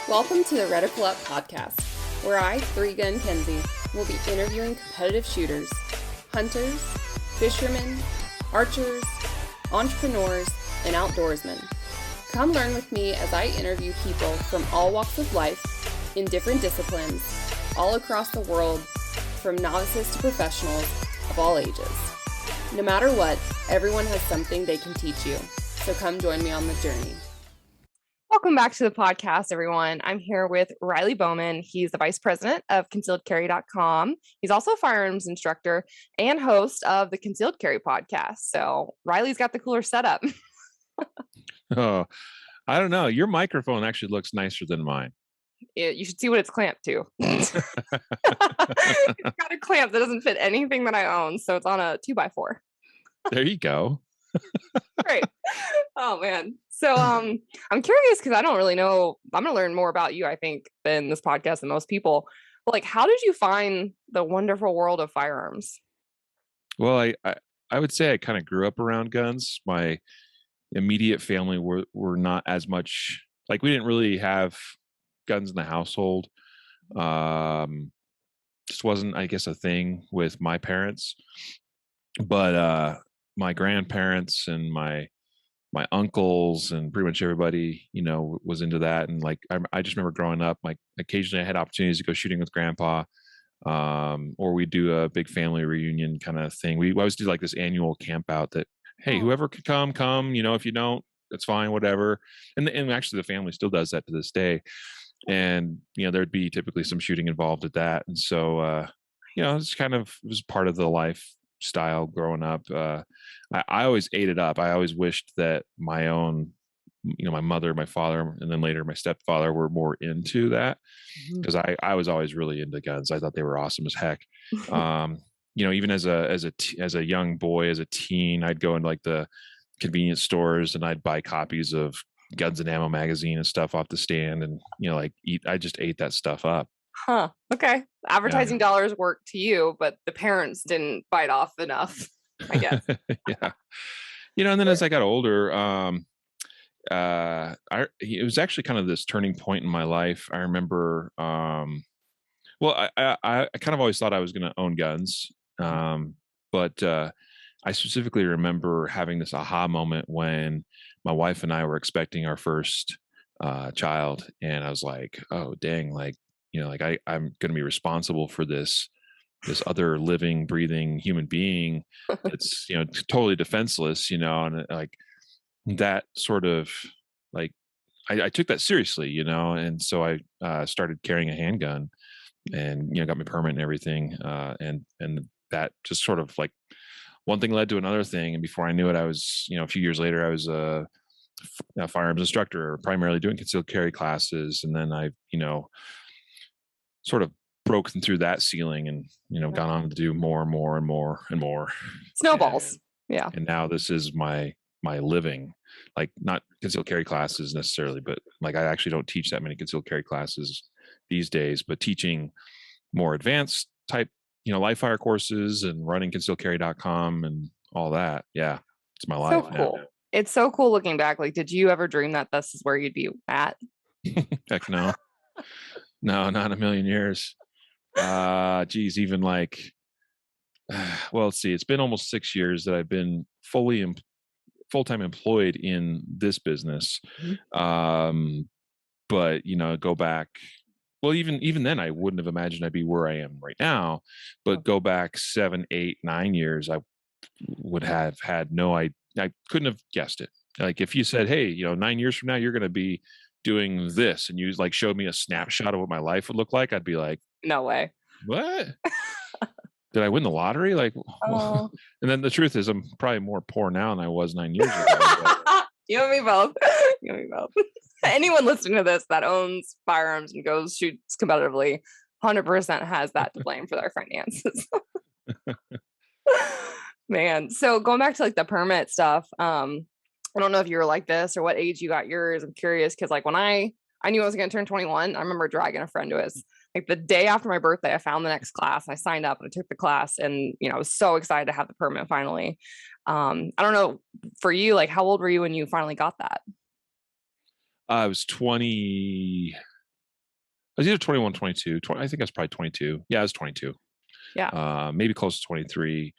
Welcome to the Reticle Up podcast, where I, 3-Gun Kenzie, will be interviewing competitive shooters, hunters, fishermen, archers, entrepreneurs, and outdoorsmen. Come learn with me as I interview people from all walks of life, in different disciplines, all across the world, from novices to professionals of all ages. No matter what, everyone has something they can teach you, so come join me on the journey. Welcome back to the podcast, everyone. I'm here with Riley Bowman. He's the vice president of ConcealedCarry.com. He's also a firearms instructor and host of the Concealed Carry podcast. So Riley's got the cooler setup. Oh, I don't know. Your microphone actually looks nicer than mine. You should see what it's clamped to. It's got a clamp that doesn't fit anything that I own. So it's on a 2x4. There you go. Great. Oh man. So I'm curious because I don't really know. I'm gonna learn more about you, I think, in this podcast than most people. But like, how did you find the wonderful world of firearms? Well, I would say I kind of grew up around guns. My immediate family were not as much, like, we didn't really have guns in the household. Just wasn't, I guess, a thing with my parents. But my grandparents and my uncles and pretty much everybody, was into that. And like, I just remember growing up, like occasionally I had opportunities to go shooting with grandpa, or we do a big family reunion kind of thing. We always do like this annual camp out that, hey, whoever could come, if you don't, that's fine, whatever. And actually the family still does that to this day. And, there'd be typically some shooting involved at that. And so, it was part of the lifestyle growing up. I always ate it up. I always wished that my own, my mother, my father, and then later my stepfather were more into that, because I was always really into guns. I thought they were awesome as heck. Even as a young boy, as a teen, I'd go into like the convenience stores and I'd buy copies of Guns and Ammo magazine and stuff off the stand, and I just ate that stuff up. Huh. Okay. Advertising dollars work to you, but the parents didn't bite off enough, I guess. Yeah. And then as I got older, it was actually kind of this turning point in my life. I remember, I kind of always thought I was going to own guns. But I specifically remember having this aha moment when my wife and I were expecting our first child. And I was like, oh, dang, I'm going to be responsible for this other living, breathing human being that's, totally defenseless, and like that sort of like, I took that seriously, and so I started carrying a handgun and, got my permit and everything. And that just sort of like one thing led to another thing. And before I knew it, I was, a few years later, I was a firearms instructor, primarily doing concealed carry classes. And then I, sort of broken through that ceiling and, gone on to do more and more and more and more. Snowballs. Yeah. And now this is my living, like not concealed carry classes necessarily, but like I actually don't teach that many concealed carry classes these days, but teaching more advanced type, live fire courses and running concealedcarry.com and all that. Yeah. It's my life. So cool. Now. It's so cool looking back. Like, did you ever dream that this is where you'd be at? Heck no. No, not in a million years. Geez, even like, well, let's see, it's been almost 6 years that I've been full-time employed in this business. But, go back, well, even then I wouldn't have imagined I'd be where I am right now, but go back 7, 8, 9 years, I would have had I couldn't have guessed it. Like if you said, hey, 9 years from now, you're going to be doing this, and you like showed me a snapshot of what my life would look like, I'd be like, no way. What? Did I win the lottery? Like, and then the truth is I'm probably more poor now than I was 9 years ago. You and me both. You and me both. Anyone listening to this that owns firearms and goes shoots competitively 100% has that to blame for their finances. Man. So going back to like the permit stuff, I don't know if you were like this or what age you got yours. I'm curious because like when I knew I was going to turn 21, I remember dragging a friend to us. Like the day after my birthday, I found the next class. I signed up and I took the class, and I was so excited to have the permit finally. I don't know for you, like how old were you when you finally got that? I was 20. was either 21, 22. I think I was probably 22. Yeah, I was 22. Yeah. Maybe close to 23.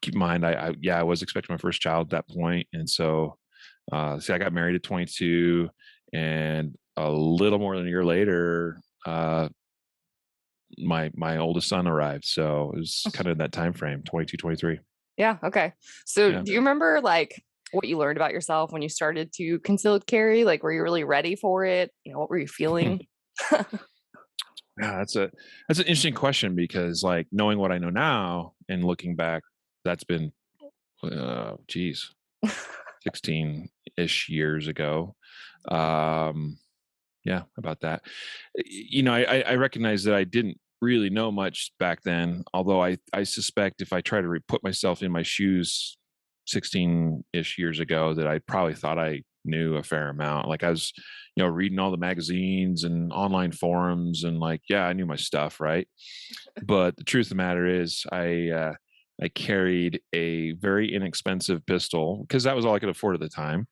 Keep in mind, I was expecting my first child at that point, and so see, I got married at 22, and a little more than a year later, my oldest son arrived. So it was kind of that time frame, 22, 23. Yeah. Okay. So Yeah. do you remember like what you learned about yourself when you started to concealed carry? Like, were you really ready for it? What were you feeling? Yeah, that's an interesting question, because like knowing what I know now and looking back, that's been geez, 16-ish years ago. Yeah, about that. I recognize that I didn't really know much back then, although I suspect if I try to put myself in my shoes 16-ish years ago, that I probably thought I knew a fair amount. Like I was, reading all the magazines and online forums, and like, yeah, I knew my stuff, right? But the truth of the matter is, I carried a very inexpensive pistol because that was all I could afford at the time.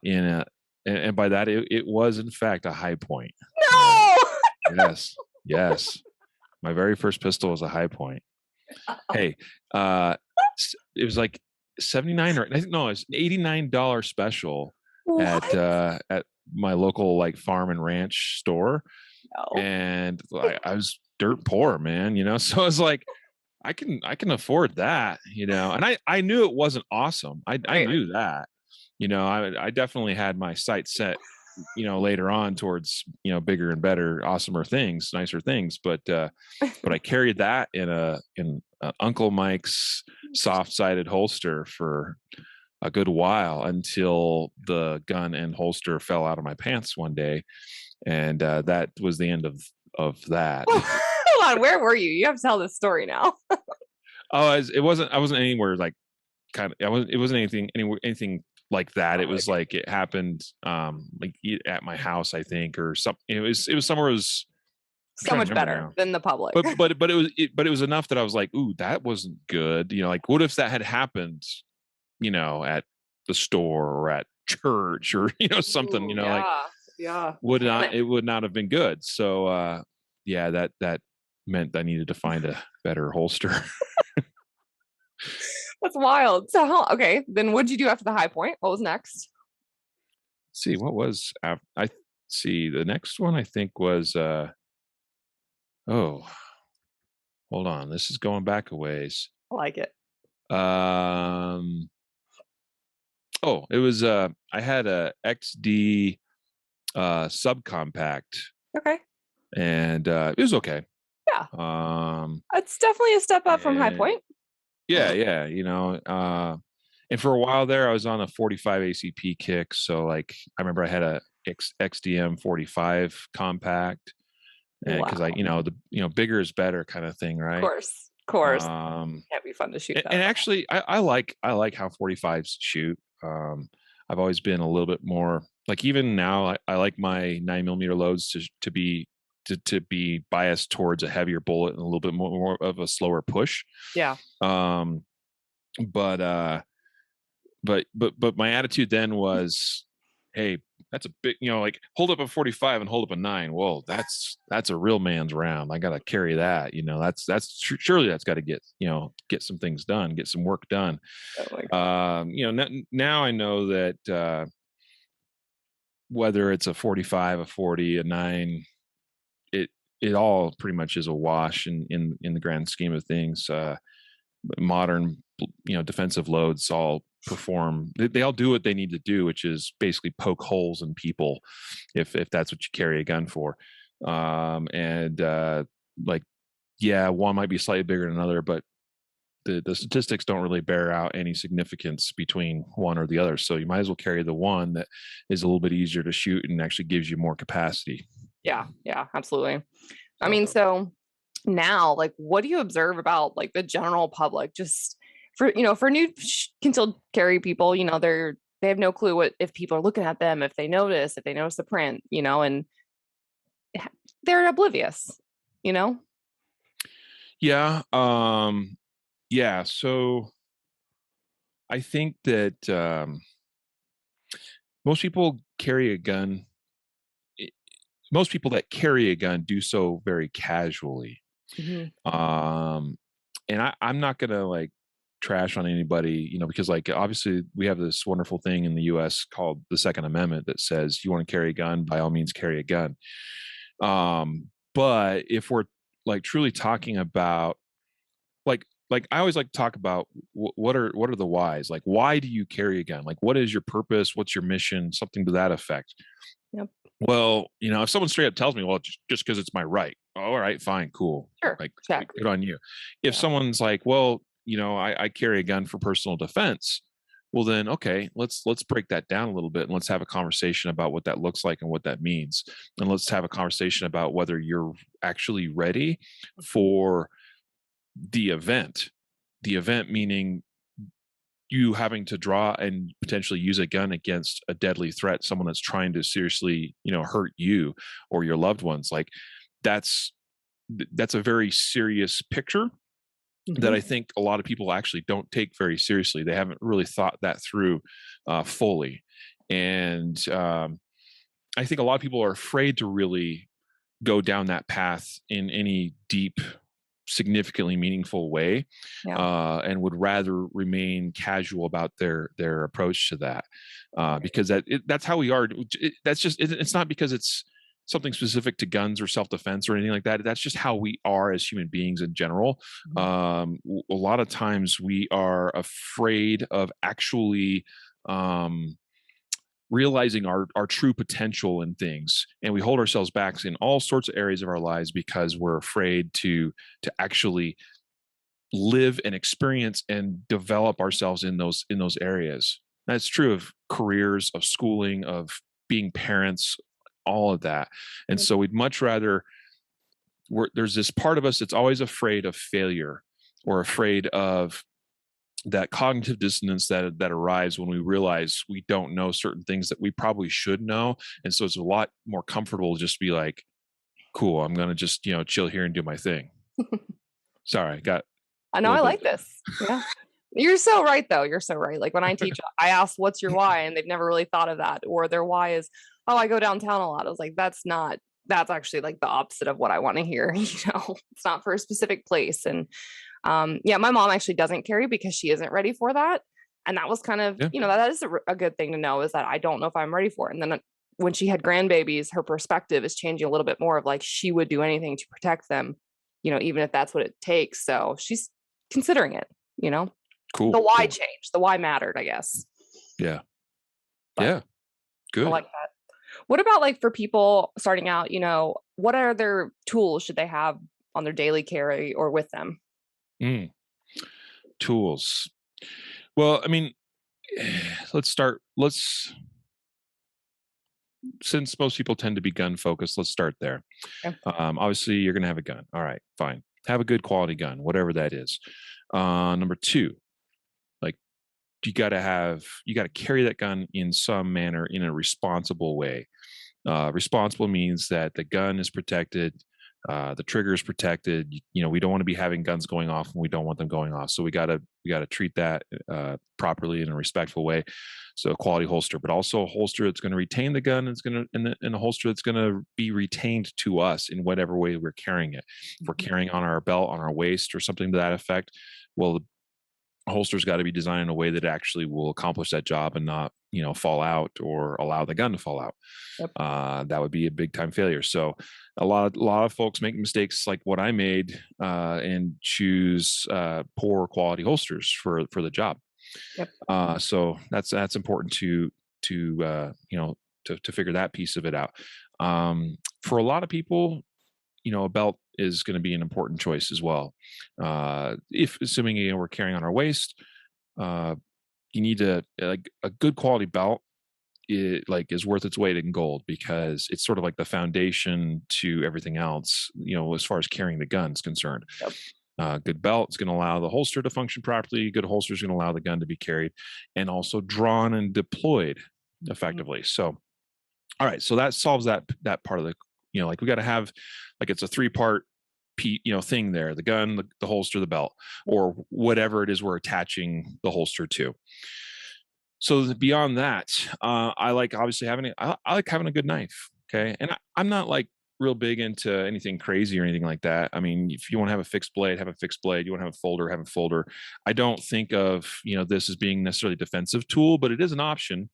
In a and by that, it was in fact a high point. And No. yes, yes, my very first pistol was a high point. Hey, it was like 79, or I think no, it's $89 special What? at my local like farm and ranch store, No. and I was dirt poor, man. So I was like, I can afford that, and I knew it wasn't awesome. I Right. knew that, I definitely had my sights set, later on towards, bigger and better, awesomer things, nicer things. But I carried that in Uncle Mike's soft-sided holster for a good while, until the gun and holster fell out of my pants one day, and that was the end of that. Hold on. Where were you? You have to tell this story now. Oh, it wasn't. I wasn't anywhere like kind of. It wasn't anything like that. It was like it happened like at my house, I think, or something. It was somewhere. It was So much better than the public. but it was enough that I was like, ooh, that wasn't good. Like what if that had happened, at the store or at church, or something. Ooh, Like yeah. it would not have been good. So yeah, that meant I needed to find a better holster. That's wild. So, okay, then what did you do after the high point? What was next? See what was I see the next one, I think, was oh, hold on, this is going back a ways. I like it. um it was I had a XD subcompact, Okay. and it was okay. Yeah. um It's definitely a step up from high and point. yeah, and for a while there I was on a 45 ACP kick, so like I remember I had a XDM 45 compact, and because Wow. bigger is better kind of thing, Of right? course. Of course. um Can't be fun to shoot that. and actually I like how 45s shoot. I've always been a little bit more like, even now I like my 9mm loads to be biased towards a heavier bullet and a little bit more of a slower push. Yeah. um but my attitude then was, hey, that's a big, like, hold up a 45 and hold up a 9. Whoa, that's a real man's round. I got to carry that. Surely that's got to get some things done, get some work done. Oh my God. Now I know that whether it's a 45, a 40, a 9, it all pretty much is a wash in the grand scheme of things. Modern defensive loads all perform, they all do what they need to do, which is basically poke holes in people if that's what you carry a gun for. And like, yeah, one might be slightly bigger than another, but the statistics don't really bear out any significance between one or the other, so you might as well carry the one that is a little bit easier to shoot and actually gives you more capacity. Yeah, absolutely. I mean, so now, like, what do you observe about like the general public? Just for new concealed carry people, they have no clue what if people are looking at them, if they notice the print, and they're oblivious, you know. Yeah. Yeah. So I think that most people carry a gun most people that carry a gun do so very casually. Um, and I'm not gonna like trash on anybody, because like obviously we have this wonderful thing in the US called the Second Amendment that says you want to carry a gun, by all means carry a gun. But if we're like truly talking about like I always like to talk about what are the whys? Like, why do you carry a gun? Like, what is your purpose? What's your mission? Something to that effect. Yep. Well, if someone straight up tells me, well, just because it's my right, all right, fine, cool. Sure. Like, Exactly. good on you. If someone's like, well, I carry a gun for personal defense, well then, okay, let's break that down a little bit and let's have a conversation about what that looks like and what that means. And let's have a conversation about whether you're actually ready for the event. The event meaning you having to draw and potentially use a gun against a deadly threat, someone that's trying to seriously, hurt you or your loved ones. Like that's a very serious picture that I think a lot of people actually don't take very seriously. They haven't really thought that through fully. And I think a lot of people are afraid to really go down that path in any deep, significantly meaningful way, and would rather remain casual about their approach to that, because that's how we are. It's not because it's something specific to guns or self-defense or anything like that. That's just how we are as human beings in general. A lot of times we are afraid of actually realizing our true potential in things, and we hold ourselves back in all sorts of areas of our lives because we're afraid to actually live and experience and develop ourselves in those areas. That's true of careers, of schooling, of being parents, all of that. And so we'd much rather, there's this part of us that's always afraid of failure or afraid of that cognitive dissonance that arrives when we realize we don't know certain things that we probably should know. And so it's a lot more comfortable to just be like, cool, I'm going to just, chill here and do my thing. Sorry, I know, I like this. Yeah. You're so right though. You're so right. Like when I teach, I ask, what's your why? And they've never really thought of that. Or their why is, oh, I go downtown a lot. I was like, that's actually like the opposite of what I want to hear. It's not for a specific place. And my mom actually doesn't carry because she isn't ready for that. And that was kind of, that is a good thing to know, is that I don't know if I'm ready for it. And then when she had grandbabies, her perspective is changing a little bit more of like, she would do anything to protect them, even if that's what it takes. So she's considering it, Cool. The why changed. The why mattered, I guess. Yeah. But yeah. Good. I like that. What about like for people starting out, what other tools should they have on their daily carry or with them? Tools. Well, I mean, since most people tend to be gun focused, let's start there. Okay. Obviously you're going to have a gun. All right, fine. Have a good quality gun, whatever that is. Number two, like you got to carry that gun in some manner in a responsible way. Responsible means that the gun is protected, the trigger is protected. We don't want to be having guns going off when we don't want them going off. So we got to treat that properly in a respectful way. So a quality holster, but also a holster that's going to retain the gun. It's going to, and a holster that's going to be retained to us in whatever way we're carrying it. If we're carrying on our belt, on our waist, or something to that effect, well, the holster's got to be designed in a way that actually will accomplish that job and not, fall out or allow the gun to fall out. Yep. That would be a big time failure. So a lot of folks make mistakes like what I made, and choose poor quality holsters for the job. Yep. So that's important to figure that piece of it out. For a lot of people, a belt is going to be an important choice as well. If assuming we're carrying on our waist, you need to, like, a good quality belt is worth its weight in gold, because it's sort of like the foundation to everything else, as far as carrying the gun is concerned. Yep. Good belt is going to allow the holster to function properly. Good holster is going to allow the gun to be carried and also drawn and deployed effectively. So, all right, so that solves that part of the, like we got to have, like, it's a 3-part thing there: the gun, the holster, the belt, or whatever it is we're attaching the holster to. So beyond that, I like obviously I like having a good knife. Okay. And I'm not like real big into anything crazy or anything like that. I mean, if you want to have a fixed blade, have a fixed blade. You want to have a folder, have a folder. I don't think of, this as being necessarily a defensive tool, but it is an option.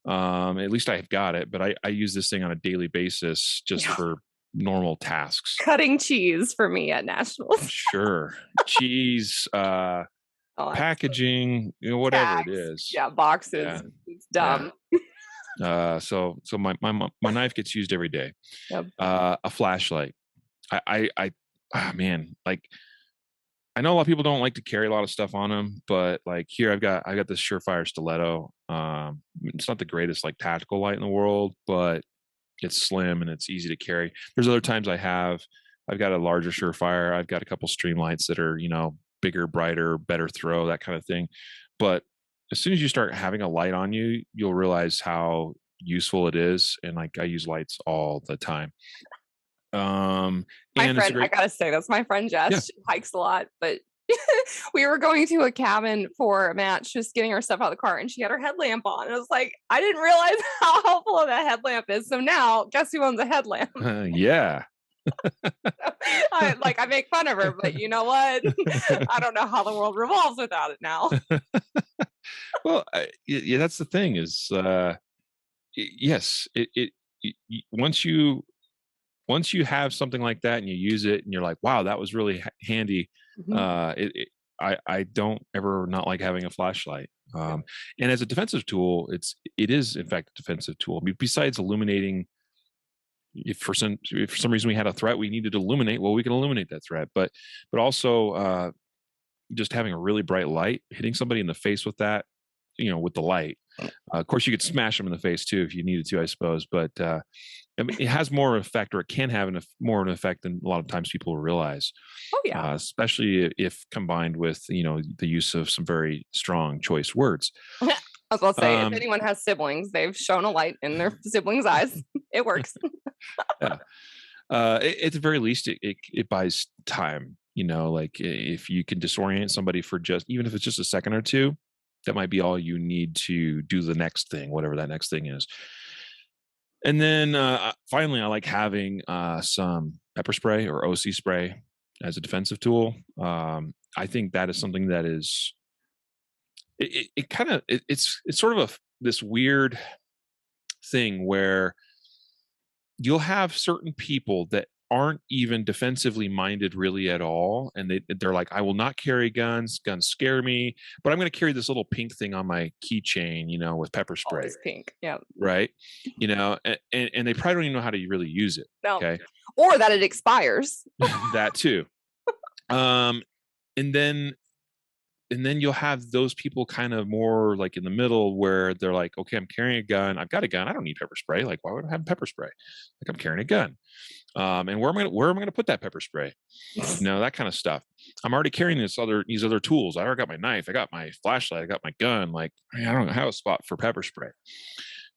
At least I've got it, but I use this thing on a daily basis just Yeah. for normal tasks. Cutting cheese for me at nationals. Sure. Cheese, packaging, whatever it is. Yeah, boxes. Yeah. It's dumb. So my knife gets used every day. Yep. A flashlight. Man, like I know a lot of people don't like to carry a lot of stuff on them, but like here I got this Surefire stiletto. It's not the greatest like tactical light in the world, but it's slim and it's easy to carry. There's other times I've got a larger Surefire. I've got a couple streamlights that are, bigger, brighter, better throw, that kind of thing. But as soon as you start having a light on you, you'll realize how useful it is. And like I use lights all the time. My friend, I gotta say, that's my friend Jess. Yeah. She hikes a lot, but we were going to a cabin for a match, just getting our stuff out of the car, and she had her headlamp on. And I was like, I didn't realize how helpful of that headlamp is. So now, guess who owns a headlamp? Yeah. I make fun of her, but you know what? I don't know how the world revolves without it now. Well, yeah, that's the thing is, yes, once you have something like that and you use it and you're like, wow, that was really handy. Mhm. I don't ever not like having a flashlight. And as a defensive tool, it is in fact a defensive tool. I mean, besides illuminating, if for some reason we had a threat we needed to illuminate, well, we can illuminate that threat. But also just having a really bright light, hitting somebody in the face with that, with the light. Of course, you could smash them in the face too if you needed to, I suppose. But I mean, it has more effect, or it can have more of an effect than a lot of times people realize. Oh yeah. Especially if combined with the use of some very strong choice words. I was about to say, if anyone has siblings, they've shown a light in their siblings' eyes. It works. Yeah. At the very least, it buys time. Like if you can disorient somebody for even if it's just a second or two, that might be all you need to do the next thing, whatever that next thing is. And then finally, I like having some pepper spray or OC spray as a defensive tool. I think that is something that is, it's sort of this weird thing where you'll have certain people that aren't even defensively minded really at all, and they're like, I will not carry guns scare me, but I'm going to carry this little pink thing on my keychain, with pepper spray. Always pink. Yeah. Right. And they probably don't even know how to really use it. No. Okay. Or that it expires. That too. And then you'll have those people kind of more like in the middle where they're like, okay, I'm carrying a gun. I've got a gun. I don't need pepper spray. Like, why would I have pepper spray? Like, I'm carrying a gun. And where am I going to put that pepper spray? That kind of stuff. I'm already carrying these other tools. I already got my knife. I got my flashlight. I got my gun. Like, I don't have a spot for pepper spray.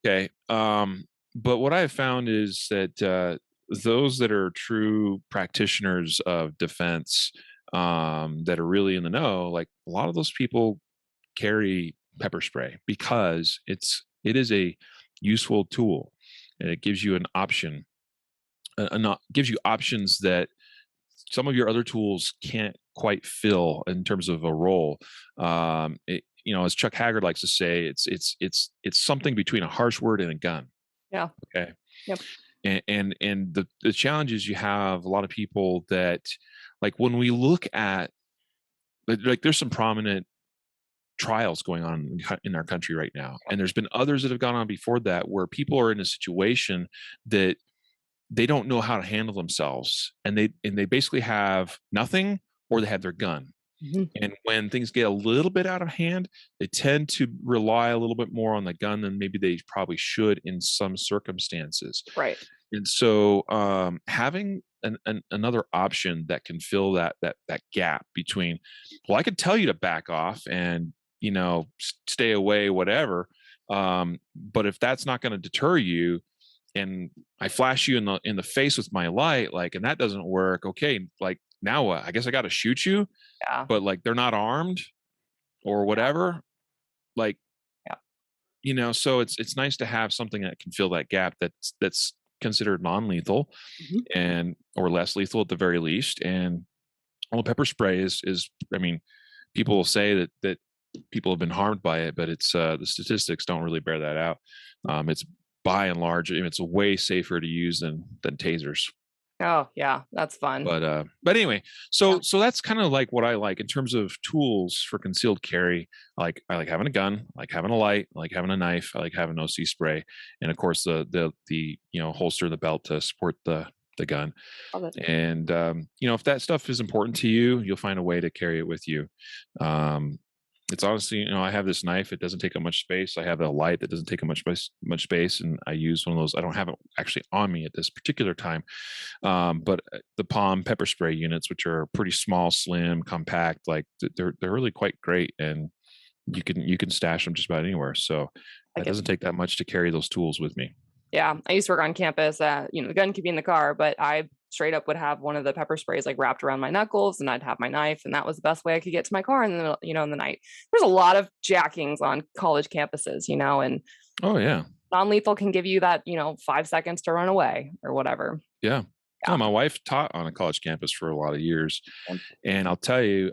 Okay. But what I have found is that those that are true practitioners of defense, that are really in the know, like a lot of those people carry pepper spray because it is a useful tool, and it gives you an option, gives you options that some of your other tools can't quite fill in terms of a role. As Chuck Haggard likes to say, it's something between a harsh word and a gun. Yeah. Okay. Yep. And the challenge is you have a lot of people that, like, when we look at, like, there's some prominent trials going on in our country right now, and there's been others that have gone on before that where people are in a situation that they don't know how to handle themselves, and they basically have nothing, or they have their gun. Mm-hmm. And when things get a little bit out of hand, they tend to rely a little bit more on the gun than maybe they probably should in some circumstances. Right. And so having another option that can fill that gap between, well, I could tell you to back off and stay away, whatever, but if that's not going to deter you, and I flash you in the face with my light, like, and that doesn't work, okay, like, now what? I guess I got to shoot you. Yeah. But like, they're not armed or whatever. Like, yeah. So it's nice to have something that can fill that gap that's considered non-lethal Mhm. and or less lethal at the very least. And well, pepper spray is I mean, people will say that people have been harmed by it, but it's the statistics don't really bear that out. It's by and large, it's way safer to use than tasers. Oh, yeah, that's fun. But anyway, Yeah. so that's kind of like what I like in terms of tools for concealed carry. I like having a gun, I like having a light, I like having a knife, I like having OC spray, and of course the holster, the belt to support the gun. Love it. And if that stuff is important to you, you'll find a way to carry it with you. Um, it's honestly, I have this knife. It doesn't take up much space. I have a light that doesn't take up much space, and I use one of those. I don't have it actually on me at this particular time, but the Palm pepper spray units, which are pretty small, slim, compact, like they're really quite great, and you can stash them just about anywhere. So Like it it. doesn't take that much to carry those tools with me. Yeah, I used to work on campus. The gun could be in the car, but I straight up would have one of the pepper sprays like wrapped around my knuckles, and I'd have my knife, and that was the best way I could get to my car in the in the night. There's a lot of jackings on college campuses, and Oh yeah, non-lethal can give you that 5 seconds to run away or whatever. yeah. Yeah. No, my wife taught on a college campus for a lot of years, and I'll tell you,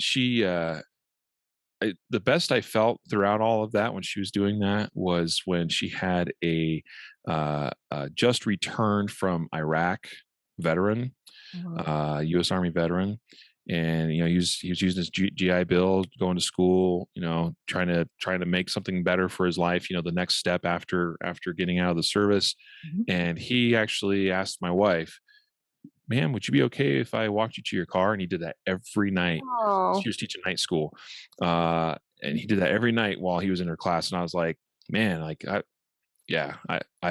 she the best I felt throughout all of that when she was doing that was when she had a just returned from Iraq veteran, Mhm. U.S. Army veteran, and he was using his GI Bill, going to school, trying to make something better for his life, the next step after getting out of the service, Mhm. and he actually asked my wife, "Man, would you be okay if I walked you to your car?" And he did that every night. She Oh, was teaching night school, and he did that every night while he was in her class. And I was like, "Man, I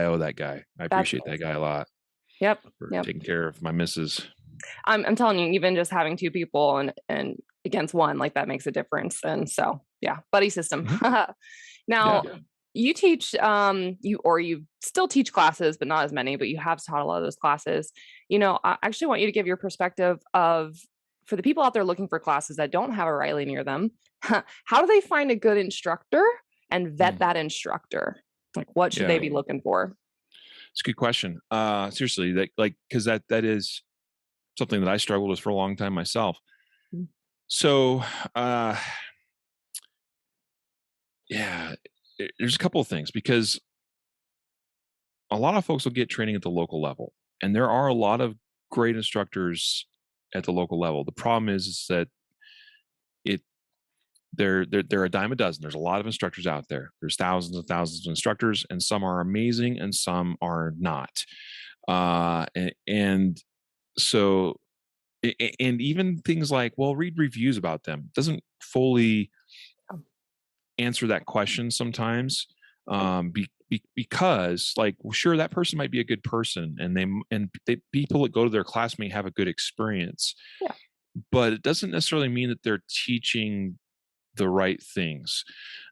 owe that guy. I that's appreciate that nice. guy a lot Yep. for Yep. taking care of my missus." I'm telling you, even just having two people and against one, like that makes a difference. And so, yeah, buddy system. Mhm. Now, Yeah. you teach you still teach classes, but not as many, but you have taught a lot of those classes. I actually want you to give your perspective of for the people out there looking for classes that don't have a Riley near them, how do they find a good instructor and vet Mm. that instructor? Like what should Yeah. they be looking for? It's a good question. Seriously, because that is something that I struggled with for a long time myself. Mm. So, uh, yeah, there's a couple of things because a lot of folks will get training at the local level, and there are a lot of great instructors at the local level. The problem is that it they're a dime a dozen. There's a lot of instructors out there. There's thousands and thousands of instructors, and some are amazing and some are not. And so, and even things like, well, read reviews about them doesn't fully Oh, answer that question sometimes, okay. because like, well, sure, that person might be a good person, and people that go to their class may have a good experience, Yeah. but it doesn't necessarily mean that they're teaching the right things.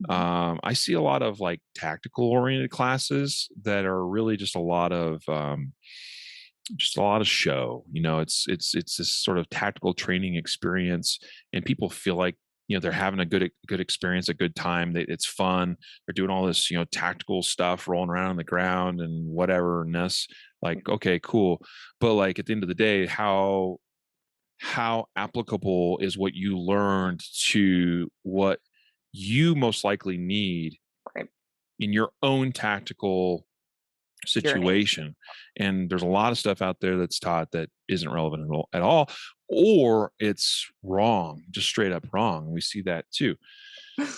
Mhm. I see a lot of like tactical oriented classes that are really just a lot of show. It's this sort of tactical training experience, and people feel like they're having a good experience, a good time. It's fun. They're doing all this tactical stuff, rolling around on the ground and whatever. And this, like, okay, cool, but like at the end of the day, how applicable is what you learned to what you most likely need Right. in your own tactical Journey. situation? And there's a lot of stuff out there that's taught that isn't relevant at all, or it's wrong, just straight up wrong. We see that too.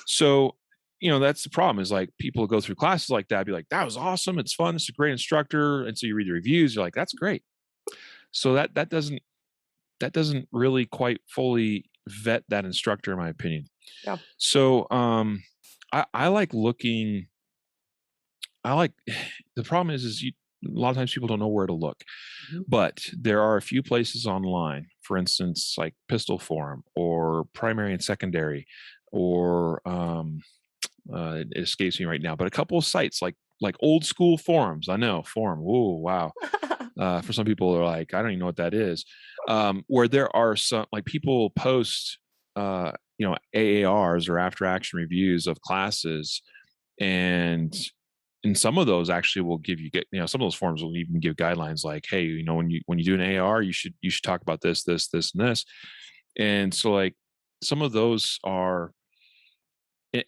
So that's the problem, is like people go through classes like that, be like, that was awesome, it's fun, it's a great instructor, and so you read the reviews, you're like, that's great. So that doesn't really quite fully vet that instructor, in my opinion. Yeah. So I like looking. I like the problem is a lot of times people don't know where to look, Mhm. but there are a few places online, for instance, like Pistol Forum or Primary and Secondary, or it escapes me right now, but a couple of sites like old school forums. I know forum. Whoa, wow. For some people, they're like, I don't even know what that is. Where there are some, like, people post, AARs or after action reviews of classes, and and some of those actually will give you, some of those forms will even give guidelines like, hey, when you do an AR, you should talk about this, and this. And so like some of those are,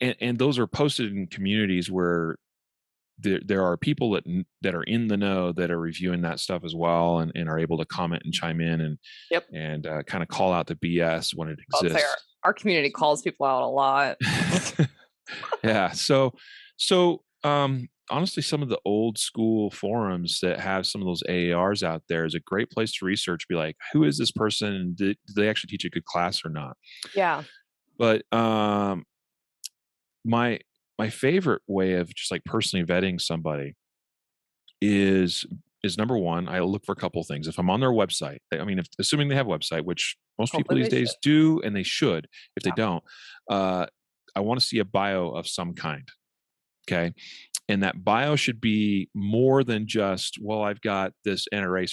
and those are posted in communities where there are people that are in the know that are reviewing that stuff as well, and are able to comment and chime in and kind of call out the BS when it exists. Our community calls people out a lot. Yeah. So honestly, some of the old school forums that have some of those AARs out there is a great place to research. Be like, who is this person? Did they actually teach a good class or not? Yeah. But my favorite way of just like personally vetting somebody is number one, I look for a couple of things. If I'm on their website, I mean, assuming they have a website, which most people these days do, and they should, if they don't, I want to see a bio of some kind. Okay. And that bio should be more than just, well, I've got this NRA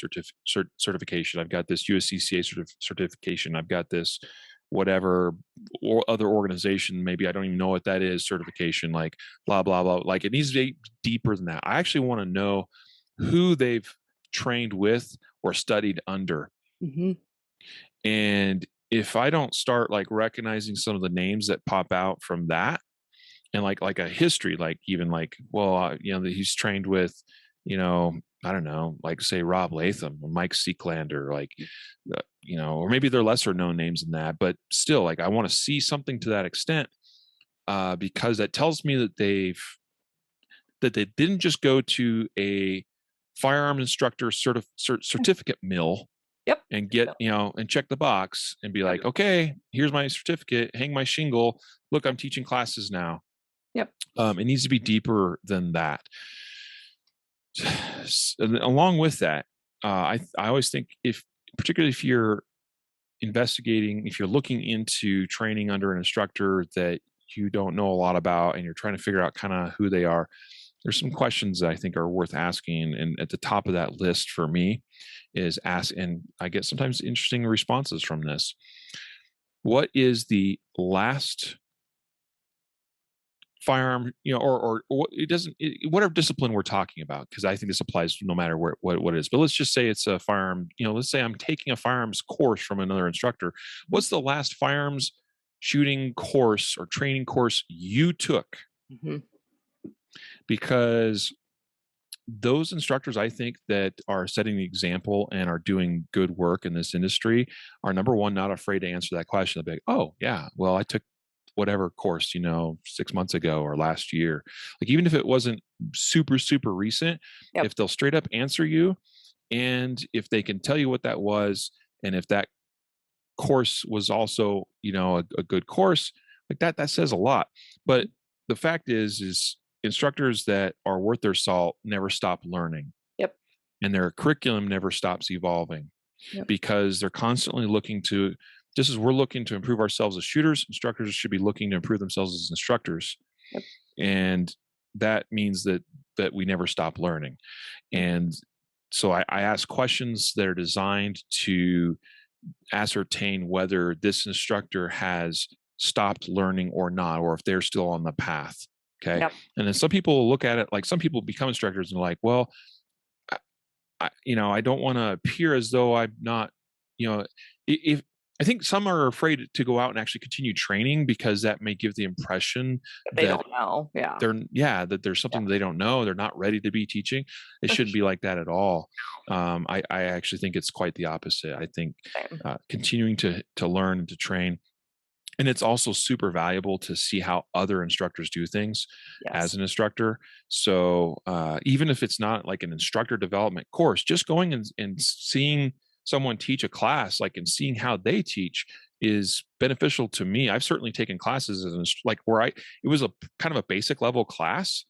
certification. I've got this USCCA certification. I've got this whatever or other organization, maybe I don't even know what that is, certification, like blah, blah, blah. Like it needs to be deeper than that. I actually want to know who they've trained with or studied under. Mm-hmm. And if I don't start like recognizing some of the names that pop out from that, and like a history, like even like, well, he's trained with, I don't know, like say Rob Latham or Mike Seeklander, like, or maybe they're lesser known names than that, but still, like I want to see something to that extent, because that tells me that they didn't just go to a firearm instructor certificate mill. Yep. And get, and check the box and be like, okay, here's my certificate, hang my shingle. Look, I'm teaching classes now. Yep. It needs to be deeper than that. And along with that, I always think particularly if you're investigating, if you're looking into training under an instructor that you don't know a lot about and you're trying to figure out kind of who they are, there's some questions that I think are worth asking. And at the top of that list for me is ask, and I get sometimes interesting responses from this. What is the last firearm, or it doesn't, whatever discipline we're talking about, because I think this applies no matter what it is. But let's just say it's a firearm, let's say I'm taking a firearms course from another instructor. What's the last firearms shooting course or training course you took? Mm-hmm. Because those instructors, I think, that are setting the example and are doing good work in this industry are, number one, not afraid to answer that question. They'll be like, oh yeah, well, I took whatever course, 6 months ago or last year. Like, even if it wasn't super, super recent, if they'll straight up answer you, and if they can tell you what that was, and if that course was also, a good course, like that says a lot. But the fact is instructors that are worth their salt never stop learning. Yep. And their curriculum never stops evolving. Yep. Because they're constantly looking to, just as we're looking to improve ourselves as shooters, instructors should be looking to improve themselves as instructors. Yep. And that means that we never stop learning. And so I ask questions that are designed to ascertain whether this instructor has stopped learning or not, or if they're still on the path. Okay. Yep. And then some people look at it like, some people become instructors and like, well, I don't want to appear as though I'm not, if I think some are afraid to go out and actually continue training because that may give the impression that they don't know. Yeah. That there's something that they don't know. They're not ready to be teaching. It shouldn't be like that at all. I actually think it's quite the opposite. I think continuing to learn and to train. And it's also super valuable to see how other instructors do things as an instructor. So even if it's not like an instructor development course, just going and seeing someone teach a class, like, and seeing how they teach is beneficial to me. I've certainly taken classes where it was a kind of a basic level class,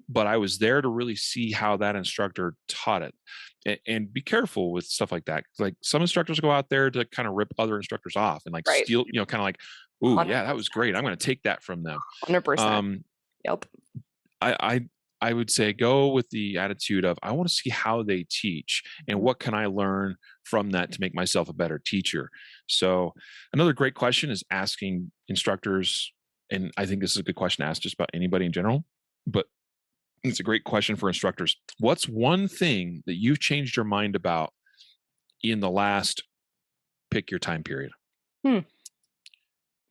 but I was there to really see how that instructor taught it. And be careful with stuff like that. Like, some instructors go out there to kind of rip other instructors off and steal, kind of like, ooh, 100%. Yeah, that was great, I'm going to take that from them. 100%. Yep. I would say go with the attitude of, I want to see how they teach and what can I learn from that to make myself a better teacher. So another great question is asking instructors, and I think this is a good question to ask just about anybody in general, but It's a great question for instructors. What's one thing that you've changed your mind about in the last, pick your time period? In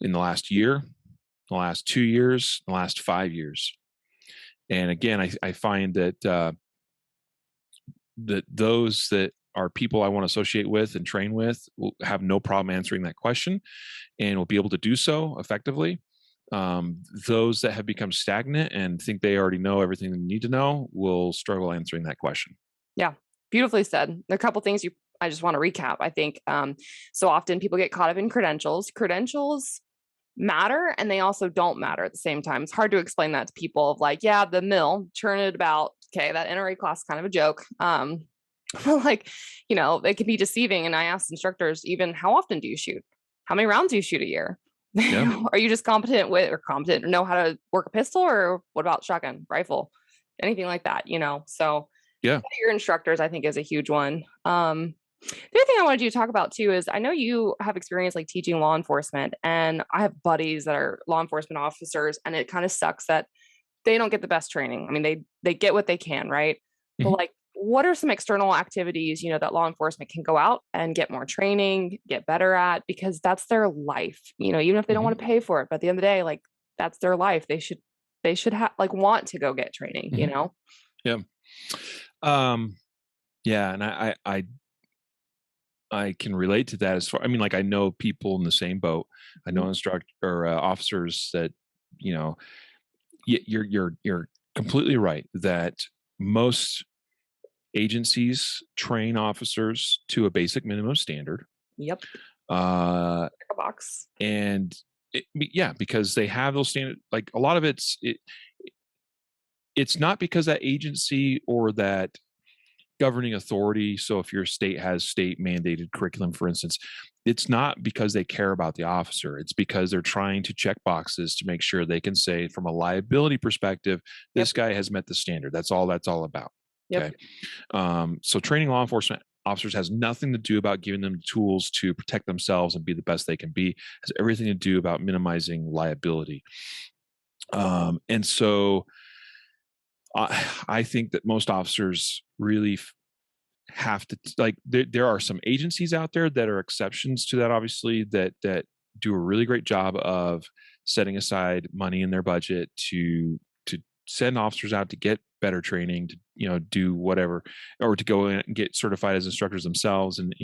the last year, the last 2 years, the last 5 years. And again, I find that that those that are people I want to associate with and train with will have no problem answering that question and will be able to do so effectively. Those that have become stagnant and think they already know everything they need to know will struggle answering that question. Yeah, beautifully said. There are a couple things I just want to recap. I think so often people get caught up in credentials. Credentials matter and they also don't matter at the same time. It's hard to explain that to people of like, yeah, the mill, churn it about, okay, that NRA class is kind of a joke. Like, it can be deceiving. And I ask instructors, even how often do you shoot? How many rounds do you shoot a year? Yeah. Are you just competent or know how to work a pistol, or what about shotgun, rifle, anything like that, So yeah, your instructors, I think, is a huge one. The other thing I wanted you to talk about too is I know you have experience like teaching law enforcement, and I have buddies that are law enforcement officers, and it kind of sucks that they don't get the best training. I mean, they get what they can, right? But like, what are some external activities, that law enforcement can go out and get more training, get better at, because that's their life, even if they don't want to pay for it, but at the end of the day, like, that's their life. They should have like want to go get training, Yeah. Yeah. And I can relate to that as far, like I know people in the same boat. I know instructor or officers that, you're completely right that most agencies train officers to a basic minimum standard. Yep. A box. And because they have those standards. Like a lot of it's not because that agency or that governing authority. So if your state has state mandated curriculum, for instance, it's not because they care about the officer. It's because they're trying to check boxes to make sure they can say from a liability perspective, this guy has met the standard. That's all about. Yep. Okay. So training law enforcement officers has nothing to do about giving them tools to protect themselves and be the best they can be. It has everything to do about minimizing liability. And so I think that most officers really have to, like, there are some agencies out there that are exceptions to that, obviously, that do a really great job of setting aside money in their budget to send officers out to get better training, to do whatever, or to go in and get certified as instructors themselves, and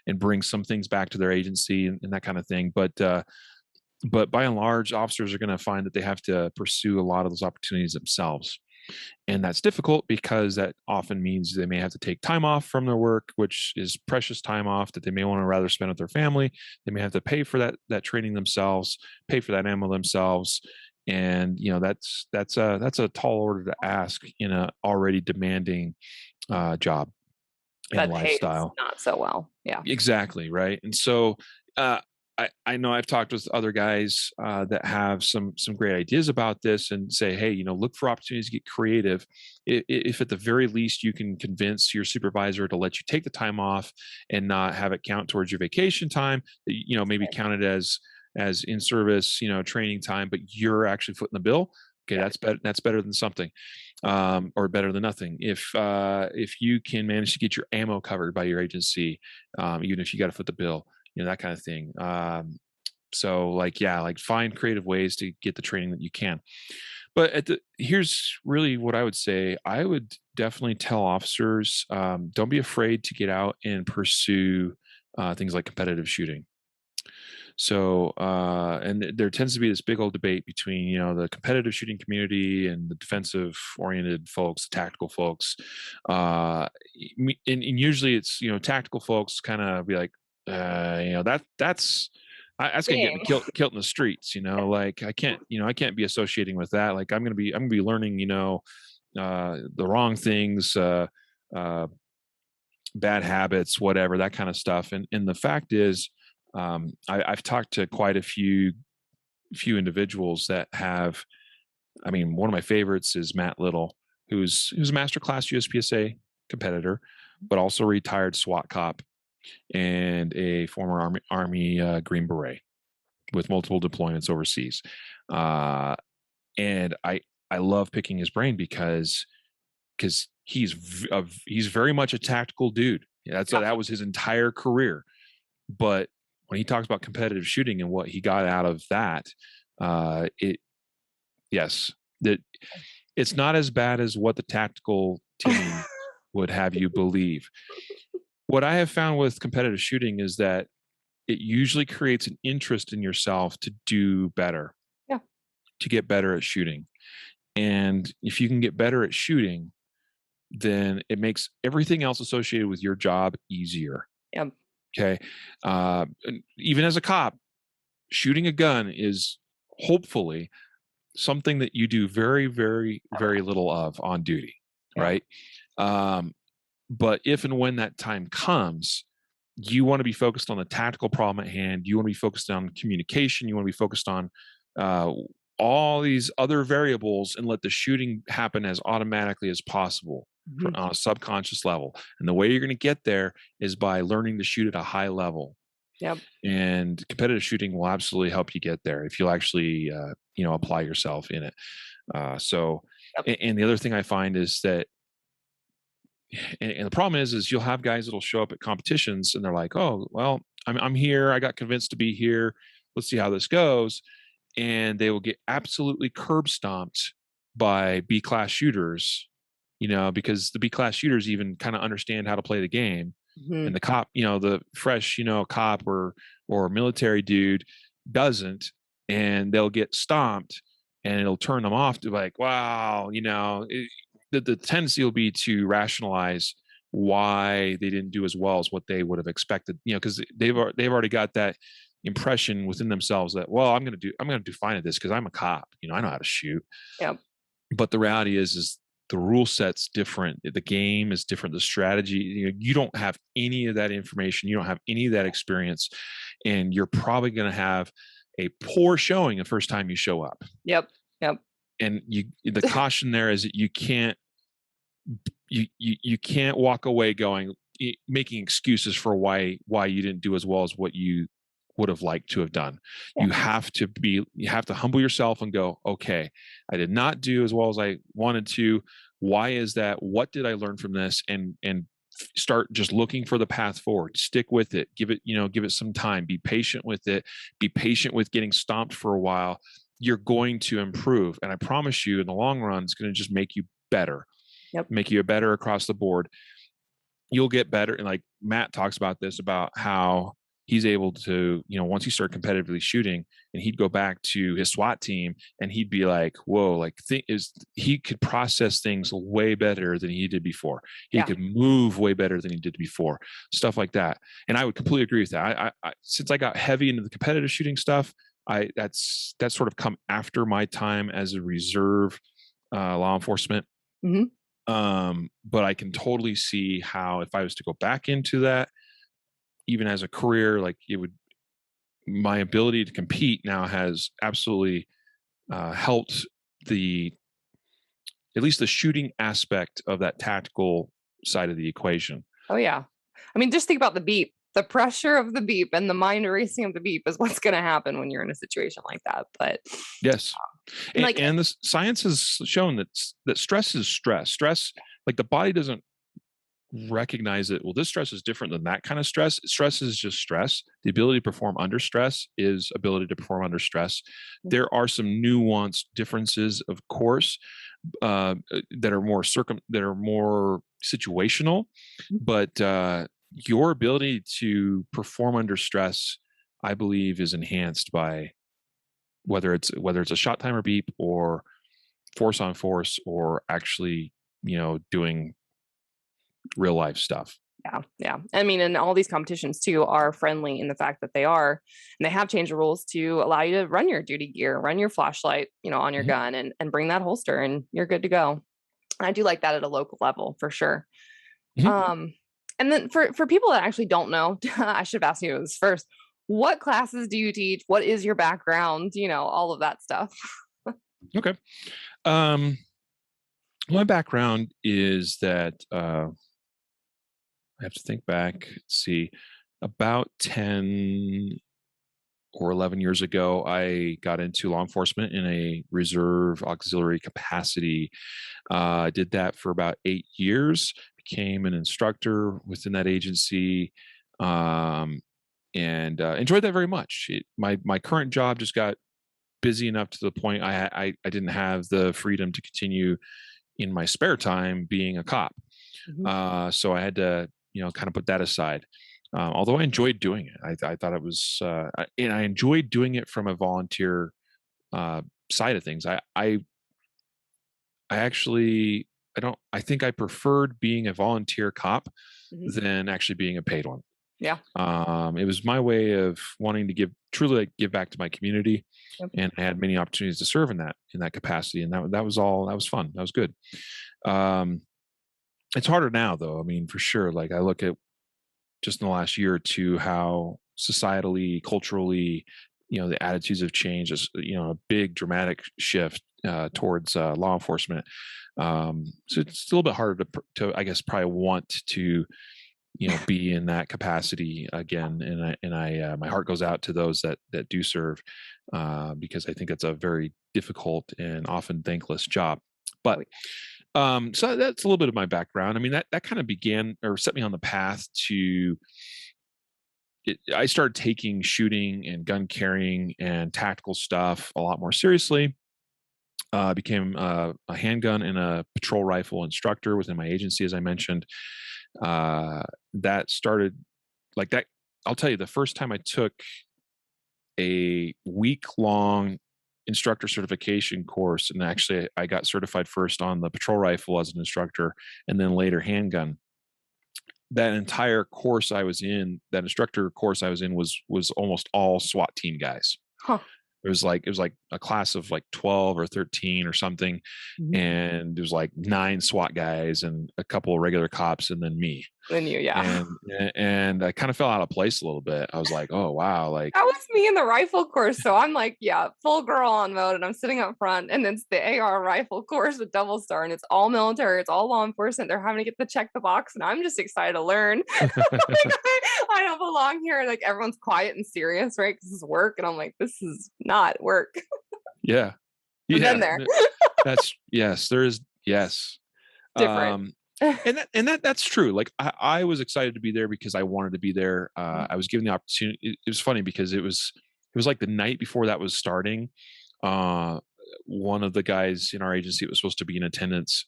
and bring some things back to their agency and that kind of thing. But by and large, officers are going to find that they have to pursue a lot of those opportunities themselves. And that's difficult because that often means they may have to take time off from their work, which is precious time off that they may want to rather spend with their family. They may have to pay for that training themselves, pay for that ammo themselves. And, that's a tall order to ask in a already demanding job and lifestyle. Not so well. Yeah, exactly. Right. And so, I know I've talked with other guys that have some great ideas about this and say, hey, look for opportunities to get creative. If at the very least you can convince your supervisor to let you take the time off and not have it count towards your vacation time, maybe count it as in service, training time, but you're actually footing the bill. Okay, that's better than something, or better than nothing. If you can manage to get your ammo covered by your agency, even if you got to foot the bill. That kind of thing. So find creative ways to get the training that you can. But here's really what I would say. I would definitely tell officers, don't be afraid to get out and pursue things like competitive shooting. So, and there tends to be this big old debate between, the competitive shooting community and the defensive oriented folks, tactical folks. And usually it's, tactical folks kind of be like, that's gonna get me killed in the streets. Like I can't be associating with that. Like I'm gonna be learning, the wrong things, bad habits, whatever, that kind of stuff. And the fact is, I've talked to quite a few individuals that have. One of my favorites is Matt Little, who's a master class USPSA competitor, but also retired SWAT cop and a former Army Green Beret with multiple deployments overseas. And I love picking his brain because because he's very much a tactical dude. That was his entire career. But when he talks about competitive shooting and what he got out of that, it's not as bad as what the tactical Timmy would have you believe. What I have found with competitive shooting is that it usually creates an interest in yourself to do better, to get better at shooting. And if you can get better at shooting, then it makes everything else associated with your job easier. Yep. Okay. Even as a cop, shooting a gun is hopefully something that you do very, very, very little of on duty. Right. But if and when that time comes, you want to be focused on the tactical problem at hand. You want to be focused on communication. You want to be focused on all these other variables and let the shooting happen as automatically as possible on a subconscious level. And the way you're going to get there is by learning to shoot at a high level. Yep. And competitive shooting will absolutely help you get there if you'll actually, apply yourself in it. And the other thing I find is that, and the problem is you'll have guys that'll show up at competitions and they're like, oh, well, I'm here. I got convinced to be here. Let's see how this goes. And they will get absolutely curb stomped by B-class shooters, because the B-class shooters even kind of understand how to play the game. And the cop, the fresh, cop or military dude doesn't, and they'll get stomped and it'll turn them off to like, wow, the tendency will be to rationalize why they didn't do as well as what they would have expected, because they've already got that impression within themselves that, well, I'm going to do fine at this because I'm a cop, I know how to shoot. Yep. But the reality is the rule set's different. The game is different. The strategy, you don't have any of that information. You don't have any of that experience, and you're probably going to have a poor showing the first time you show up. Yep. And the caution there is that you can't walk away making excuses for why you didn't do as well as what you would have liked to have done. Yeah. You have to humble yourself and go, okay, I did not do as well as I wanted to. Why is that? What did I learn from this? And start just looking for the path forward. Stick with it. Give it some time. Be patient with it. Be patient with getting stomped for a while. You're going to improve. And I promise you, in the long run, it's going to just make you better. Yep. Make you better across the board. You'll get better. And like Matt talks about this, about how he's able to, once he started competitively shooting, and he'd go back to his SWAT team and he'd be like, whoa, he could process things way better than he did before. He could move way better than he did before, stuff like that. And I would completely agree with that. I since I got heavy into the competitive shooting stuff, that's sort of come after my time as a reserve law enforcement. But I can totally see how if I was to go back into that, even as a career, like my ability to compete now has absolutely helped at least the shooting aspect of that tactical side of the equation. Oh yeah. I mean, just think about the beep. The pressure of the beep and the mind erasing of the beep is what's going to happen when you're in a situation like that. But yes. And the science has shown that stress is stress. Stress, like the body doesn't recognize it. Well, this stress is different than that kind of stress. Stress is just stress. The ability to perform under stress is ability to perform under stress. There are some nuanced differences, of course, that are more situational, but your ability to perform under stress, I believe, is enhanced by whether it's a shot timer beep or force on force, or actually, doing real life stuff. Yeah. I mean, and all these competitions too are friendly in the fact that they have changed the rules to allow you to run your duty gear, run your flashlight, on your gun, and bring that holster, and you're good to go. I do like that at a local level for sure. And then for people that actually don't know, I should have asked you this first. What classes do you teach? What is your background? All of that stuff. Okay. My background is that I have to think back. Let's see, about 10 or 11 years ago, I got into law enforcement in a reserve auxiliary capacity. Did that for about 8 years, became an instructor within that agency, and enjoyed that very much. My current job just got busy enough to the point I didn't have the freedom to continue in my spare time being a cop. So I had to, kind of put that aside. Although I enjoyed doing it, I thought it was, and I enjoyed doing it from a volunteer side of things. I actually, I think I preferred being a volunteer cop than actually being a paid one. Yeah. It was my way of wanting to truly give back to my community. Yep. And I had many opportunities to serve in that capacity. And that was fun. That was good. It's harder now though. I mean, for sure. Like I look at just in the last year or two, how societally, culturally, the attitudes have changed. A big dramatic shift towards law enforcement. So it's a little bit harder to I guess, probably want to, be in that capacity again. And I my heart goes out to those that do serve, because I think it's a very difficult and often thankless job. But so that's a little bit of my background. I mean, that kind of began or set me on the path to. I started taking shooting and gun carrying and tactical stuff a lot more seriously. Became a handgun and a patrol rifle instructor within my agency, as I mentioned. That started like that. I'll tell you, the first time I took a week-long instructor certification course, and actually I got certified first on the patrol rifle as an instructor, and then later handgun. That entire course I was in, that instructor course I was in, was almost all SWAT team guys. It was like a class of like 12 or 13 or something. And there was like 9 SWAT guys and a couple of regular cops and then me. And you, yeah. And I kind of fell out of place a little bit. I was like, oh wow, like that was me in the rifle course. So I'm like, yeah, full girl on mode, and I'm sitting up front, and it's the AR rifle course with double star, and it's all military, it's all law enforcement. They're having to get to check the box, and I'm just excited to learn. I don't belong here. Like everyone's quiet and serious, right? Because this is work, and I'm like, this is not work. Yeah. I've been there. That's yes. There is yes. Different. And that's true. Like I was excited to be there because I wanted to be there. I was given the opportunity. It was funny because it was like the night before that was starting. One of the guys in our agency that was supposed to be in attendance,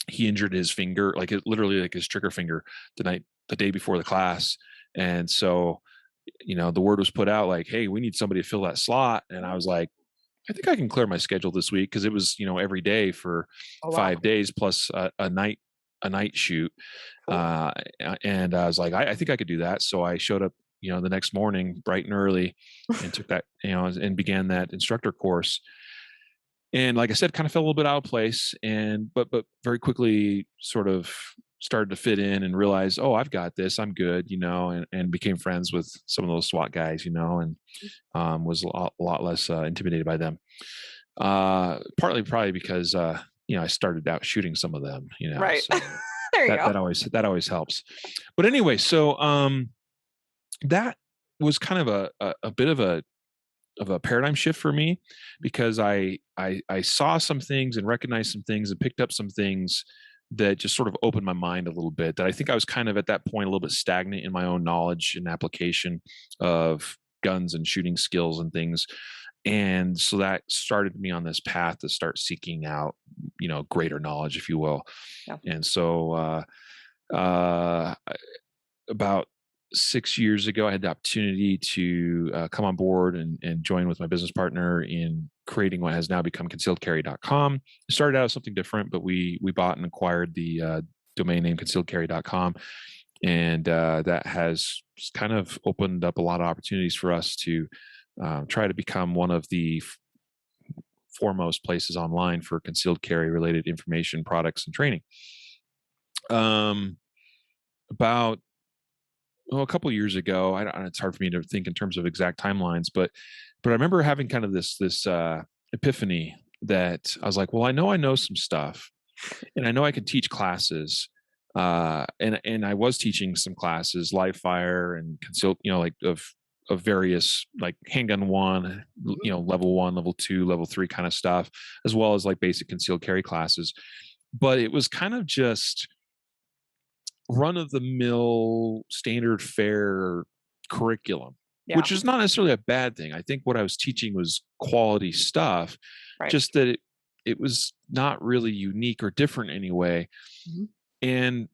he injured his finger, literally like his trigger finger, the day before the class. And so, the word was put out like, hey, we need somebody to fill that slot. And I was like, I think I can clear my schedule this week, because it was, every day for 5 days plus a night shoot. And I was like, I think I could do that. So I showed up, the next morning bright and early and took that, and began that instructor course. And like I said, kind of fell a little bit out of place, but very quickly sort of started to fit in and realize, oh, I've got this, I'm good, and became friends with some of those SWAT guys, and was a lot less intimidated by them. Partly probably because, I started out shooting some of them, right. So there you go. That always helps. But anyway, so that was kind of a bit of a paradigm shift for me, because I saw some things and recognized some things and picked up some things that just sort of opened my mind a little bit, that I think I was kind of at that point a little bit stagnant in my own knowledge and application of guns and shooting skills and things. And so that started me on this path to start seeking out, greater knowledge, if you will. Yeah. And so about 6 years ago, I had the opportunity to come on board and join with my business partner in creating what has now become ConcealedCarry.com. It started out as something different, but we bought and acquired the domain name ConcealedCarry.com. And that has kind of opened up a lot of opportunities for us to try to become one of the foremost places online for concealed carry related information, products, and training. About a couple of years ago, it's hard for me to think in terms of exact timelines, but I remember having kind of this epiphany that I was like, well, I know some stuff, and I know I can teach classes, and I was teaching some classes, live fire and concealed, of various like handgun one, level 1, level 2, level 3 kind of stuff, as well as like basic concealed carry classes. But it was kind of just run of the mill standard fare curriculum, which is not necessarily a bad thing. I think what I was teaching was quality stuff, just that it was not really unique or different anyway. And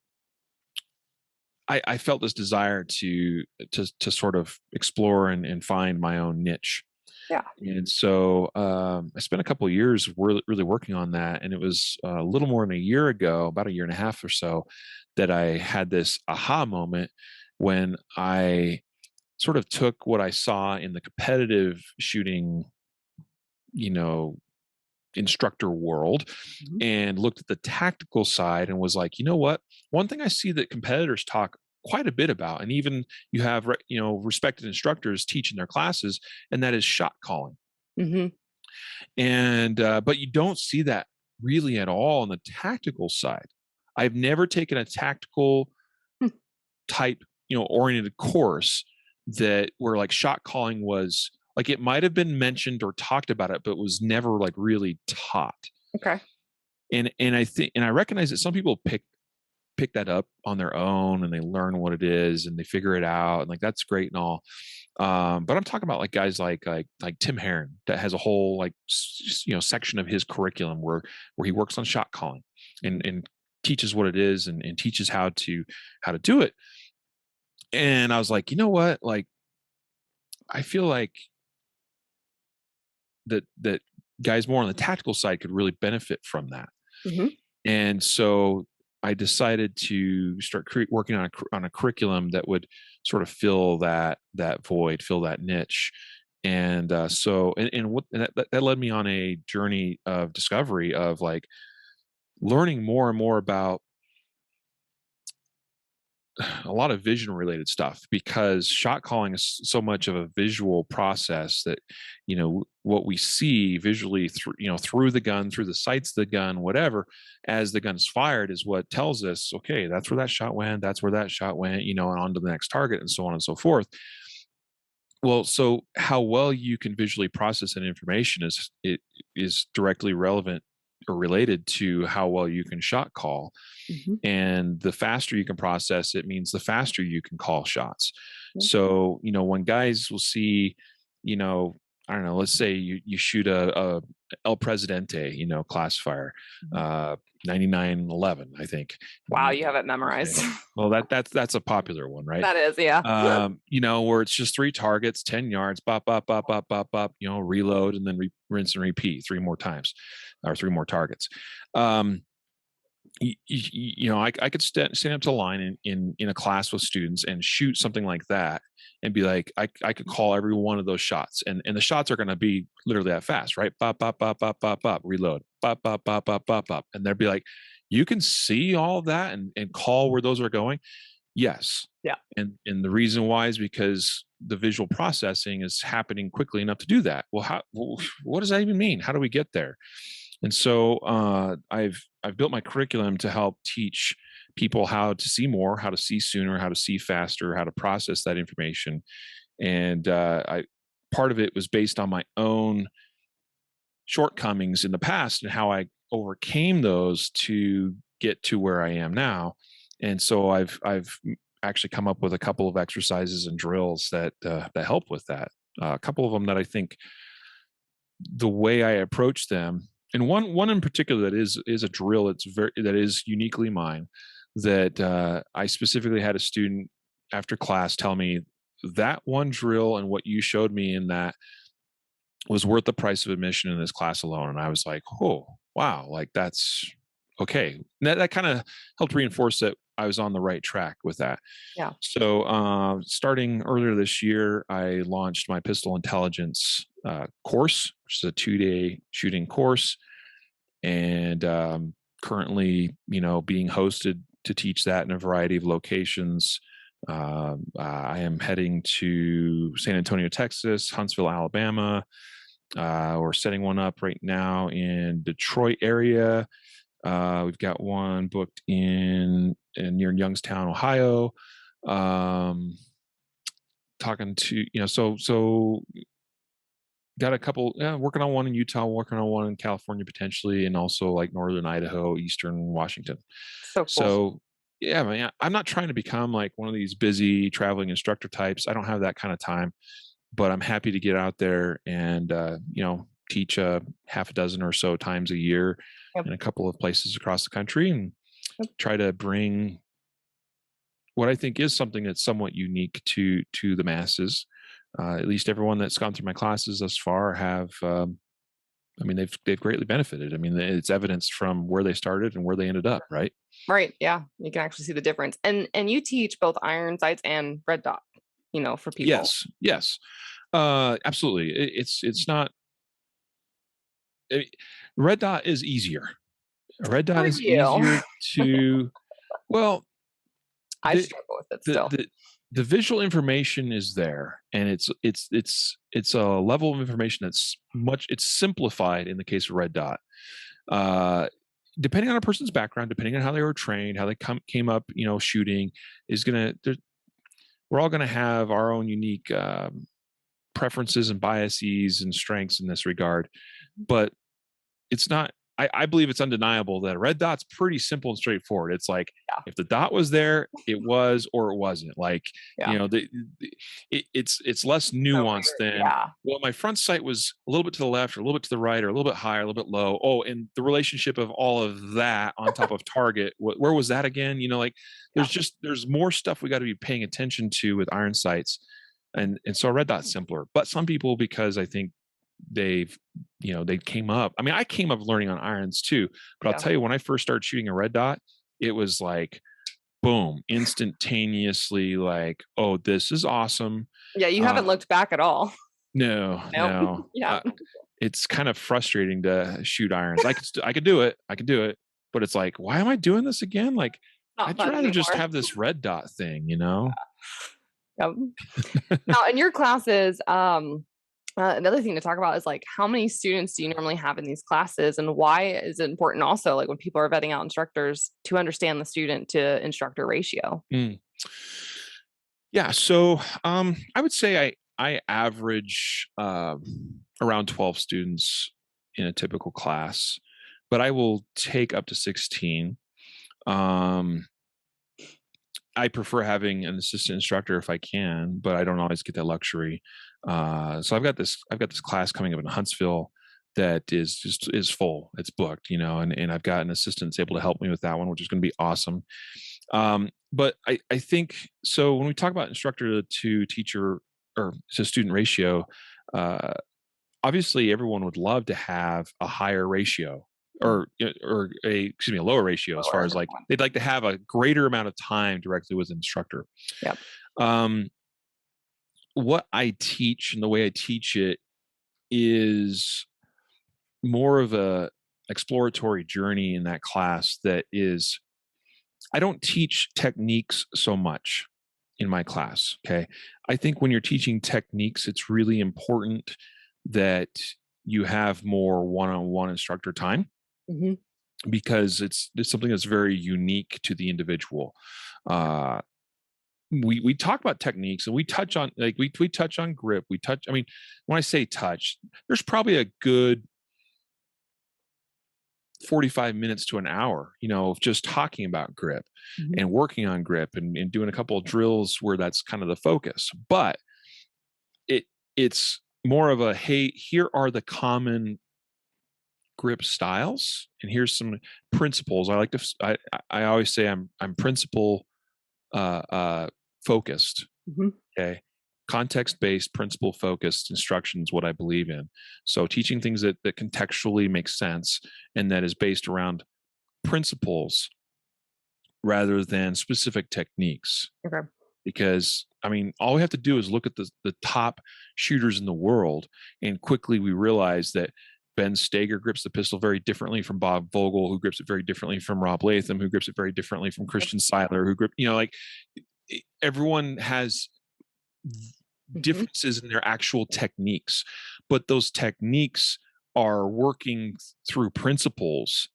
I felt this desire to sort of explore and find my own niche. Yeah. And so I spent a couple of years really working on that. And it was a little more than a year ago, about a year and a half or so, that I had this aha moment when I sort of took what I saw in the competitive shooting, instructor world and looked at the tactical side and was like, you know what? One thing I see that competitors talk quite a bit about, and even you have, respected instructors teaching their classes, and that is shot calling. And, but you don't see that really at all on the tactical side. I've never taken a tactical type, oriented course where like shot calling was like, it might have been mentioned or talked about it, but was never like really taught. Okay. And I recognize that some people pick that up on their own and they learn what it is and they figure it out, and like that's great and all. But I'm talking about like guys like Tim Herron, that has a whole like section of his curriculum where he works on shot calling and teaches what it is and teaches how to do it. And I was like, you know what? Like, I feel like that guys more on the tactical side could really benefit from that. And so I decided to start working on a curriculum that would sort of fill that void, fill that niche. And that led me on a journey of discovery of like learning more and more about a lot of vision related stuff, because shot calling is so much of a visual process that, what we see visually through the gun, through the sights of the gun, whatever, as the gun's fired is what tells us, okay, that's where that shot went, that's where that shot went, and on to the next target, and so on and so forth. Well, so how well you can visually process that information is directly relevant or related to how well you can shot call. And the faster you can process it means the faster you can call shots. So, when guys will see, I don't know, let's say you shoot a El Presidente, classifier, 9911, I think. Wow, you have it memorized. Okay. Well, that's a popular one, right? That is, yeah. Where it's just 3 targets, 10 yards, bop, bop, bop, bop, bop, bop, reload, and then rinse and repeat 3 more times, or 3 more targets. I could stand up to line in a class with students and shoot something like that and be like, I could call every one of those shots, and the shots are going to be literally that fast, right? Bop, bop, bop, bop, bop, bop, reload, bop, bop, bop, bop, bop, bop. And they'd be like, you can see all of that and call where those are going. Yes. Yeah. And the reason why is because the visual processing is happening quickly enough to do that. Well, what does that even mean? How do we get there? And so I've built my curriculum to help teach people how to see more, how to see sooner, how to see faster, how to process that information. And part of it was based on my own shortcomings in the past and how I overcame those to get to where I am now. And so I've actually come up with a couple of exercises and drills that help with that. A couple of them that I think the way I approach them, and one in particular that is a drill that is uniquely mine, that I specifically had a student after class tell me that one drill and what you showed me in that was worth the price of admission in this class alone. And I was like, oh, wow, like that's okay. And that kind of helped reinforce that I was on the right track with that. Yeah. So starting earlier this year, I launched my pistol intelligence course, which is a 2-day shooting course, and currently, being hosted to teach that in a variety of locations. I am heading to San Antonio, Texas, Huntsville, Alabama. We're setting one up right now in Detroit area. We've got one booked in near Youngstown, Ohio. talking to, so got a couple, working on one in Utah, working on one in California potentially, and also like northern Idaho, eastern Washington. So cool. So yeah, man, I'm not trying to become like one of these busy traveling instructor types. I don't have that kind of time, but I'm happy to get out there and teach half a dozen or so times a year in a couple of places across the country, and try to bring what I think is something that's somewhat unique to the masses. At least everyone that's gone through my classes thus far have, they've greatly benefited. I mean, it's evidenced from where they started and where they ended up, right? Right. Yeah. You can actually see the difference. And you teach both iron sights and red dot, for people. Yes. Absolutely. It's not, red dot is easier. Red dot is easier to, well, I struggle with it still. The visual information is there, and it's a level of information that's it's simplified in the case of red dot. Depending on a person's background, depending on how they were trained, how they came up, shooting we're all going to have our own unique preferences and biases and strengths in this regard, but it's not. I believe it's undeniable that a red dot's pretty simple and straightforward. It's like, if the dot was there, it was, or it wasn't. Like, it's less nuanced than, well, my front sight was a little bit to the left, or a little bit to the right, or a little bit high, or a little bit low. Oh, and the relationship of all of that on top of target, where was that again? There's more stuff we got to be paying attention to with iron sights. And so a red dot's simpler. But some people, because I think they came up. I mean, I came up learning on irons too, but I'll tell you, when I first started shooting a red dot, it was like, boom, instantaneously, like, oh, this is awesome. Yeah. You haven't looked back at all. No. Yeah. It's kind of frustrating to shoot irons. I could do it, but it's like, why am I doing this again? Like, I'd rather just have this red dot thing, Yep. Now, in your classes, another thing to talk about is like, how many students do you normally have in these classes, and why is it important also, like when people are vetting out instructors, to understand the student to instructor ratio? Yeah. So I would say I average around 12 students in a typical class, but I will take up to 16. I prefer having an assistant instructor if I can, but I don't always get that luxury. So I've got this class coming up in Huntsville that is full. It's booked, and I've got an assistant that's able to help me with that one, which is going to be awesome. But I think, so when we talk about instructor to teacher or to student ratio, obviously everyone would love to have a higher ratio, or a lower ratio, as far as like, they'd like to have a greater amount of time directly with an instructor. Yep. What I teach and the way I teach it is more of a exploratory journey in that class. That is, I don't teach techniques so much in my class. Okay. I think when you're teaching techniques, it's really important that you have more one-on-one instructor time. Because it's something that's very unique to the individual. We talk about techniques, and we touch on, like, we touch on grip. When I say touch, there's probably a good 45 minutes to an hour, of just talking about grip and working on grip and doing a couple of drills where that's kind of the focus. But it's more of a, hey, here are the common grip styles, and here's some principles. I always say I'm principle focused. Okay. Context-based, principle focused instruction is what I believe in. So teaching things that contextually make sense, and that is based around principles rather than specific techniques. Okay. Because all we have to do is look at the top shooters in the world, and quickly we realize that Ben Steger grips the pistol very differently from Bob Vogel, who grips it very differently from Rob Latham, who grips it very differently from Christian Seiler, who everyone has differences in their actual techniques, but those techniques are working through principles,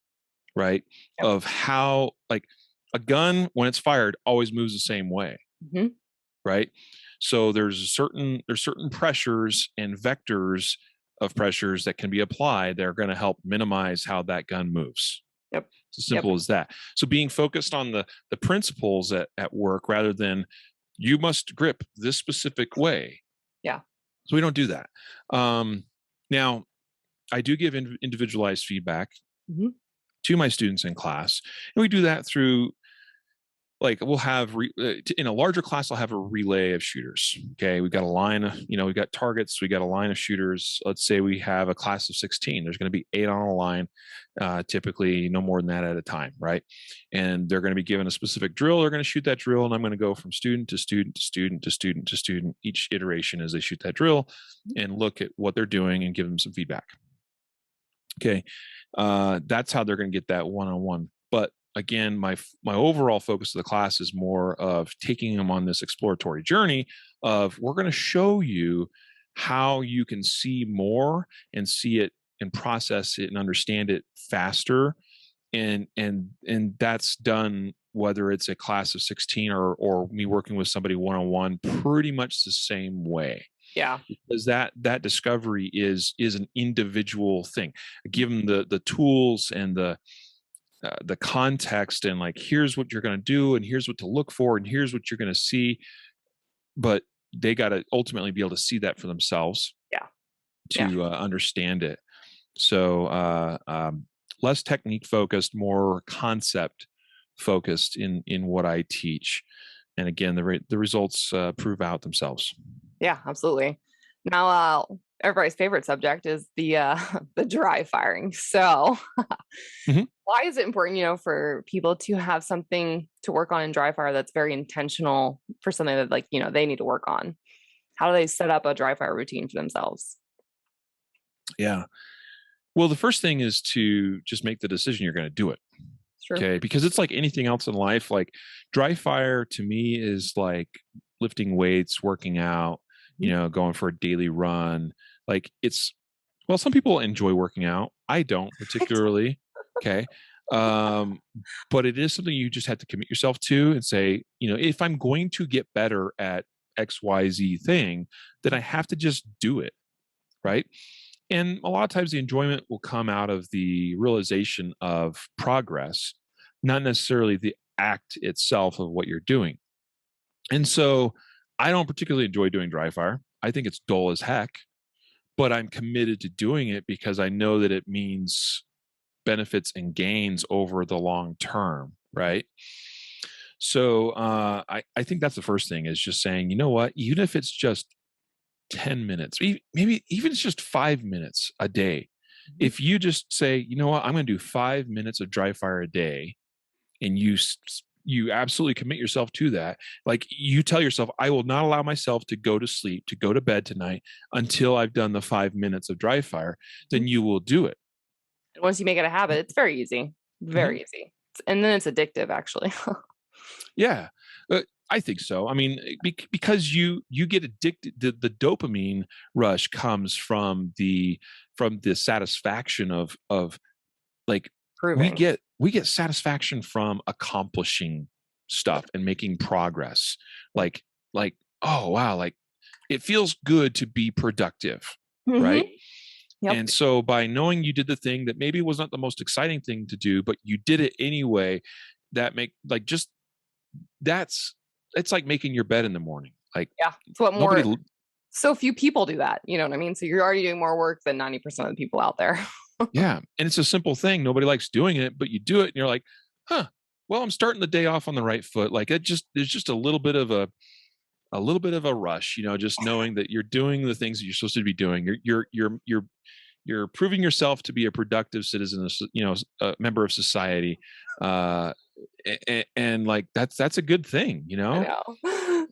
right? Of how, like, a gun, when it's fired, always moves the same way, right? So there's certain pressures and vectors of pressures that can be applied that are going to help minimize how that gun moves. Yep. It's as simple as that. So being focused on the principles at work rather than you must grip this specific way. Yeah. So we don't do that. Now, I do give individualized feedback to my students in class, and we do that through, like, we'll have in a larger class, I'll have a relay of shooters. Okay, we've got a line of, we've got targets, we got a line of shooters. Let's say we have a class of 16. There's going to be 8 on a line, typically no more than that at a time, right? And they're going to be given a specific drill. They're going to shoot that drill, and I'm going to go from student to student to student to student to student each iteration as they shoot that drill, and look at what they're doing and give them some feedback. Okay, that's how they're going to get that one-on-one. But again, my overall focus of the class is more of taking them on this exploratory journey of, we're going to show you how you can see more and see it and process it and understand it faster. And that's done whether it's a class of 16 or me working with somebody one-on-one, pretty much the same way. Yeah. Because that discovery is an individual thing. Give them the tools and the context, and like, here's what you're going to do, and here's what to look for, and here's what you're going to see. But they got to ultimately be able to see that for themselves. Yeah. To understand it. So less technique focused, more concept focused in what I teach. And again, the results prove out themselves. Yeah, absolutely. Now, everybody's favorite subject is the dry firing. So why is it important, for people to have something to work on in dry fire that's very intentional for something that, like, they need to work on? How do they set up a dry fire routine for themselves? Yeah. Well, the first thing is to just make the decision you're going to do it. Sure. Okay. Because it's like anything else in life. Like, dry fire to me is like lifting weights, working out, going for a daily run. Like, some people enjoy working out. I don't particularly. Okay. But it is something you just have to commit yourself to and say, if I'm going to get better at XYZ thing, then I have to just do it. Right. And a lot of times the enjoyment will come out of the realization of progress, not necessarily the act itself of what you're doing. And so I don't particularly enjoy doing dry fire. I think it's dull as heck, but I'm committed to doing it because I know that it means benefits and gains over the long term, right? So I think that's the first thing, is just saying, you know what, even if it's just 10 minutes, maybe even it's just 5 minutes a day. If you just say, you know what, I'm going to do 5 minutes of dry fire a day, and you absolutely commit yourself to that. Like, you tell yourself, I will not allow myself to go to sleep, to go to bed tonight until I've done the 5 minutes of dry fire, then you will do it. And once you make it a habit, it's very easy, very easy. And then it's addictive, actually. Yeah. I think so. I mean, because you get addicted. The dopamine rush comes from the satisfaction of like, Proving. we get satisfaction from accomplishing stuff and making progress. Like, oh wow, like, it feels good to be productive, right? Yep. And so by knowing you did the thing that maybe was not the most exciting thing to do, but you did it anyway, it's like making your bed in the morning. Like, yeah, it's what so few people do that. You know what I mean? So you're already doing more work than 90% of the people out there. Yeah. And it's a simple thing. Nobody likes doing it, but you do it and you're like, well, I'm starting the day off on the right foot. Like, there's just a little bit of a rush, just knowing that you're doing the things that you're supposed to be doing. You're proving yourself to be a productive citizen, a member of society. And like, that's a good thing, I know.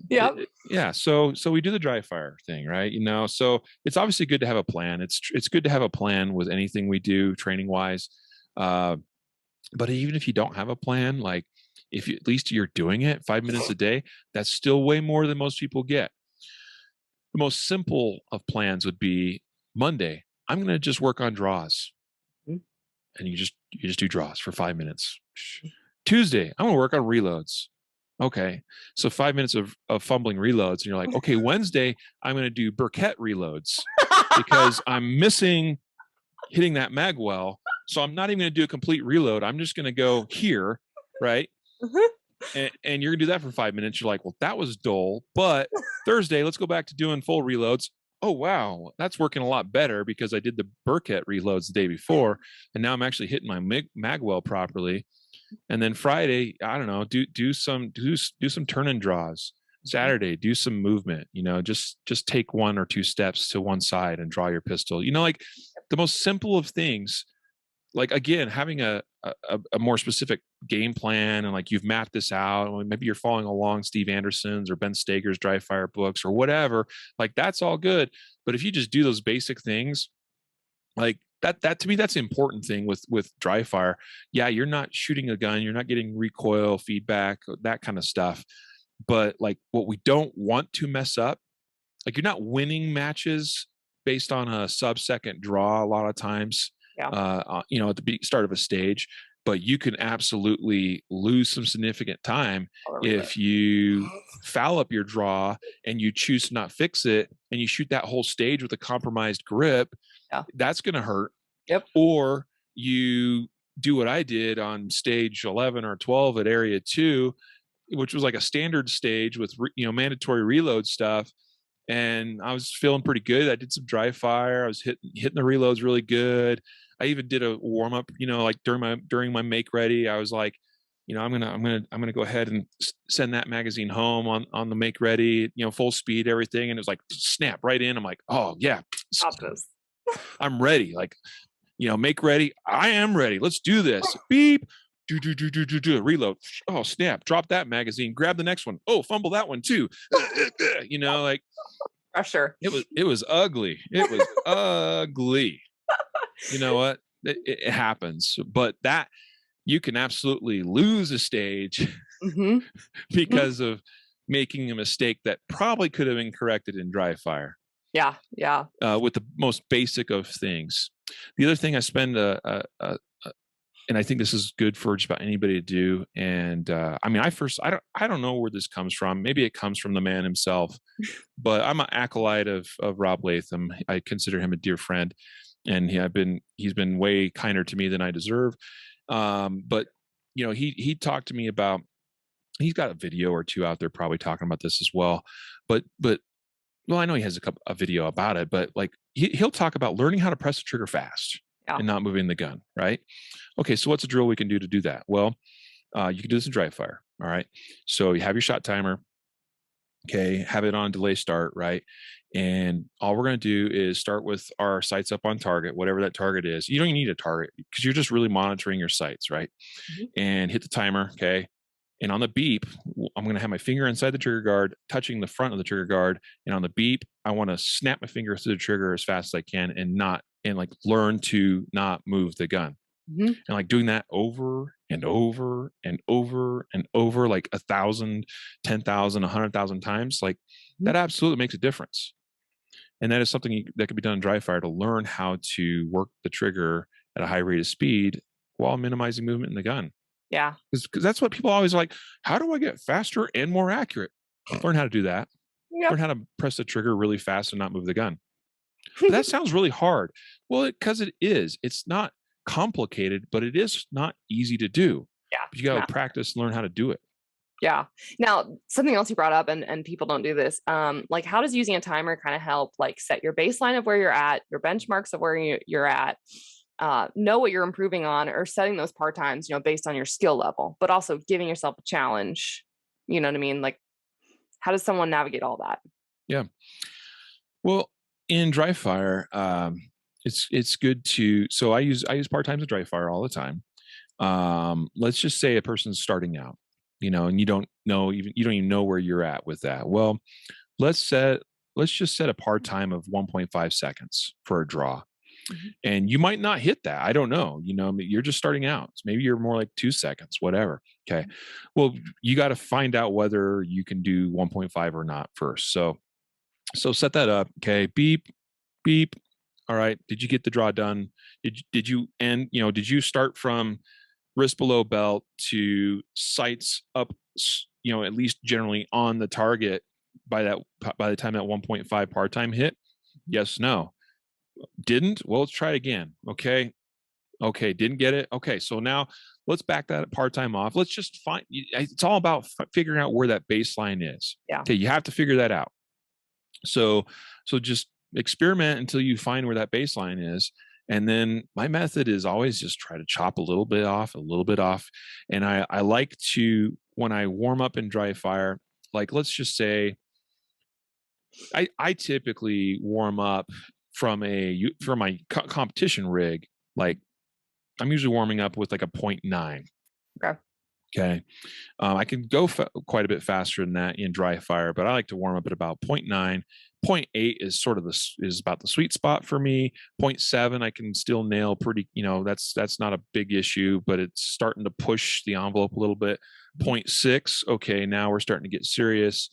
Yep. Yeah. So we do the dry fire thing, right? So it's obviously good to have a plan. It's good to have a plan with anything we do training wise. But even if you don't have a plan, like, if at least you're doing it 5 minutes a day, that's still way more than most people get. The most simple of plans would be Monday, I'm going to just work on draws. And you just do draws for 5 minutes. Tuesday, I'm going to work on reloads. Okay. So 5 minutes of fumbling reloads. And you're like, okay, Wednesday, I'm going to do Burkett reloads because I'm missing hitting that mag well. So I'm not even going to do a complete reload. I'm just going to go here. Right. And you're going to do that for 5 minutes. You're like, well, that was dull. But Thursday, let's go back to doing full reloads. Oh, wow. That's working a lot better because I did the Burkett reloads the day before. And now I'm actually hitting my mag well properly. And then Friday, I don't know, do some turn and draws. Saturday, do some movement, just take 1 or 2 steps to one side and draw your pistol. Like the most simple of things, like again, having a more specific game plan and like you've mapped this out. Maybe you're following along Steve Anderson's or Ben Steger's dry fire books or whatever, like that's all good. But if you just do those basic things, like that to me, that's the important thing with dry fire. Yeah, you're not shooting a gun, you're not getting recoil feedback, that kind of stuff. But like what we don't want to mess up, like you're not winning matches based on a sub-second draw a lot of times. Yeah. At the start of a stage, but you can absolutely lose some significant time if you foul up your draw and you choose to not fix it and you shoot that whole stage with a compromised grip. Yeah. That's going to hurt. Yep. Or you do what I did on stage 11 or 12 at area 2, which was like a standard stage with mandatory reload stuff. And I was feeling pretty good. I did some dry fire. I was hitting the reloads really good. I even did a warm up, like during my make ready. I was like, I'm gonna go ahead and send that magazine home on the make ready, full speed, everything. And it was like snap right in. I'm like, oh yeah, I'm ready. Like, make ready. I am ready. Let's do this. Beep. Do reload. Oh snap! Drop that magazine. Grab the next one. Oh, fumble that one too. Like pressure. It was ugly. It was ugly. You know what? It happens, but that you can absolutely lose a stage because of making a mistake that probably could have been corrected in dry fire. Yeah, yeah. With the most basic of things. The other thing I spend and I think this is good for just about anybody to do. And I don't know where this comes from. Maybe it comes from the man himself, but I'm an acolyte of Rob Latham. I consider him a dear friend, and he's been way kinder to me than I deserve. But he talked to me about, he's got a video or 2 out there probably talking about this as well. But well, I know he has a video about it, but like he'll talk about learning how to press the trigger fast. Yeah. And not moving the gun, right? Okay, so what's a drill we can do to do that? Well, you can do this in dry fire, all right? So you have your shot timer, okay, have it on delay start, right? And all we're going to do is start with our sights up on target, whatever that target is. You don't even need a target because you're just really monitoring your sights, right? And hit the timer, okay? And on the beep, I'm going to have my finger inside the trigger guard, touching the front of the trigger guard. And on the beep, I want to snap my finger through the trigger as fast as I can and like learn to not move the gun. And like doing that over and over and over and over, like 1,000, 10,000, 100,000 times, like that absolutely makes a difference. And that is something that can be done in dry fire to learn how to work the trigger at a high rate of speed while minimizing movement in the gun. Yeah. Because that's what people always like. How do I get faster and more accurate? Learn how to do that. Yep. Learn how to press the trigger really fast and not move the gun. But that sounds really hard. Well, because it is. It's not complicated, but it is not easy to do. Yeah. But you got to practice and learn how to do it. Yeah. Now, something else you brought up, and people don't do this, like how does using a timer kind of help like set your baseline of where you're at, your benchmarks of where you're at, know what you're improving on, or setting those part times, based on your skill level, but also giving yourself a challenge. You know what I mean? Like, how does someone navigate all that? Yeah. Well, in dry fire, it's good to, so I use part times of dry fire all the time. Let's just say a person's starting out, and you don't even know where you're at with that. Well, let's just set a part time of 1.5 seconds for a draw. And you might not hit that. I don't know. You're just starting out. So maybe you're more like 2 seconds, whatever. Okay. Well, you got to find out whether you can do 1.5 or not first. So set that up. Okay. Beep, beep. All right. Did you get the draw done? Did you end, did you start from wrist below belt to sights up, at least generally on the target by the time that 1.5 par time hit? Yes, no. Didn't? Well, let's try it again. Okay. Didn't get it. Okay. So now let's back that par time off. Let's just it's all about figuring out where that baseline is. Yeah. Okay. You have to figure that out. So just experiment until you find where that baseline is. And then my method is always just try to chop a little bit off. And I like to, when I warm up in dry fire, like, let's just say I typically warm up from my competition rig. Like, I'm usually warming up with like a 0.9. Okay. I can go quite a bit faster than that in dry fire, but I like to warm up at about 0.9. 0.8 is is about the sweet spot for me. 0.7, I can still nail pretty, that's not a big issue, but it's starting to push the envelope a little bit. 0.6. Okay. Now we're starting to get serious.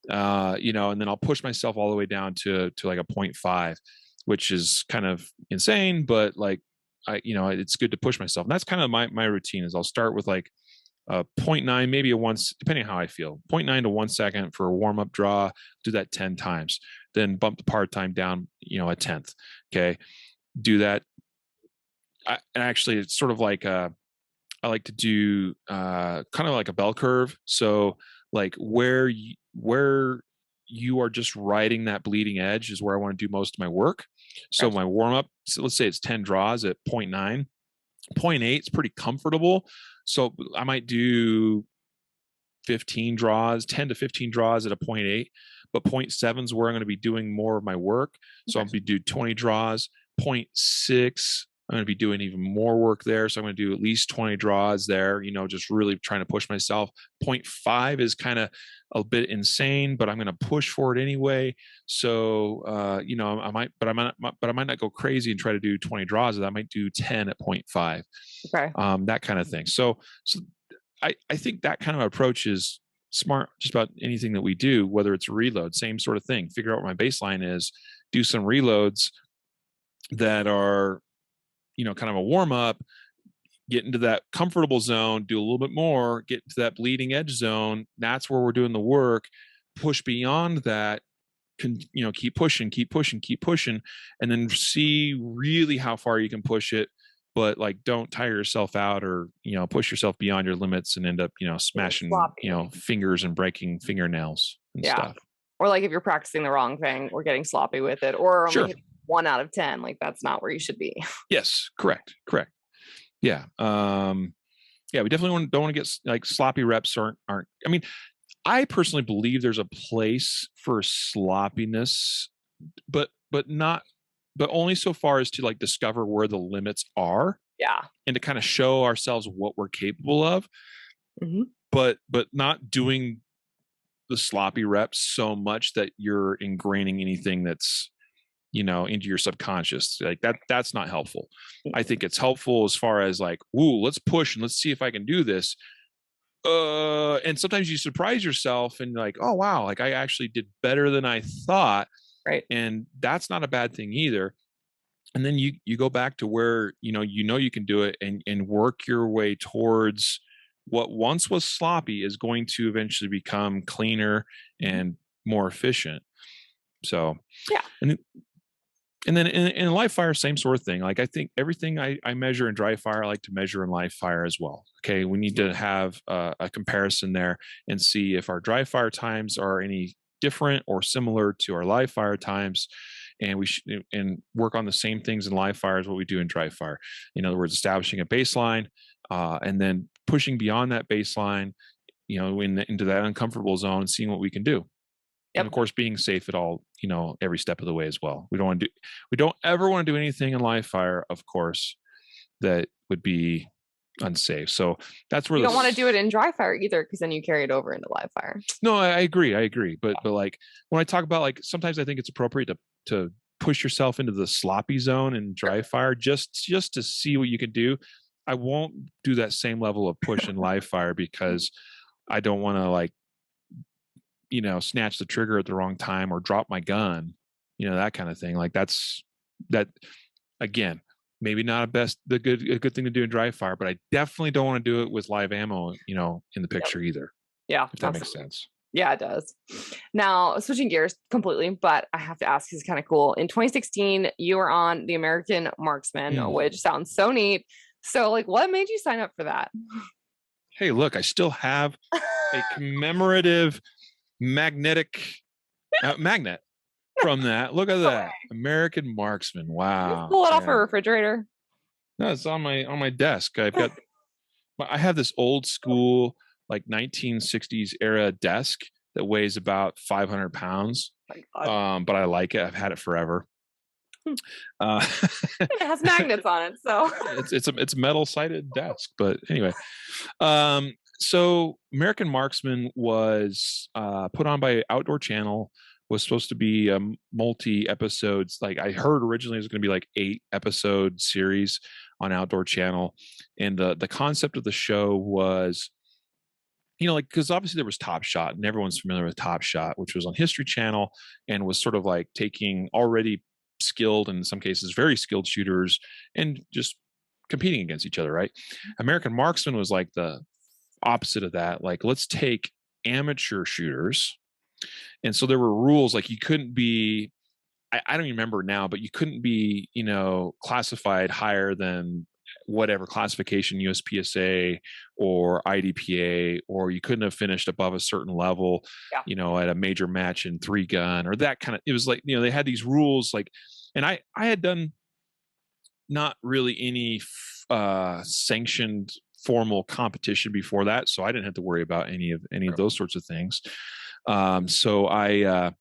And then I'll push myself all the way down to like a 0.5, which is kind of insane, but like, it's good to push myself. And that's kind of my routine is I'll start with like 0.9, maybe depending on how I feel, 0.9 to 1 second for a warm up draw, do that 10 times, then bump the par time down, a tenth. Okay. Do that. And actually it's sort of like, I like to do kind of like a bell curve. So like where you are just riding that bleeding edge is where I want to do most of my work. So my warm up, so let's say it's 10 draws at 0.9. 0.8 is pretty comfortable. So I might do 15 draws, 10 to 15 draws at a 0.8, but 0.7 is where I'm going to be doing more of my work. So I'll be doing 20 draws. 0.6, I'm going to be doing even more work there. So I'm going to do at least 20 draws there, just really trying to push myself. 0.5 is kind of a bit insane, but I'm going to push for it anyway. So, I might not go crazy and try to do 20 draws. I might do 10 at 0.5. Okay. That kind of thing. So I think that kind of approach is smart just about anything that we do, whether it's a reload, same sort of thing. Figure out what my baseline is, do some reloads that are, kind of a warm up, get into that comfortable zone, do a little bit more, get to that bleeding edge zone. That's where we're doing the work. Push beyond that, keep pushing, and then see really how far you can push it. But like, don't tire yourself out or, push yourself beyond your limits and end up, smashing, fingers and breaking fingernails and stuff. Or like if you're practicing the wrong thing or getting sloppy with it, or only Sure. 1 out of 10, like that's not where you should be. Yes. Correct. Yeah. We definitely don't want to get like sloppy reps aren't, I mean, I personally believe there's a place for sloppiness, but only so far as to like discover where the limits are. Yeah. And to kind of show ourselves what we're capable of, but not doing the sloppy reps so much that you're ingraining anything that's, into your subconscious. Like that's not helpful. I think it's helpful as far as like, ooh, let's push and let's see if I can do this. And sometimes you surprise yourself and like, oh wow, like I actually did better than I thought. Right. And that's not a bad thing either. And then you go back to where, you can do it and work your way towards what once was sloppy is going to eventually become cleaner and more efficient. So, yeah. And then in live fire, same sort of thing. Like I think everything I measure in dry fire, I like to measure in live fire as well. Okay. We need to have a comparison there and see if our dry fire times are any different or similar to our live fire times. And we should work on the same things in live fire as what we do in dry fire. In other words, establishing a baseline and then pushing beyond that baseline, into that uncomfortable zone, seeing what we can do. Yep. And of course, being safe at all, every step of the way as well. We don't ever want to do anything in live fire, of course, that would be unsafe. So that's where you don't want to do it in dry fire either, because then you carry it over into live fire. No, I agree. But like when I talk about like, sometimes I think it's appropriate to push yourself into the sloppy zone in dry fire just to see what you can do. I won't do that same level of push in live fire because I don't want to like, snatch the trigger at the wrong time or drop my gun, that kind of thing. Like that again, maybe not a good thing to do in dry fire, but I definitely don't want to do it with live ammo, in the picture either. Yeah. If that makes sense. Yeah, it does. Now, switching gears completely, but I have to ask, it's kind of cool. In 2016, you were on the American Marksman, which sounds so neat. So, like, what made you sign up for that? Hey, look, I still have a commemorative magnet from that. Look at that. American Marksman. Wow. Pull it off a refrigerator. No, it's on my desk. I have this old school, like 1960s era desk that weighs about 500 pounds. But I like it. I've had it forever. It has magnets on it, so it's a metal sided desk. But anyway, so American Marksman was put on by Outdoor Channel. Was supposed to be multi episodes. Like I heard originally it was going to be like 8-episode series on Outdoor Channel, and the concept of the show was, like, because obviously there was Top Shot, and everyone's familiar with Top Shot, which was on History Channel and was sort of like taking already skilled, and in some cases very skilled shooters and just competing against each other, right? American Marksman was like the opposite of that. Like, let's take amateur shooters. And so there were rules, like you couldn't be, I don't even remember now, but you couldn't be, classified higher than whatever classification, USPSA or IDPA, or you couldn't have finished above a certain level, at a major match in 3-gun or that kind of, it was like, they had these rules, like, and I had done not really any sanctioned formal competition before that. So I didn't have to worry about any of those sorts of things. So I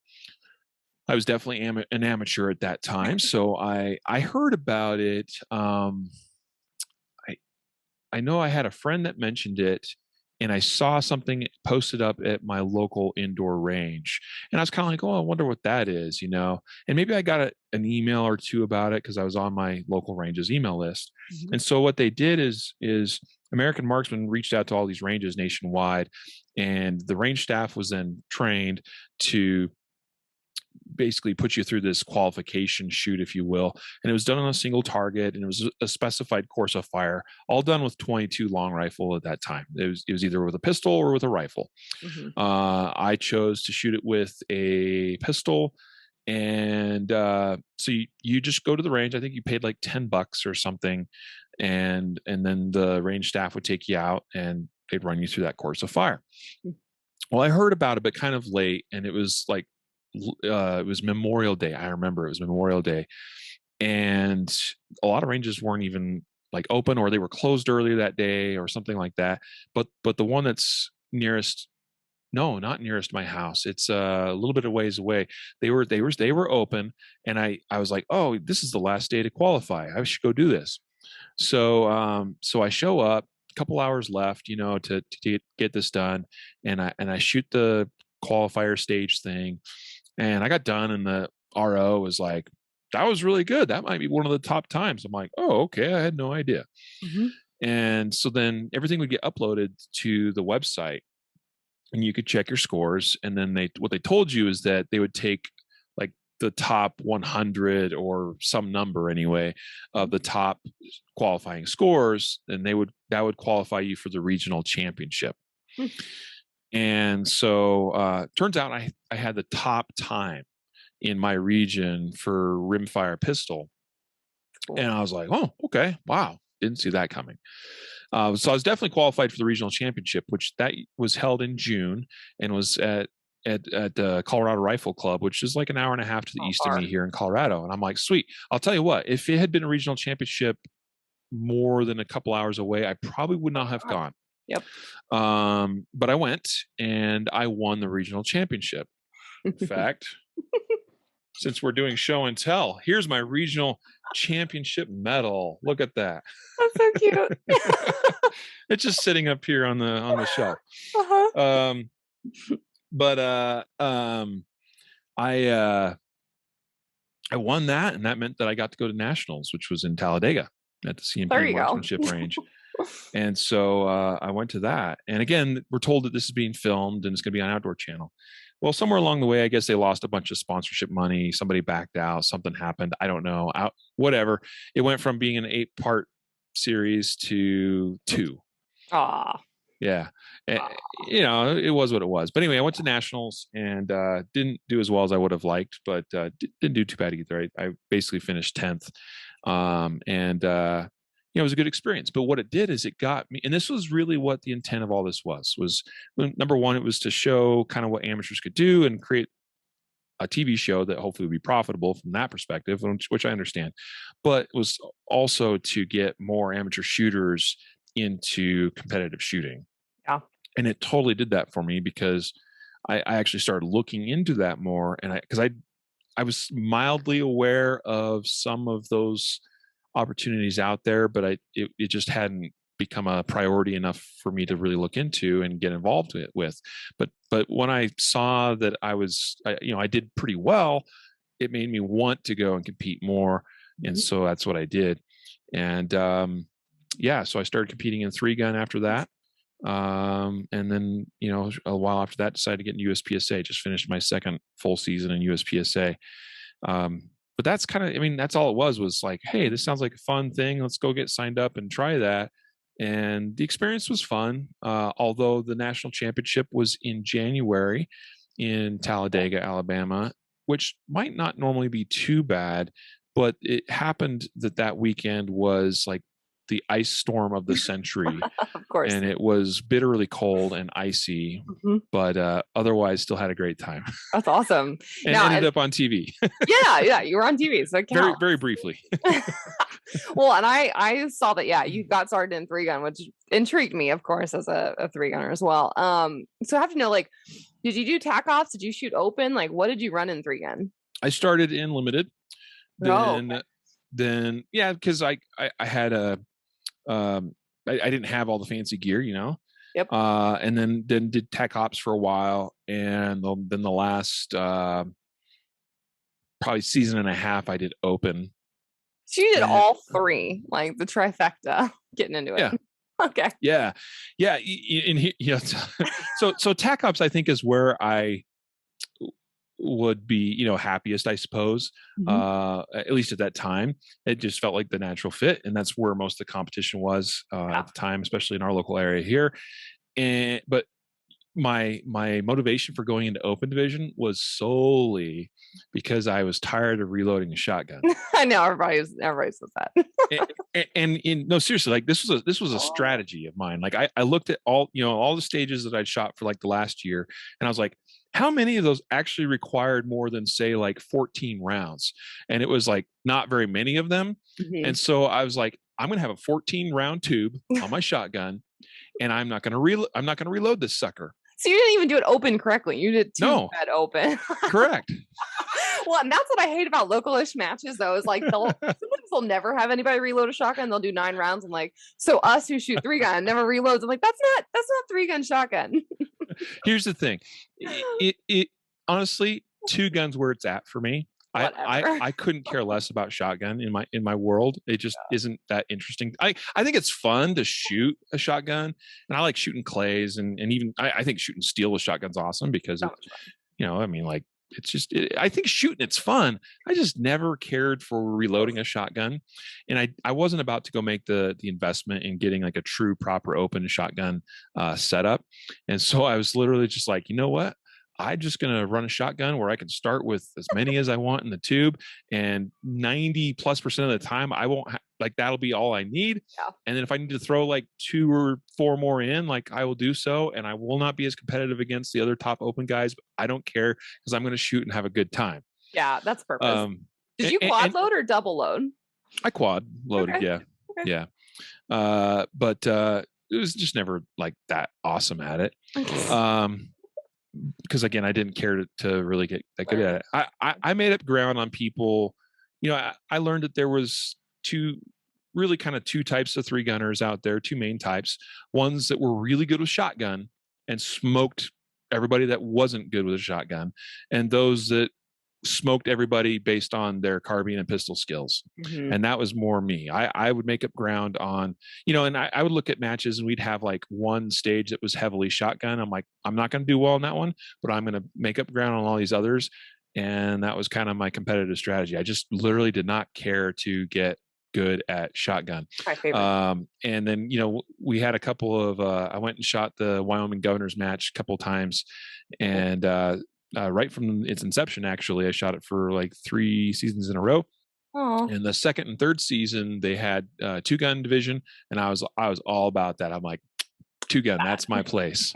was definitely an amateur at that time. So I heard about it. I know I had a friend that mentioned it, and I saw something posted up at my local indoor range, and I was kind of like, oh, I wonder what that is, and maybe I got an email or two about it because I was on my local range's email list. Mm-hmm. And so what they did is American Marksman reached out to all these ranges nationwide, and the range staff was then trained to basically put you through this qualification shoot, if you will. And it was done on a single target, and it was a specified course of fire, all done with .22 long rifle at that time. It was either with a pistol or with a rifle. Mm-hmm. I chose to shoot it with a pistol. And so you just go to the range. I think you paid like $10 or something. And then the range staff would take you out and they'd run you through that course of fire. Well, I heard about it, but kind of late. And it was like, it was Memorial Day. I remember it was Memorial Day, and a lot of ranges weren't even like open, or they were closed earlier that day or something like that. But the one that's nearest, no, not nearest my house, it's a little bit of ways away. They were open, and I was like, oh, this is the last day to qualify. I should go do this. So I show up, a couple hours left, to get this done, and I shoot the qualifier stage thing. And I got done, and the RO was like, that was really good. That might be one of the top times. I'm like, oh, okay. I had no idea. Mm-hmm. And so then everything would get uploaded to the website, and you could check your scores. And then what they told you is that they would take like the top 100 or some number anyway of the top qualifying scores, and that would qualify you for the regional championship. Mm-hmm. And so turns out I had the top time in my region for rimfire pistol. Cool. And I was like, oh, okay. Wow. Didn't see that coming. So I was definitely qualified for the regional championship, which that was held in June and was at Colorado Rifle Club, which is like an hour and a half to the east of me here in Colorado. And I'm like, sweet. I'll tell you what, if it had been a regional championship more than a couple hours away, I probably would not have gone. Yep. But I went and I won the regional championship. In fact, since we're doing show and tell, here's my regional championship medal. Look at that. That's so cute. It's just sitting up here on the shelf. Uh-huh. I won that, and that meant that I got to go to nationals, which was in Talladega at the CMP marksmanship range. And so I went to that. And again, we're told that this is being filmed and it's going to be on Outdoor Channel. Well, somewhere along the way, I guess they lost a bunch of sponsorship money. Somebody backed out. Something happened. I don't know. Whatever. It went from being an 8-part series to 2. Ah, Yeah. It was what it was. But anyway, I went to nationals and didn't do as well as I would have liked, but didn't do too bad either. I basically finished 10th. It was a good experience. But what it did is it got me, and this was really what the intent of all this was number one, it was to show kind of what amateurs could do and create a TV show that hopefully would be profitable from that perspective, which I understand. But it was also to get more amateur shooters into competitive shooting. Yeah. And it totally did that for me because I actually started looking into that more. And I was mildly aware of some of those opportunities out there, but it just hadn't become a priority enough for me to really look into and get involved with. But when I saw that I did pretty well, it made me want to go and compete more. And so that's what I did. And so I started competing in 3-gun after that. And then, a while after that, decided to get in USPSA. Just finished my second full season in USPSA. But that's that's all it was like, hey, this sounds like a fun thing. Let's go get signed up and try that. And the experience was fun. Although the national championship was in January in Talladega, Alabama, which might not normally be too bad, but it happened that weekend was like the ice storm of the century. Of course. And it was bitterly cold and icy, but otherwise still had a great time. That's awesome. And ended up on TV. yeah, you were on TV, so it counts. Very briefly. Well, and I saw that, you got started in 3-gun, which intrigued me, of course, as a 3-gunner as well. So I have to know, like, did you do tack offs? Did you shoot open? Like, what did you run in 3-gun? I started in limited. Then because I had I didn't have all the fancy gear, Yep. And then did tech ops for a while, and then the last probably season and a half I did open. So you did all 3, like the trifecta, getting into it. Yeah. Okay. Yeah. So tech ops I think is where I would be happiest, I suppose. At least at that time, it just felt like the natural fit, and that's where most of the competition was at the time, especially in our local area here. But my motivation for going into open division was solely because I was tired of reloading a shotgun. I know everybody says that. No, seriously, like this was a strategy of mine. Like I looked at all the stages that I'd shot for like the last year, and I was like, how many of those actually required more than say like 14 rounds? And it was like not very many of them. And so I was like, I'm going to have a 14 round tube on my shotgun, and I'm not going to reload this sucker. So you didn't even do it open correctly. You did bed open. Correct. Well, and that's what I hate about localish matches, though, is like sometimes they'll never have anybody reload a shotgun. They'll do 9 rounds, and like, so us who shoot 3-gun never reloads. I'm like, that's not 3-gun shotgun. Here's the thing. It honestly, 2 guns where it's at for me. I couldn't care less about shotgun in my world. It just isn't that interesting. I think it's fun to shoot a shotgun, and I like shooting clays, and even I think shooting steel with shotgun's awesome because I think shooting it's fun. I just never cared for reloading a shotgun, and I wasn't about to go make the investment in getting like a true proper open shotgun setup. And so I was literally just like, you know what? I'm just going to run a shotgun where I can start with as many as I want in the tube, and 90+% of the time I won't that'll be all I need. Yeah. And then if I need to throw like 2 or 4 more in, like I will do so. And I will not be as competitive against the other top open guys, but I don't care because I'm going to shoot and have a good time. Yeah. That's purpose. Did you quad load or double load? I quad loaded. Okay. Yeah. Okay. Yeah. But it was just never like that awesome at it. Because again, I didn't care to really get that good at it. I made up ground on people. I learned that there was two types of 3-gunners out there, 2 main types. Ones that were really good with shotgun and smoked everybody that wasn't good with a shotgun, and those that smoked everybody based on their carbine and pistol skills. Mhm. And that was more me. I would make up ground on, you know, and I would look at matches and we'd have like one stage that was heavily shotgun. I'm like, I'm not going to do well in that one, but I'm going to make up ground on all these others. And that was kind of my competitive strategy. I just literally did not care to get good at shotgun. My favorite. And then, you know, we had a couple of, I went and shot the Wyoming governor's match a couple of times, and right from its inception, actually, I shot it for like 3 seasons in a row. Oh, And the second and third season, they had 2-gun division, and I was all about that. I'm like, 2-gun, that's my place.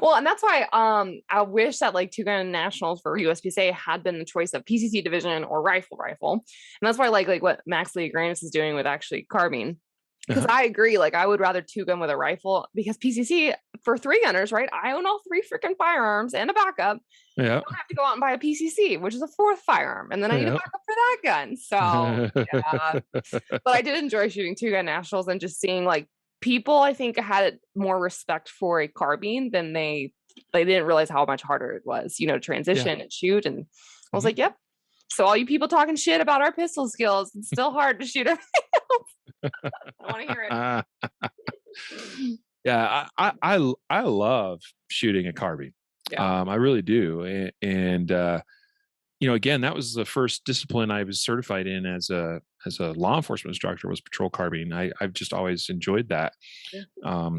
well, and that's why I wish that like 2-gun nationals for USPSA had been the choice of PCC division or rifle, and that's why I like what Max Lee Granis is doing with actually carbine. Because I agree, like I would rather 2-gun with a rifle, because PCC for 3-gunners, right? I own all 3 freaking firearms and a backup. Yeah. I don't have to go out and buy a PCC, which is a 4th firearm, and then I need a backup for that gun. So yeah, but I did enjoy shooting 2-gun nationals and just seeing like people, I think, had more respect for a carbine than they didn't realize how much harder it was, you know, to transition and shoot. And I was like, yep. So all you people talking shit about our pistol skills, it's still hard to shoot everything else. I want to hear it. Yeah, I love shooting a carbine. Yeah. I really do. And you know, again, that was the first discipline I was certified in as a law enforcement instructor, was patrol carbine. I've just always enjoyed that. Yeah.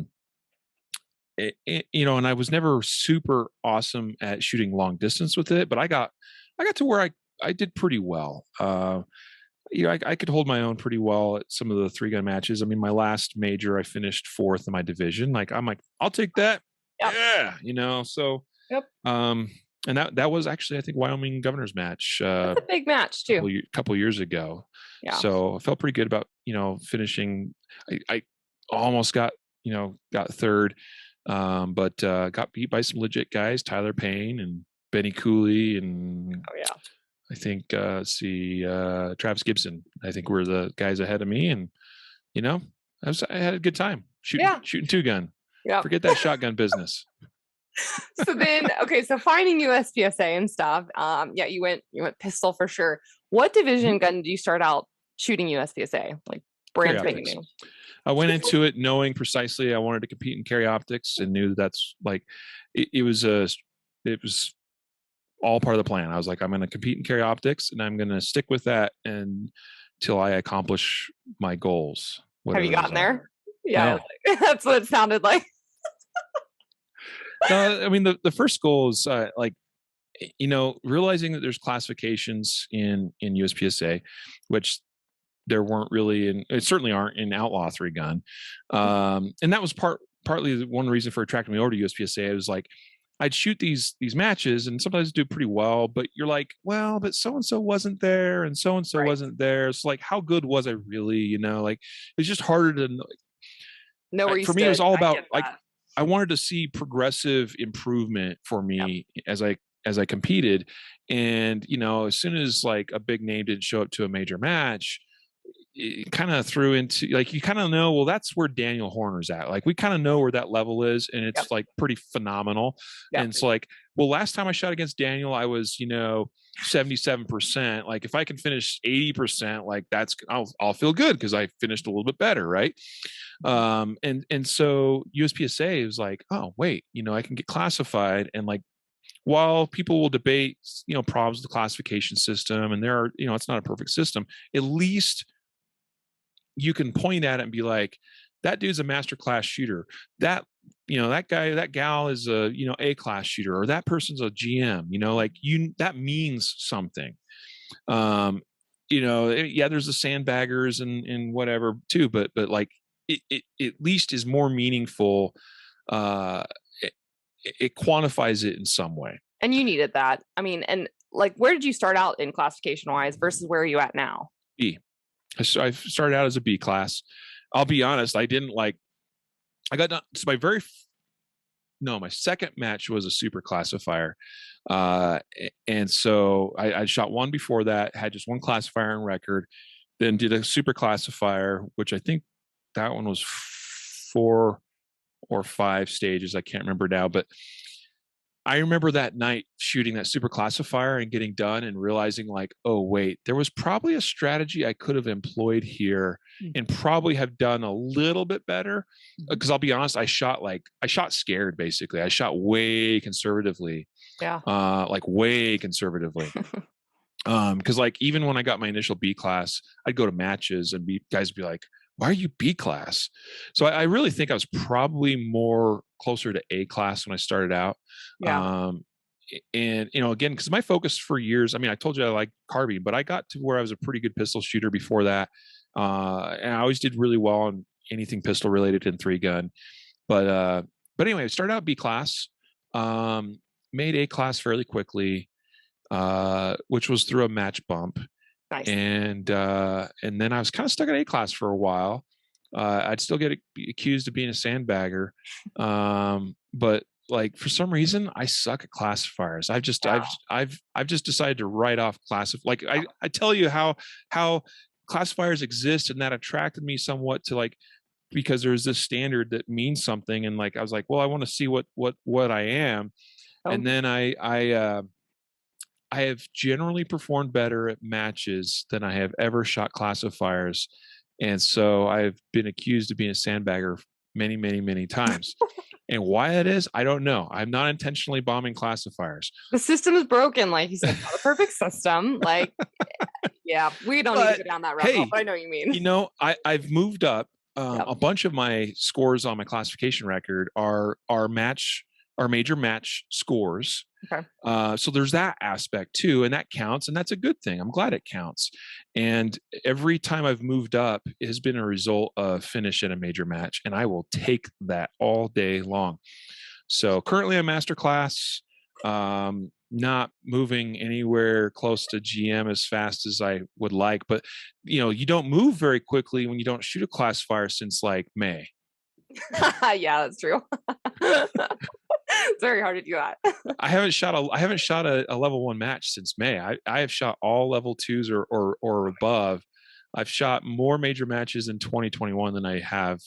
You know, and I was never super awesome at shooting long distance with it, but I got to where I did pretty well. You know, I could hold my own pretty well at some of the 3-gun matches. I mean, my last major, I finished 4th in my division. Like, I'm like, I'll take that. Yep. Yeah. You know, so, and that was actually, I think, Wyoming governor's match. That's a big match too. A couple years ago. Yeah. So I felt pretty good about, you know, finishing. I almost got 3rd, but got beat by some legit guys, Tyler Payne and Benny Cooley, and I think Travis Gibson, I think, were the guys ahead of me. And, you know, I had a good time shooting 2-gun. Yeah. Forget that shotgun business. So then, okay, so finding USPSA and stuff. You went pistol for sure. What division gun did you start out shooting USPSA? Like brand spanking new? I went into it knowing precisely I wanted to compete in carry optics, and knew that's like it was all part of the plan. I was like, I'm going to compete in carry optics, and I'm going to stick with that until I accomplish my goals. Have you gotten there? Yeah, no. That's what it sounded like. I mean, the first goal is like, you know, realizing that there's classifications in USPSA, which there weren't really, and it certainly aren't in outlaw 3-gun. And that was partly one reason for attracting me over to USPSA. It was like, I'd shoot these matches and sometimes do pretty well, but you're like, well, but so-and-so wasn't there and so-and-so wasn't there. It's like, how good was I really? You know, like, it's just harder to know where you for stood. Me, it was all about like, I wanted to see progressive improvement for me as I competed. And, you know, as soon as like a big name didn't show up to a major match, it kind of threw into, like, you kind of know, well, that's where Daniel Horner's at. Like, we kind of know where that level is, and it's like pretty phenomenal. And it's like, well, last time I shot against Daniel, I was, you know, 77%. Like, if I can finish 80%, like, I'll feel good because I finished a little bit better, right? And so USPSA was like, oh wait, you know, I can get classified. And like, while people will debate, you know, problems with the classification system, and there are, you know, it's not a perfect system, at least you can point at it and be like, that dude's a master class shooter. That, you know, that guy, that gal is a, you know, A class shooter, or that person's a GM, you know, like that means something. You know, there's the sandbaggers and whatever too, but like it at least is more meaningful. It quantifies it in some way. And you needed that. I mean, and like, where did you start out in classification wise versus where are you at now? B. I started out as a B class. I'll be honest, I didn't like, I got done. So my second match was a super classifier. And so I shot one before that, had just one classifier on record, then did a super classifier, which I think that one was 4 or 5 stages. I can't remember now, but I remember that night shooting that super classifier and getting done and realizing like, oh wait, there was probably a strategy I could have employed here and probably have done a little bit better. Because I'll be honest, I shot scared basically. I shot way conservatively. Yeah. Like way conservatively. Because like even when I got my initial B class, I'd go to matches and guys would be like, why are you B class? So I really think I was probably more closer to A class when I started out. Yeah. And again, because my focus for years, I mean, I told you I like carbine, but I got to where I was a pretty good pistol shooter before that. And I always did really well on anything pistol related in 3-gun. But anyway, I started out B class, made A class fairly quickly, which was through a match bump. Nice. And then I was kind of stuck at A class for a while. I'd still get accused of being a sandbagger, but like for some reason I suck at classifiers. I've just decided to write off like I tell you how classifiers exist, and that attracted me somewhat to like, because there's this standard that means something, and like I was like, well, I want to see what I am, and then I have generally performed better at matches than I have ever shot classifiers. And so I've been accused of being a sandbagger many, many, many times. And why that is, I don't know. I'm not intentionally bombing classifiers. The system is broken, like you said, not a perfect system. Like, yeah, we don't need to go down that route. But I know what you mean. I've moved up. A bunch of my scores on my classification record are major match scores. Okay. So there's that aspect too, and that counts, and that's a good thing. I'm glad it counts. And every time I've moved up, it has been a result of finish in a major match, and I will take that all day long. So currently I'm master class, not moving anywhere close to GM as fast as I would like, but you don't move very quickly when you don't shoot a classifier since like May. Yeah, that's true. It's very hard to do that. I haven't shot a level 1 match since May. I have shot all level 2s or above. I've shot more major matches in 2021 than I have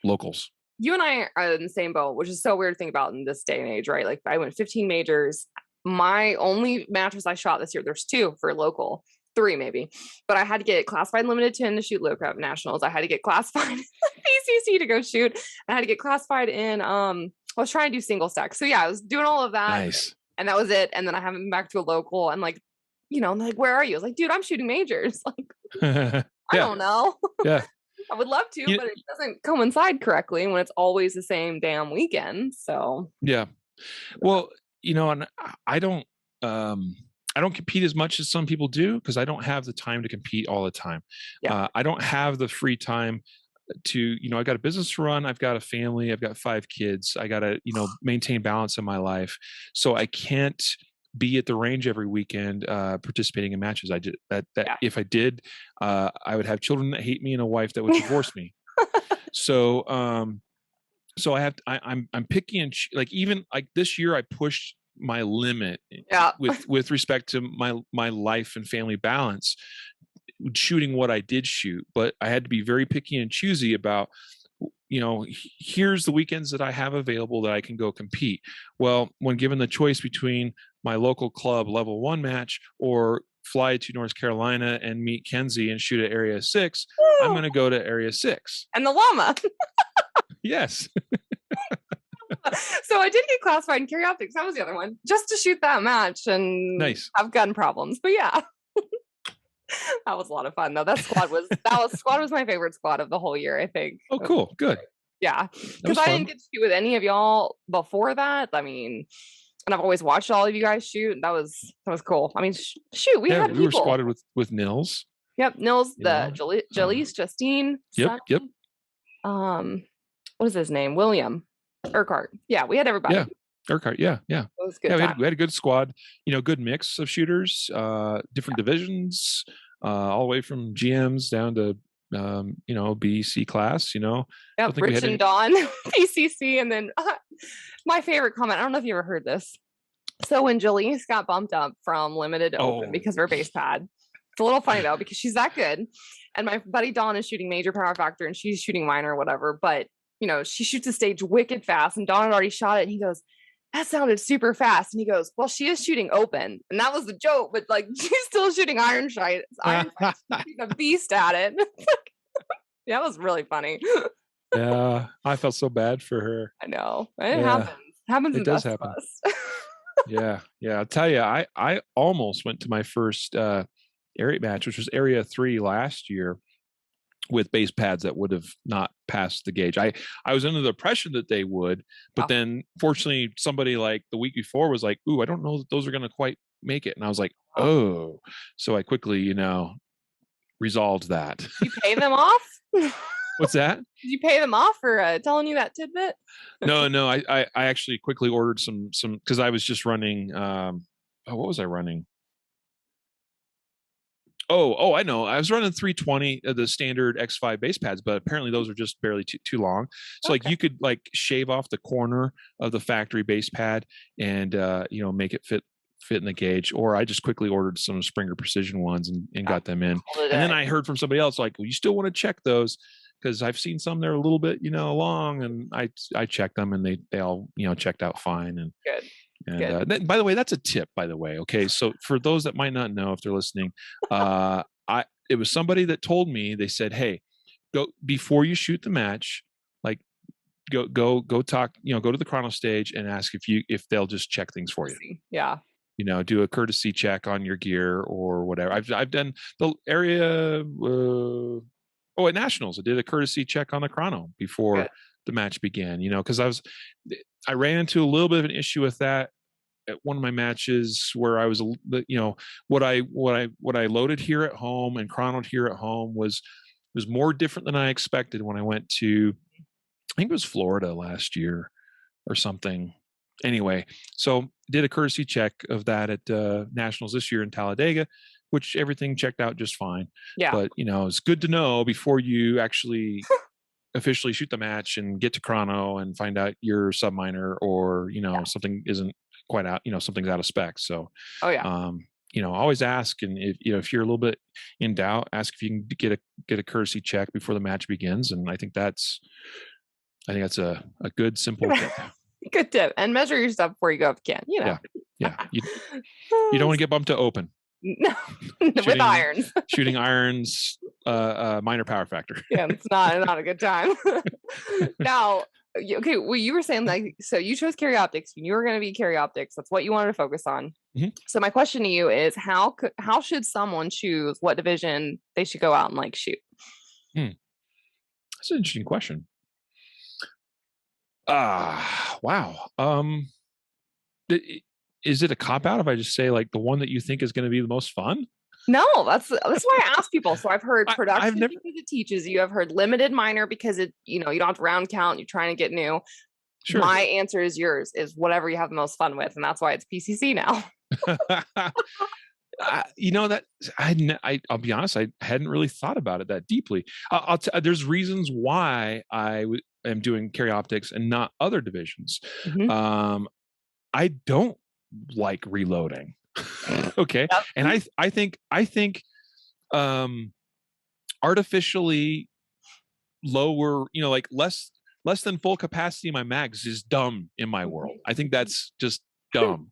locals. You and I are in the same boat, which is so weird to think about in this day and age, right? Like I went 15 majors. My only matches I shot this year, there's 2 for local, 3 maybe, but I had to get classified limited 10 to shoot low crap nationals. I had to get classified PCC to go shoot. I had to get classified in I was trying to do single stack. So yeah, I was doing all of that. Nice. And that was it. And then I haven't been back to a local, and like, I'm like, where are you? I was like, dude, I'm shooting majors. Like, I don't know. Yeah. I would love to, but it doesn't coincide correctly when it's always the same damn weekend. So yeah. Well, and I don't compete as much as some people do because I don't have the time to compete all the time. Yeah. I don't have the free time to, I got a business to run. I've got a family. I've got 5 kids. I got to, maintain balance in my life. So I can't be at the range every weekend, participating in matches. If I did, I would have children that hate me and a wife that would divorce me. So I'm picky, and like, even like this year I pushed my limit with respect to my life and family balance, shooting what I did shoot, but I had to be very picky and choosy about, here's the weekends that I have available that I can go compete. Well, when given the choice between my local club level 1 match or fly to North Carolina and meet Kenzie and shoot at Area 6, I'm going to go to Area 6. And the llama. Yes. So I did get classified in carry optics. That was the other one, just to shoot that match and have gun problems. But yeah. That was a lot of fun though. That squad was my favorite squad of the whole year, I think. Oh, cool. Good. Yeah. Because I didn't get to shoot with any of y'all before that. I mean, and I've always watched all of you guys shoot. That was cool. I mean, shoot, we were squatted with Nils. Yep. Nils, Jalise, Justine. Yep. What is his name? William Urquhart. Yeah. We had everybody. Yeah. Urquhart, yeah. It was good. Yeah, we had a good squad, good mix of shooters, different divisions, all the way from GMs down to B, C class, Yep, Rich and Dawn, PCC, and then my favorite comment, I don't know if you ever heard this. So when Jalise got bumped up from limited to open because of her base pad, it's a little funny though, because she's that good. And my buddy Dawn is shooting major power factor and she's shooting minor or whatever, but she shoots a stage wicked fast, and Dawn had already shot it, and he goes, that sounded super fast. And he goes, well, she is shooting open. And that was the joke, but like, she's still shooting iron sight. She's a beast at it. Yeah, that was really funny. Yeah, I felt so bad for her. I know. It happens. Happens in It does Best of happen. Us. Yeah. I'll tell you, I almost went to my first area match, which was Area 3 last year, with base pads that would have not passed the gauge. I was under the impression that they would, but then fortunately somebody like the week before was like, ooh, I don't know that those are going to quite make it. And I was like, oh, so I quickly, resolved that. Did you pay them off? What's that? Did you pay them off for telling you that tidbit? No. I actually quickly ordered some, cause I was just running, what was I running? Oh, I know. I was running 320, the standard X5 base pads, but apparently those are just barely too long. So like you could like shave off the corner of the factory base pad and make it fit in the gauge. Or I just quickly ordered some Springer Precision ones and got them in. And then I heard from somebody else like, well, you still want to check those because I've seen some they're a little bit long, and I checked them and they all checked out fine. And good. And by the way, that's a tip, by the way. Okay. So for those that might not know, if they're listening, it was somebody that told me, they said, hey, go before you shoot the match, like go talk, go to the chrono stage and ask if they'll just check things for you. Yeah. Do a courtesy check on your gear or whatever. I've done the area, at Nationals, I did a courtesy check on the chrono before the match began, cause I ran into a little bit of an issue with that at one of my matches where I was, what I loaded here at home and chronoed here at home was more different than I expected when I went to, I think it was Florida last year or something. Anyway, so did a courtesy check of that at Nationals this year in Talladega, which everything checked out just fine. Yeah. But, it's good to know before you actually officially shoot the match and get to chrono and find out you're subminor or something isn't quite out, something's out of spec. So always ask, and if you're a little bit in doubt, ask if you can get a courtesy check before the match begins. And I think that's a good simple tip. Good tip. And measure your stuff before you go if you can. Yeah. You don't want to get bumped to open. No, with irons. Shooting irons, minor power factor. Yeah, it's not a good time. Now, okay, well, you were saying like, so you chose carry optics. You were going to be carry optics. That's what you wanted to focus on. Mm-hmm. So my question to you is, how should someone choose what division they should go out and like shoot? That's an interesting question. Wow. Is it a cop out if I just say like the one that you think is going to be the most fun? No, that's why I ask people. So I've heard production because it teaches you. I've heard limited minor because it, you don't have to round count. You're trying to get new. Sure. My answer is yours, is whatever you have the most fun with. And that's why it's PCC now. That I'll be honest, I hadn't really thought about it that deeply. There's reasons why I am doing carry optics and not other divisions. Mm-hmm. I don't like reloading. Okay. Yep. And I think artificially lower, like less than full capacity in my mags is dumb in my world. I think that's just dumb.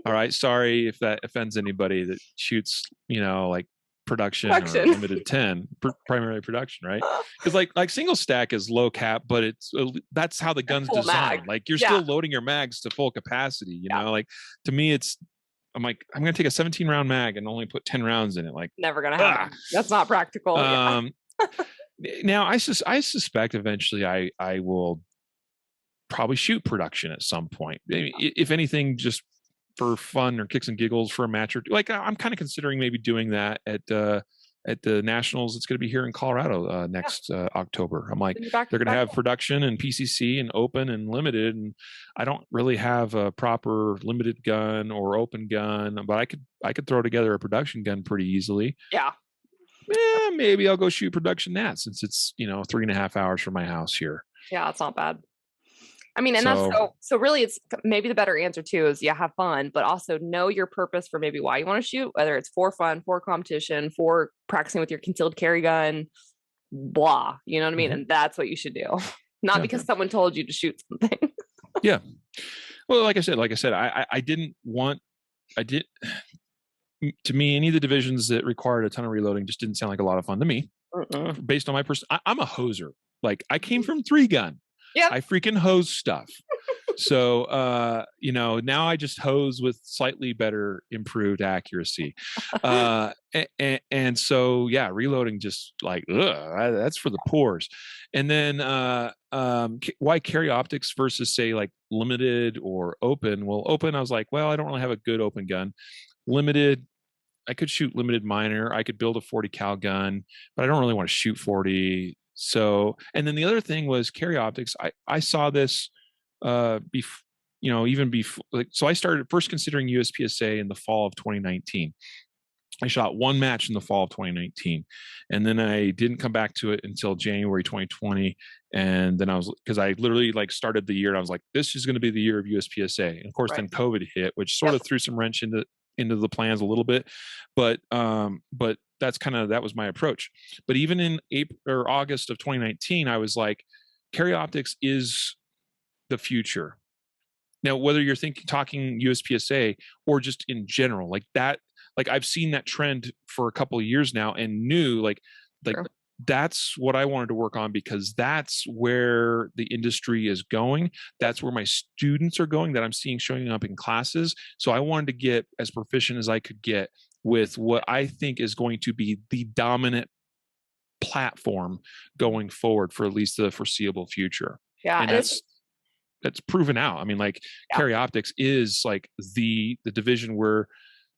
All right. Sorry if that offends anybody that shoots, like production. Or limited 10, primarily production, right? Because like single stack is low cap, but that's how the gun's designed. Like you're still loading your mags to full capacity. Like to me, I'm like, I'm going to take a 17 round mag and only put 10 rounds in it. Like never going to happen. That's not practical. Now I suspect eventually I will probably shoot production at some point. If anything, just for fun or kicks and giggles for a match or two. Like I'm kind of considering maybe doing that at the Nationals. It's going to be here in Colorado next October. I'm like, they're going to have production and PCC and open and limited, and I don't really have a proper limited gun or open gun, but I could throw together a production gun pretty easily. Yeah. Maybe I'll go shoot production nat since it's 3.5 hours from my house here. Yeah, that's not bad. I mean, and that's so really it's maybe the better answer too is have fun, but also know your purpose for maybe why you want to shoot, whether it's for fun, for competition, for practicing with your concealed carry gun, blah, you know what I mean? Mm-hmm. And that's what you should do. Not because someone told you to shoot something. Yeah. Well, like I said, I didn't want, I did, to me, any of the divisions that required a ton of reloading just didn't sound like a lot of fun to me. Based on my I'm a hoser. Like, I came from 3-gun. Yeah. I freaking hose stuff. So, now I just hose with slightly better improved accuracy. And so, yeah, reloading just like, that's for the poors. And then, why carry optics versus say like limited or open? Well, open, I was like, well, I don't really have a good open gun. Limited, I could shoot limited minor. I could build a 40 cal gun, but I don't really want to shoot 40. So, and then the other thing was carry optics. I saw this, even before, like, so I started first considering USPSA in the fall of 2019. I shot one match in the fall of 2019, and then I didn't come back to it until January 2020. And then because I literally like started the year and I was like, this is going to be the year of USPSA. And of course, then COVID hit, which sort of threw some wrench into the plans a little bit, but that was my approach. But even in April or August of 2019, I was like, carry optics is the future. Now, whether you're talking USPSA or just in general, like that, like I've seen that trend for a couple of years now and knew like that's what I wanted to work on, because that's where the industry is going. That's where my students are going, that I'm seeing showing up in classes. So I wanted to get as proficient as I could get with what I think is going to be the dominant platform going forward for at least the foreseeable future. Yeah. And that's proven out. I mean, like carry optics is like the division where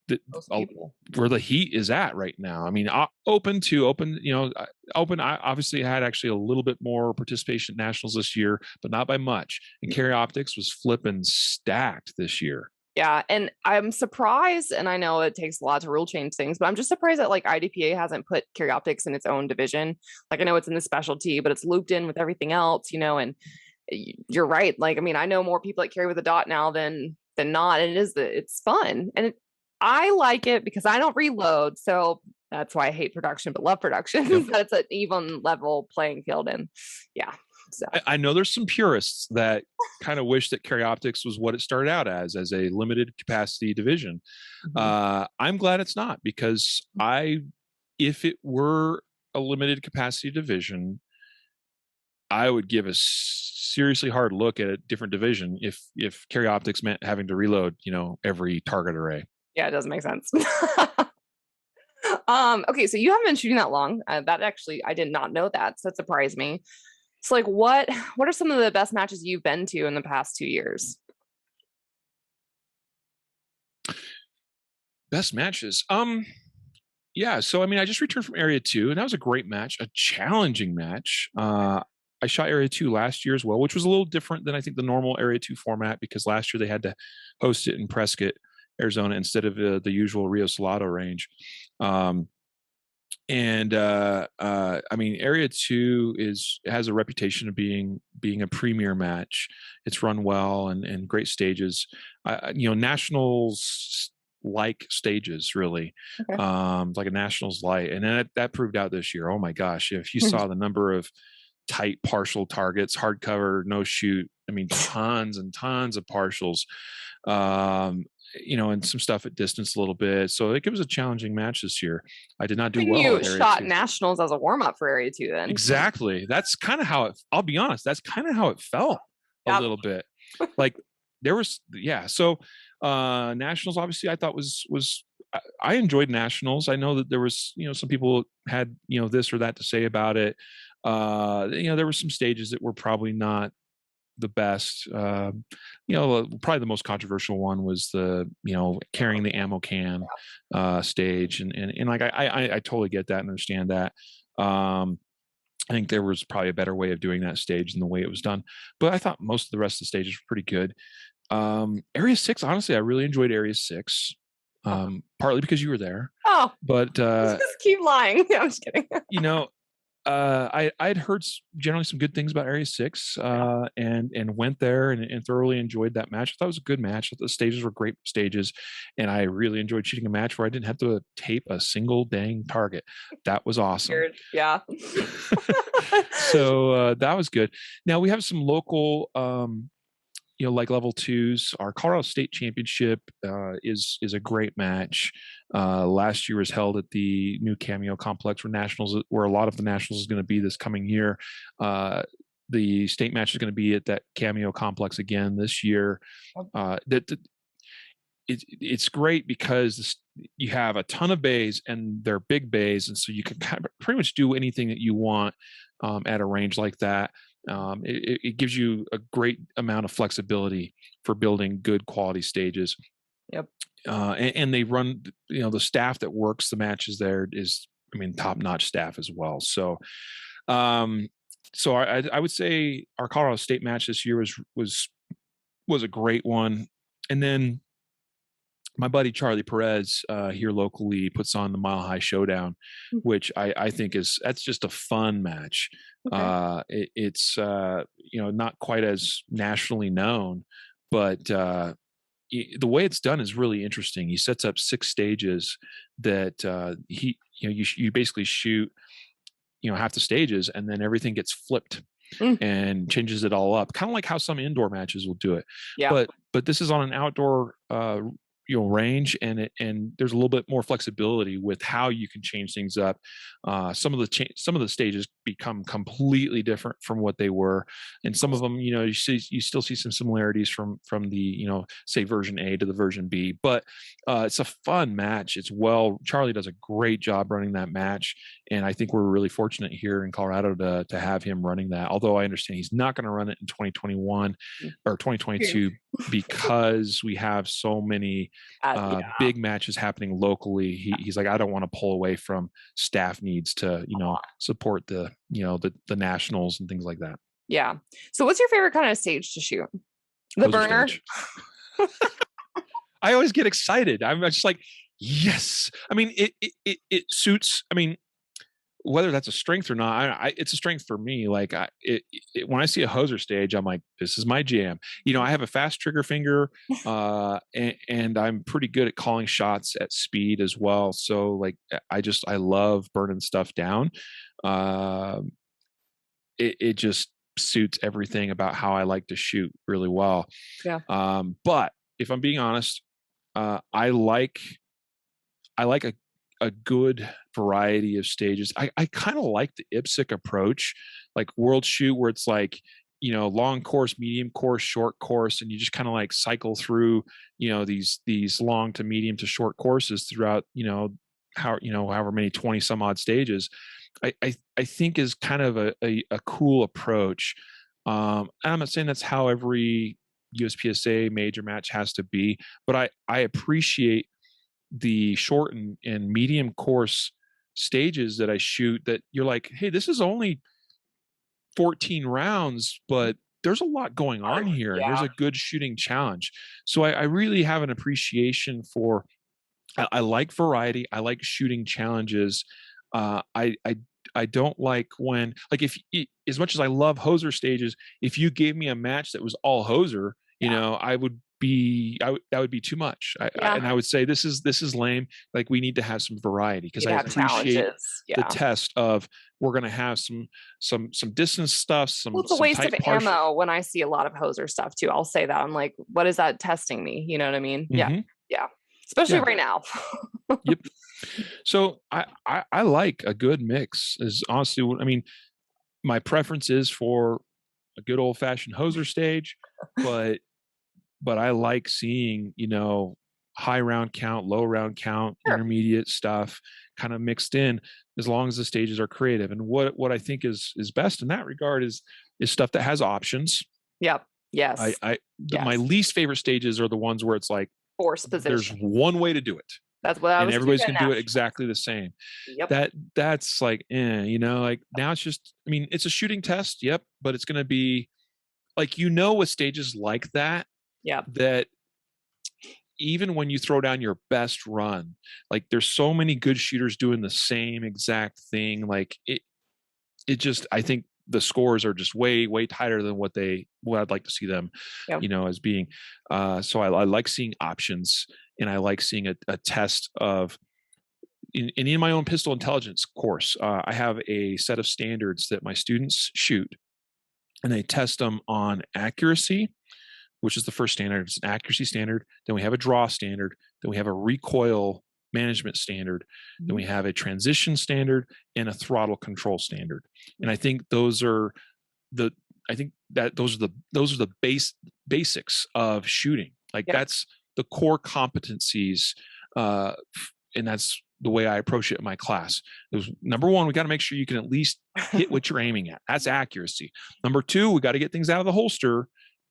the heat is at right now. I mean, open, I obviously had actually a little bit more participation at nationals this year, but not by much. And carry optics was flipping stacked this year. Yeah. And I'm surprised, and I know it takes a lot to rule change things, but I'm just surprised that like IDPA hasn't put carry optics in its own division. Like, I know it's in the specialty, but it's looped in with everything else, and you're right. Like, I mean, I know more people that carry with a dot now than not. And it's fun. And I like it because I don't reload. So that's why I hate production, but love production. Yep. It's an even level playing field. And yeah. So I know there's some purists that kind of wish that carry optics was what it started out as a limited capacity division. Mm-hmm. I'm glad it's not, because if it were a limited capacity division, I would give a seriously hard look at a different division if carry optics meant having to reload, every target array. Yeah, it doesn't make sense. Okay, so you haven't been shooting that long. That actually, I did not know that, so it surprised me. So, like, what are some of the best matches you've been to in the past 2 years? Best matches. Yeah. So, I mean, I just returned from Area 2, and that was a great match, a challenging match. I shot Area 2 last year as well, which was a little different than I think the normal Area 2 format, because last year they had to host it in Prescott, Arizona, instead of the usual Rio Salado range. I mean, Area 2 has a reputation of being a premier match. It's run well and great stages. Nationals like stages, really. Okay. Like a nationals light, and that proved out this year. Oh my gosh, if you saw the number of tight partial targets, hardcover, no shoot, I mean, tons and tons of partials, and some stuff at distance a little bit. So it was a challenging match this year. I did not do well. You shot nationals as a warm up for Area 2 then. Exactly. That's kind of how I'll be honest, that's kind of how it felt a little bit. Like there was, So nationals, obviously, I thought was I enjoyed nationals. I know that there was, some people had, this or that to say about it. There were some stages that were probably not the best. Probably the most controversial one was the, carrying the ammo can stage. And like, I totally get that and understand that. I think there was probably a better way of doing that stage than the way it was done. But I thought most of the rest of the stages were pretty good. Area 6, honestly, I really enjoyed Area 6. Partly because you were there. Oh, but just keep lying. No, I'm just kidding. I'd heard generally some good things about Area 6, and went there and thoroughly enjoyed that match. I thought it was a good match. The stages were great stages, and I really enjoyed shooting a match where I didn't have to tape a single dang target. That was awesome. Weird. Yeah. So that was good. Now we have some local like level twos. Our Colorado State Championship is a great match. Last year was held at the new Cameo Complex where a lot of the Nationals is going to be this coming year. The state match is going to be at that Cameo Complex again this year. It's great because you have a ton of bays and they're big bays, and so you can kind of pretty much do anything that you want at a range like that. It gives you a great amount of flexibility for building good quality stages. Yep. And they run, the staff that works the matches there is, top-notch staff as well. So, I would say our Colorado State match this year was a great one. And then my buddy Charlie Perez here locally puts on the Mile High Showdown, which I think that's just a fun match. Okay. It's not quite as nationally known, but the way it's done is really interesting. He sets up 6 stages that you basically shoot half the stages, and then everything gets flipped and changes it all up, kind of like how some indoor matches will do it. Yeah. But this is on an outdoor range, and there's a little bit more flexibility with how you can change things up. Some of the stages become completely different from what they were, and some of them, you still see some similarities from the say version A to the version B. But it's a fun match. Charlie does a great job running that match, and I think we're really fortunate here in Colorado to have him running that. Although I understand he's not going to run it in 2021 or 2022 because we have so many big matches happening locally. He's like, I don't want to pull away from staff needs to support the nationals and things like that. Yeah. So what's your favorite kind of stage to shoot? The burner. I always get excited. I'm just like, yes. It suits. Whether that's a strength or not, it's a strength for me. Like when I see a hoser stage, I'm like, this is my jam. I have a fast trigger finger, and I'm pretty good at calling shots at speed as well. So like, I love burning stuff down. It just suits everything about how I like to shoot really well. Yeah. But if I'm being honest, I like a good variety of stages. I kind of like the IPSC approach, like World Shoot, where it's like, long course, medium course, short course, and you just kind of like cycle through, these long to medium to short courses throughout, however many 20 some odd stages. I think is kind of a cool approach. And I'm not saying that's how every USPSA major match has to be, but I appreciate the short and medium course stages that I shoot that you're like, hey, this is only 14 rounds, but there's a lot going on here. Yeah. There's a good shooting challenge. So I really have an appreciation for, I like variety. I like shooting challenges. I don't like when, like, as much as I love hoser stages, if you gave me a match that was all hoser, that would be too much. And I would say this is lame. Like, we need to have some variety, because I appreciate the test of, we're going to have some distance stuff. It's a waste of ammo when I see a lot of hoser stuff too. I'll say that. I'm like, what is that testing me? You know what I mean? Mm-hmm. Yeah. Especially right now. Yep. So I like a good mix. Is honestly, my preference is for a good old fashioned hoser stage, but I like seeing, high round count, low round count, intermediate stuff kind of mixed in, as long as the stages are creative. And what I think is best in that regard is stuff that has options. Yep. Yes. My least favorite stages are the ones where it's like, force position. There's one way to do it. That's what I was. And everybody's going to do it exactly the same. Yep. That's like, like, now it's just, it's a shooting test. Yep. But it's going to be like, with stages like that. Yeah. That even when you throw down your best run, like, there's so many good shooters doing the same exact thing. Like, it just, I think the scores are just way, way tighter than what I'd like to see them, as being. So I like seeing options, and I like seeing a test of, in my own pistol intelligence course, I have a set of standards that my students shoot, and they test them on accuracy, which is the first standard. It's an accuracy standard. Then we have a draw standard. Then we have a recoil management standard. Then we have a transition standard and a throttle control standard. And I think those are the basics of shooting. Like that's the core competencies. And that's the way I approach it in my class. Number one, we got to make sure you can at least hit what you're aiming at. That's accuracy. Number two, we got to get things out of the holster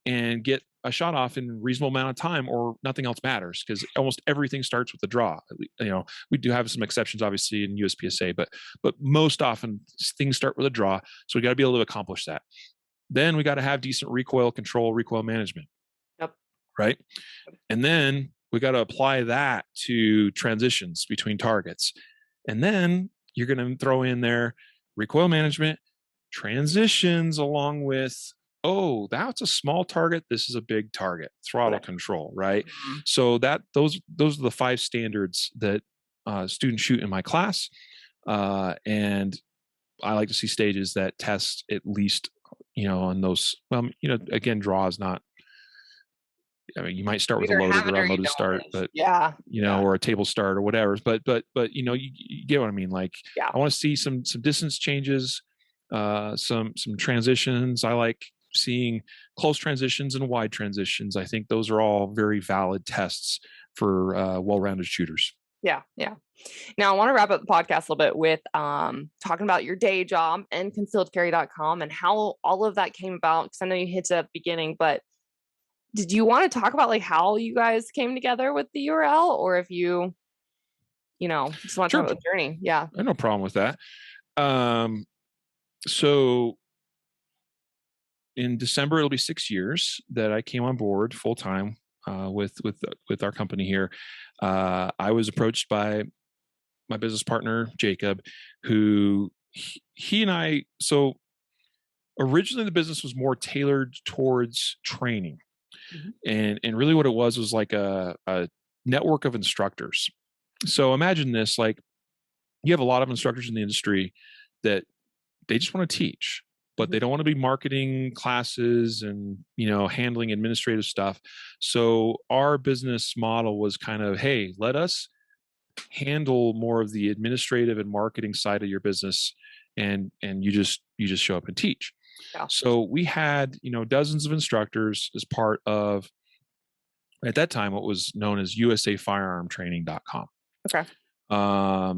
and get a shot off in a reasonable amount of time, or nothing else matters, because almost everything starts with the draw. We do have some exceptions, obviously, in USPSA, but most often things start with a draw. So we got to be able to accomplish that. Then we got to have decent recoil control, recoil management. Yep. Right. And then we got to apply that to transitions between targets. And then you're going to throw in there recoil management, transitions, along with, oh, that's a small target, this is a big target, throttle control, right? So those are the 5 standards that students shoot in my class. And I like to see stages that test at least, on those, again, draw is not, you might start with a loaded or unloaded start, but or a table start or whatever. But you get what I mean. Like, I want to see some distance changes, some transitions. I like seeing close transitions and wide transitions. I think those are all very valid tests for well-rounded shooters. Yeah. Now I want to wrap up the podcast a little bit with talking about your day job and ConcealedCarry.com and how all of that came about. Because I know you hit it at the beginning, but did you want to talk about like how you guys came together with the URL, or if you just want to talk about the journey? Yeah, I have no problem with that. So in December, it'll be 6 years that I came on board full time with our company here. I was approached by my business partner, Jacob, who he and I, so originally the business was more tailored towards training. And really what it was like a network of instructors. So imagine this, like you have a lot of instructors in the industry that they just want to teach, but they don't want to be marketing classes and, handling administrative stuff. So our business model was kind of, hey, let us handle more of the administrative and marketing side of your business. And you just show up and teach. Yeah. So we had, dozens of instructors as part of, at that time, what was known as USAFirearmTraining.com. Okay. I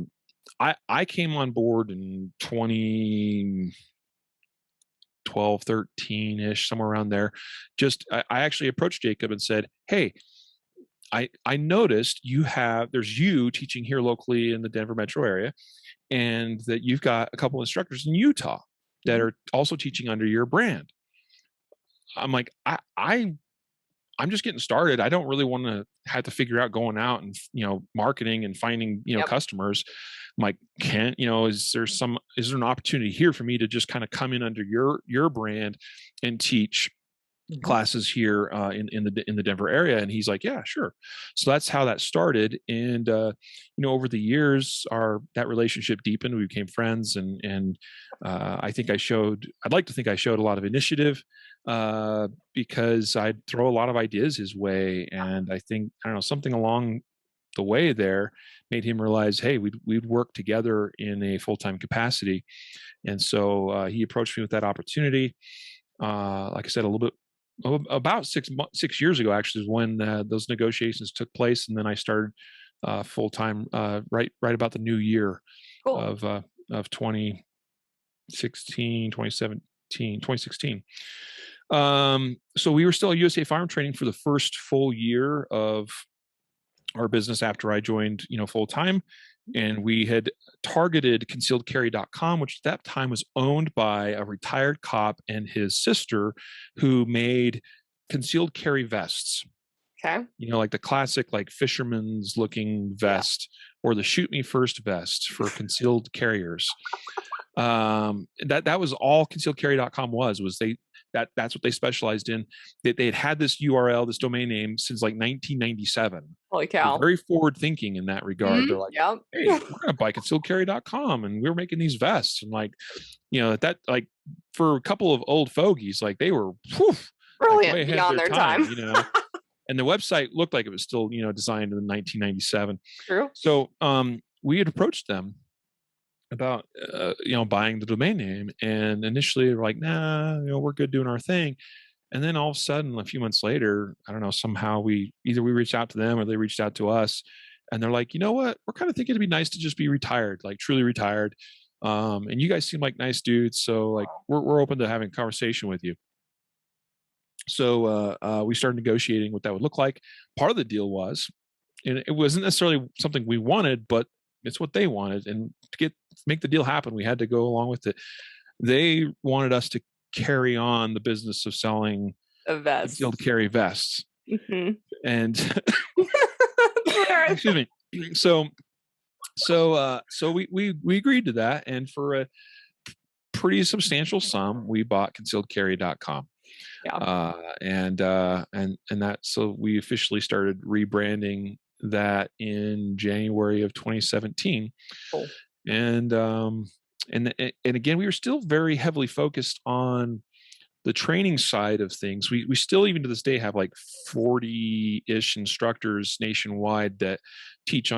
came on board in 2012, 13-ish, somewhere around there. I actually approached Jacob and said, hey, I noticed there's you teaching here locally in the Denver metro area, and that you've got a couple instructors in Utah that are also teaching under your brand. I'm like, I'm just getting started. I don't really want to have to figure out going out and, marketing and finding, customers. I'm like, is there an opportunity here for me to just kind of come in under your brand and teach classes here in the Denver area? And he's like, yeah, sure. So that's how that started. And over the years, that relationship deepened. We became friends, and I'd like to think I showed a lot of initiative because I'd throw a lot of ideas his way, and I think something along the way there made him realize, hey, we'd work together in a full-time capacity. And so he approached me with that opportunity. Like I said, a little bit about 6 years ago, actually, is when those negotiations took place, and then I started full time right about the new year of 2016. So we were still USA Firearm Training for the first full year of our business after I joined, full time. And we had targeted ConcealedCarry.com, which at that time was owned by a retired cop and his sister, who made concealed carry vests. Okay. Like the classic, like fisherman's looking vest, or the shoot me first vest for concealed carriers. That was all ConcealedCarry.com was that's what they specialized in. They had this URL, this domain name, since like 1997. Holy cow. Very forward thinking in that regard. They're like, hey, we're gonna buy ConcealedCarry.com, and we're making these vests. And like, that like for a couple of old fogies, like they were Brilliant, way ahead beyond of their their time, time. and the website looked like it was still, designed in 1997. True. So we had approached them about, buying the domain name. And initially they were like, nah, we're good doing our thing. And then all of a sudden, a few months later, I don't know, somehow we reached out to them or they reached out to us, and they're like, you know what, we're kind of thinking it'd be nice to just be retired, like truly retired. And you guys seem like nice dudes. So like, we're open to having a conversation with you. So we started negotiating what that would look like. Part of the deal was, and it wasn't necessarily something we wanted, but it's what they wanted. And to make the deal happen, we had to go along with it. They wanted us to carry on the business of selling A vest. concealed carry vests. Mm-hmm. And excuse me. So we agreed to that, and for a pretty substantial sum, we bought ConcealedCarry.com. Yeah. And that, so we officially started rebranding that in January of 2017. Cool. And again, we were still very heavily focused on the training side of things. We still, even to this day, have like 40-ish instructors nationwide that teach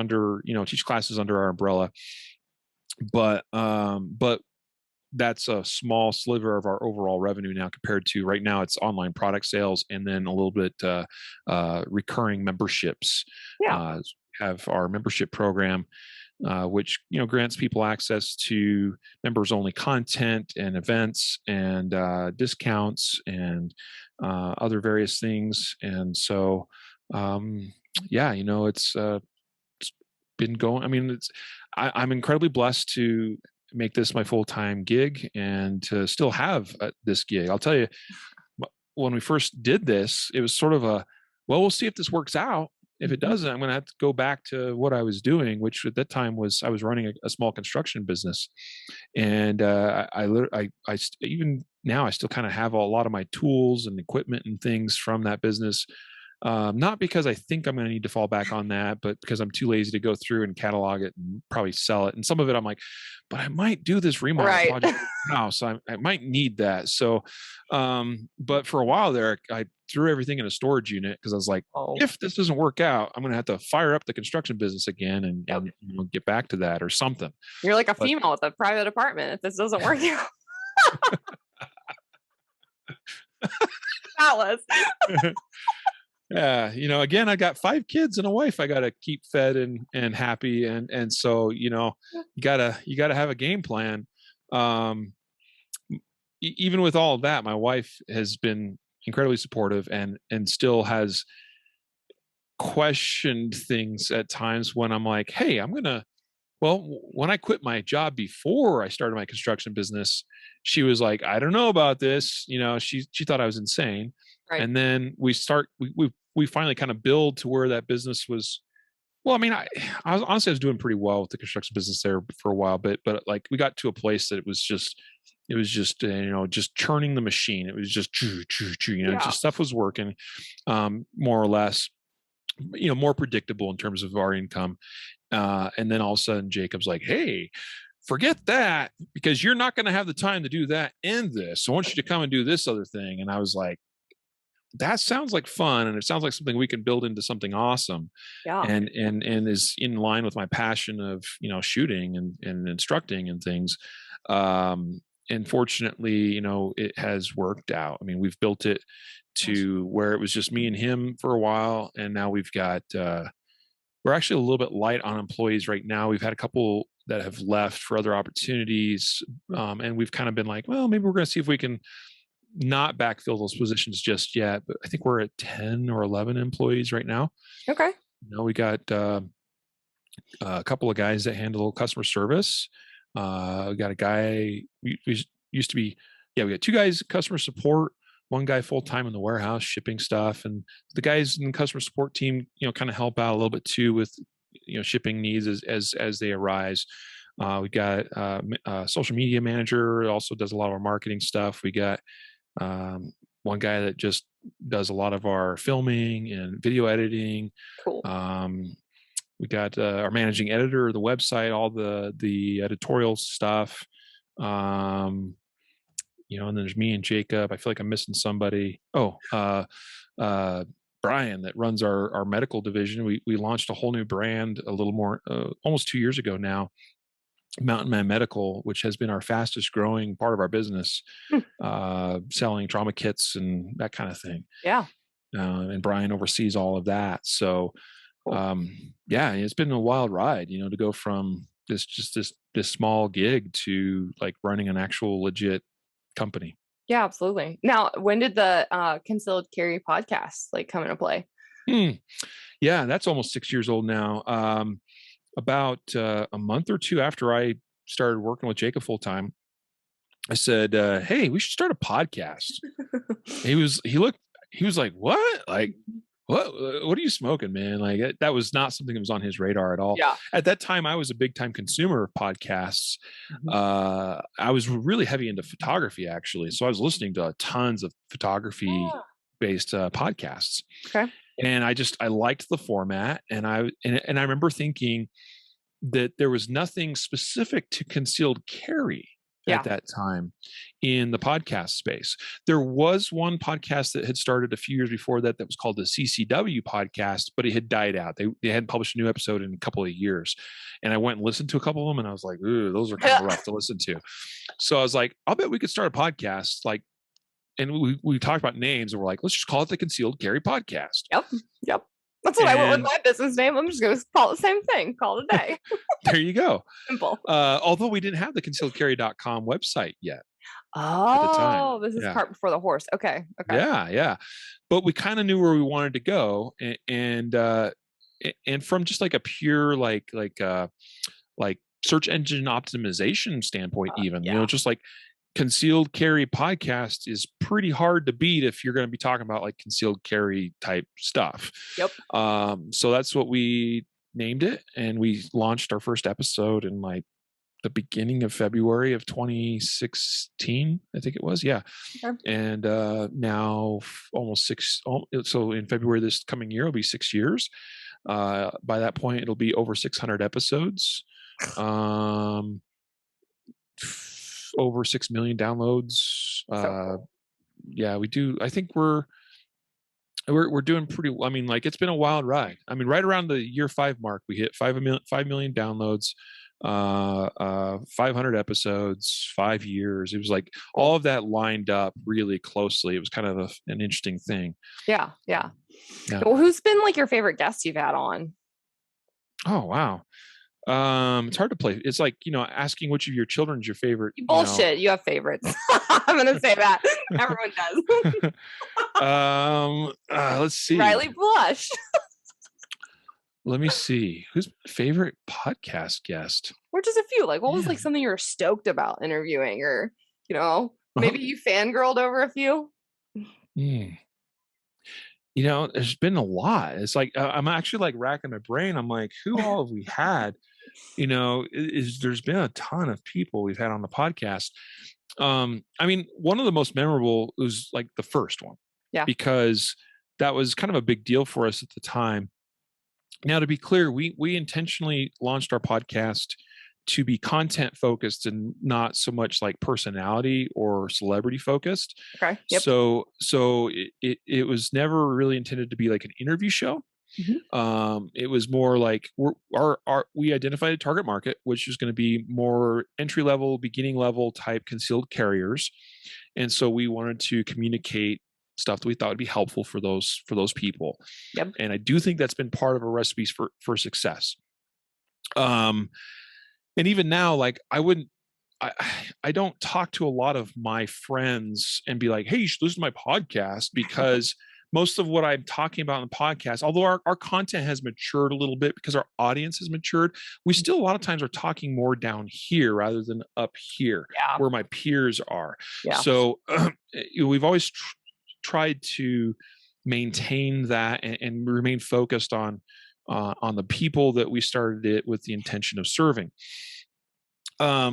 classes under our umbrella. But that's a small sliver of our overall revenue now, compared to right now it's online product sales and then a little bit recurring memberships. Yeah. Have our membership program, which grants people access to members only content and events and discounts and other various things. And so it's been going. I mean, I'm incredibly blessed to make this my full-time gig and to still have this gig. I'll tell you, when we first did this, it was sort of we'll see if this works out. If it doesn't, I'm going to have to go back to what I was doing, which at that time was I was running a small construction business. And I even now I still kind of have a lot of my tools and equipment and things from that business. Not because I think I'm going to need to fall back on that, but because I'm too lazy to go through and catalog it and probably sell it. And some of it I'm like, but I might do this remodel project now, so I might need that. So, but for a while there, I threw everything in a storage unit because I was like, if this doesn't work out, I'm going to have to fire up the construction business again and get back to that or something. You're like a female with a private apartment if this doesn't work out. That was. Yeah, again, I got 5 kids and a wife I got to keep fed and happy, and so you gotta have a game plan. Even with all of that, my wife has been incredibly supportive and still has questioned things at times when I'm like, hey, when I quit my job before I started my construction business, she was like, I don't know about this. She thought I was insane. Right. And then we finally kind of build to where that business was. Well, I mean, I was doing pretty well with the construction business there for a while, but like we got to a place that it was just just churning the machine. It was just just stuff was working, more or less, more predictable in terms of our income. And then all of a sudden Jacob's like, hey, forget that, because you're not going to have the time to do that and this. So I want you to come and do this other thing. And I was like, that sounds like fun. And it sounds like something we can build into something awesome. Yeah. And is in line with my passion of, shooting and instructing and things. And fortunately, it has worked out. I mean, we've built it to where it was just me and him for a while. And now we've got, we're actually a little bit light on employees right now. We've had a couple that have left for other opportunities. And we've kind of been like, well, maybe we're going to see if we can not backfill those positions just yet. But I think we're at 10 or 11 employees right now. Okay. We got a couple of guys that handle customer service. We got a guy, we used to be, we got 2 guys, customer support, 1 guy full-time in the warehouse shipping stuff. And the guys in the customer support team, kind of help out a little bit too with, shipping needs as they arise. We got a social media manager, also does a lot of our marketing stuff. We got 1 guy that just does a lot of our filming and video editing. Cool. We got our managing editor of the website, all the editorial stuff. and there's me and Jacob. I feel like I'm missing somebody. Brian, that runs our medical division. We launched a whole new brand a little more, almost 2 years ago now, Mountain Man Medical, which has been our fastest growing part of our business, selling trauma kits and that kind of thing. Yeah. And Brian oversees all of that. So, Cool. it's been a wild ride, to go from this small gig to like running an actual legit company. Yeah, absolutely. Now, when did the Concealed Carry podcast like come into play? Yeah, that's almost 6 years old now. About a month or two after I started working with Jacob full time, I said, "Hey, we should start a podcast." He was like, "What? Like, what are you smoking, man?" Like that was not something that was on his radar at all. Yeah. At that time, I was a big time consumer of podcasts. I was really heavy into photography, actually. So I was listening to tons of photography based podcasts. Okay. And I liked the format. And I remember thinking that there was nothing specific to concealed carry at that time in the podcast space. There was one podcast that had started a few years before that was called the CCW podcast, but it had died out. They hadn't published a new episode in a couple of years. And I went and listened to a couple of them, and I was like, ooh, those are kind of rough to listen to. So I was like, I'll bet we could start a podcast. And we talked about names, and we're like, let's just call it the Concealed Carry Podcast. Yep. That's what I went with my business name. I'm just going to call it the same thing. Call it a day. There you go. Simple. Although we didn't have the ConcealedCarry.com website yet. Oh, at the time. This is cart before the horse. Okay. Yeah. But we kind of knew where we wanted to go, and from just like a pure like search engine optimization standpoint, even just like Concealed Carry podcast is pretty hard to beat if you're going to be talking about like concealed carry type stuff. Yep. So that's what we named it, and we launched our first episode in like the beginning of February of 2016, I think it was. Yeah. Okay. And now almost so in February this coming year, it'll be 6 years. By that point, it'll be over 600 episodes. Over 6 million downloads. Yeah, we do. I think we're doing pretty well. I mean, like, it's been a wild ride. I mean, right around the year 5 mark, we hit 5 million downloads, 500 episodes, 5 years. It was like all of that lined up really closely. It was kind of an interesting thing. Yeah. Well, who's been like your favorite guest you've had on? Oh, wow. It's hard to play. It's like, asking which of your children's your favorite. Bullshit. You have favorites. I'm going to say that. Everyone does. Let's see. Riley blush. Let me see. Who's my favorite podcast guest? Or just a few. Like, what was like something you were stoked about interviewing, or, maybe you fangirled over a few? There's been a lot. It's like, I'm actually like racking my brain. I'm like, who all have we had? There's been a ton of people we've had on the podcast. I mean, one of the most memorable was like the first one. Yeah. Because that was kind of a big deal for us at the time. Now, to be clear, we intentionally launched our podcast to be content focused and not so much like personality or celebrity focused. Okay. Yep. So it was never really intended to be like an interview show. Mm-hmm. It was more like we identified a target market, which is going to be more entry level, beginning level type concealed carriers. And so we wanted to communicate stuff that we thought would be helpful for those people. Yep. And I do think that's been part of our recipes for success. And even now, like I don't talk to a lot of my friends and be like, hey, you should listen to my podcast, because most of what I'm talking about in the podcast, although our content has matured a little bit because our audience has matured, we still a lot of times are talking more down here rather than up here, where my peers are. Yeah. So we've always tried to maintain that and remain focused on the people that we started it with the intention of serving.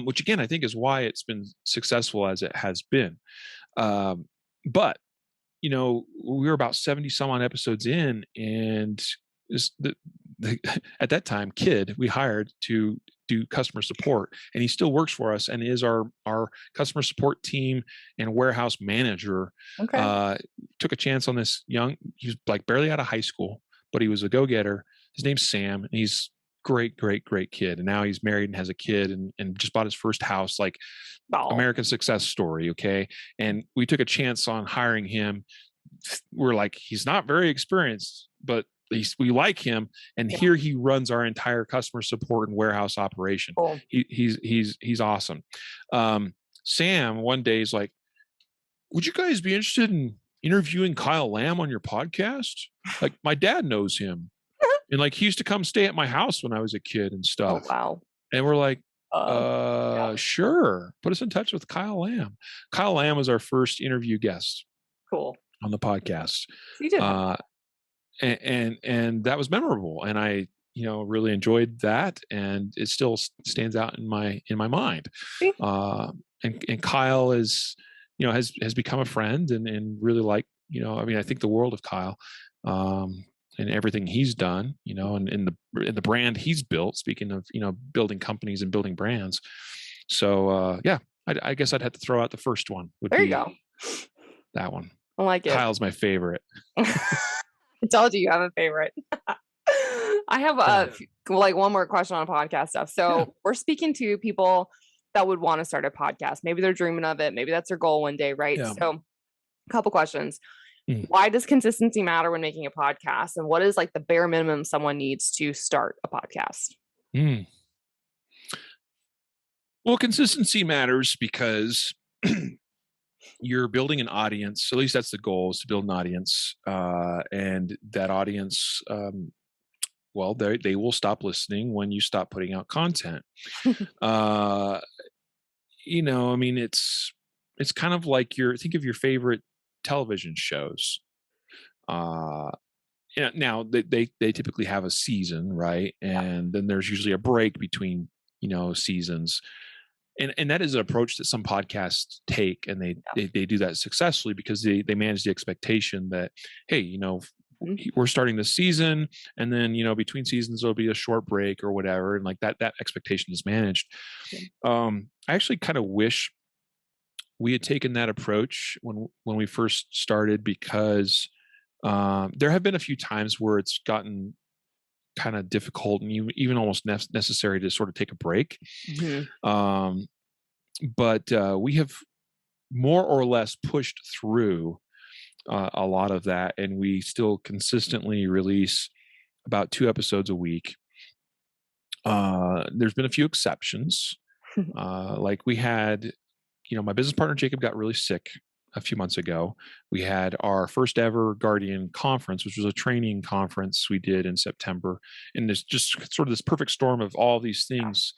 Which again, I think is why it's been successful as it has been. But we were about 70 some odd episodes in, and at that time, kid we hired to do customer support, and he still works for us and is our customer support team and warehouse manager. Okay. Took a chance on this he was like barely out of high school, but he was a go-getter. His name's Sam, and he's great kid. And now he's married and has a kid and just bought his first house, like American success story. Okay. And we took a chance on hiring him. We're like, he's not very experienced, but we like him. And here he runs our entire customer support and warehouse operation. Cool. He's awesome. Sam one day is like, would you guys be interested in interviewing Kyle Lamb on your podcast? Like, my dad knows him. And like, he used to come stay at my house when I was a kid and stuff. Oh, wow. And we're like, sure. Put us in touch with Kyle Lamb. Kyle Lamb was our first interview guest. Cool. On the podcast. You did. And that was memorable. And I, really enjoyed that. And it still stands out in my mind. And Kyle is, has become a friend and really I think the world of Kyle, and everything he's done, and in the brand he's built, speaking of, building companies and building brands. So, I guess I'd have to throw out the first one. There you go. That one. I like it. Kyle's my favorite. I told you have a favorite. I have one more question on podcast stuff. So we're speaking to people that would want to start a podcast. Maybe they're dreaming of it. Maybe that's their goal one day, right? Yeah. So a couple questions. Why does consistency matter when making a podcast? And what is like the bare minimum someone needs to start a podcast? Well, consistency matters because you're building an audience. At least that's the goal, is to build an audience. And that audience, they will stop listening when you stop putting out content. It's kind of like think of your favorite television shows. Now they typically have a season, right? And then there's usually a break between, seasons. And that is an approach that some podcasts take, and they do that successfully because they manage the expectation that, hey, we're starting this season, and then between seasons there'll be a short break or whatever, and like that expectation is managed. I actually kind of wish we had taken that approach when we first started, because there have been a few times where it's gotten kind of difficult and even almost necessary to sort of take a break. But we have more or less pushed through a lot of that, and we still consistently release about 2 episodes a week. There's been a few exceptions. Like we had, my business partner Jacob got really sick a few months ago. We had our first ever Guardian conference, which was a training conference we did in September. And there's just sort of this perfect storm of all these things,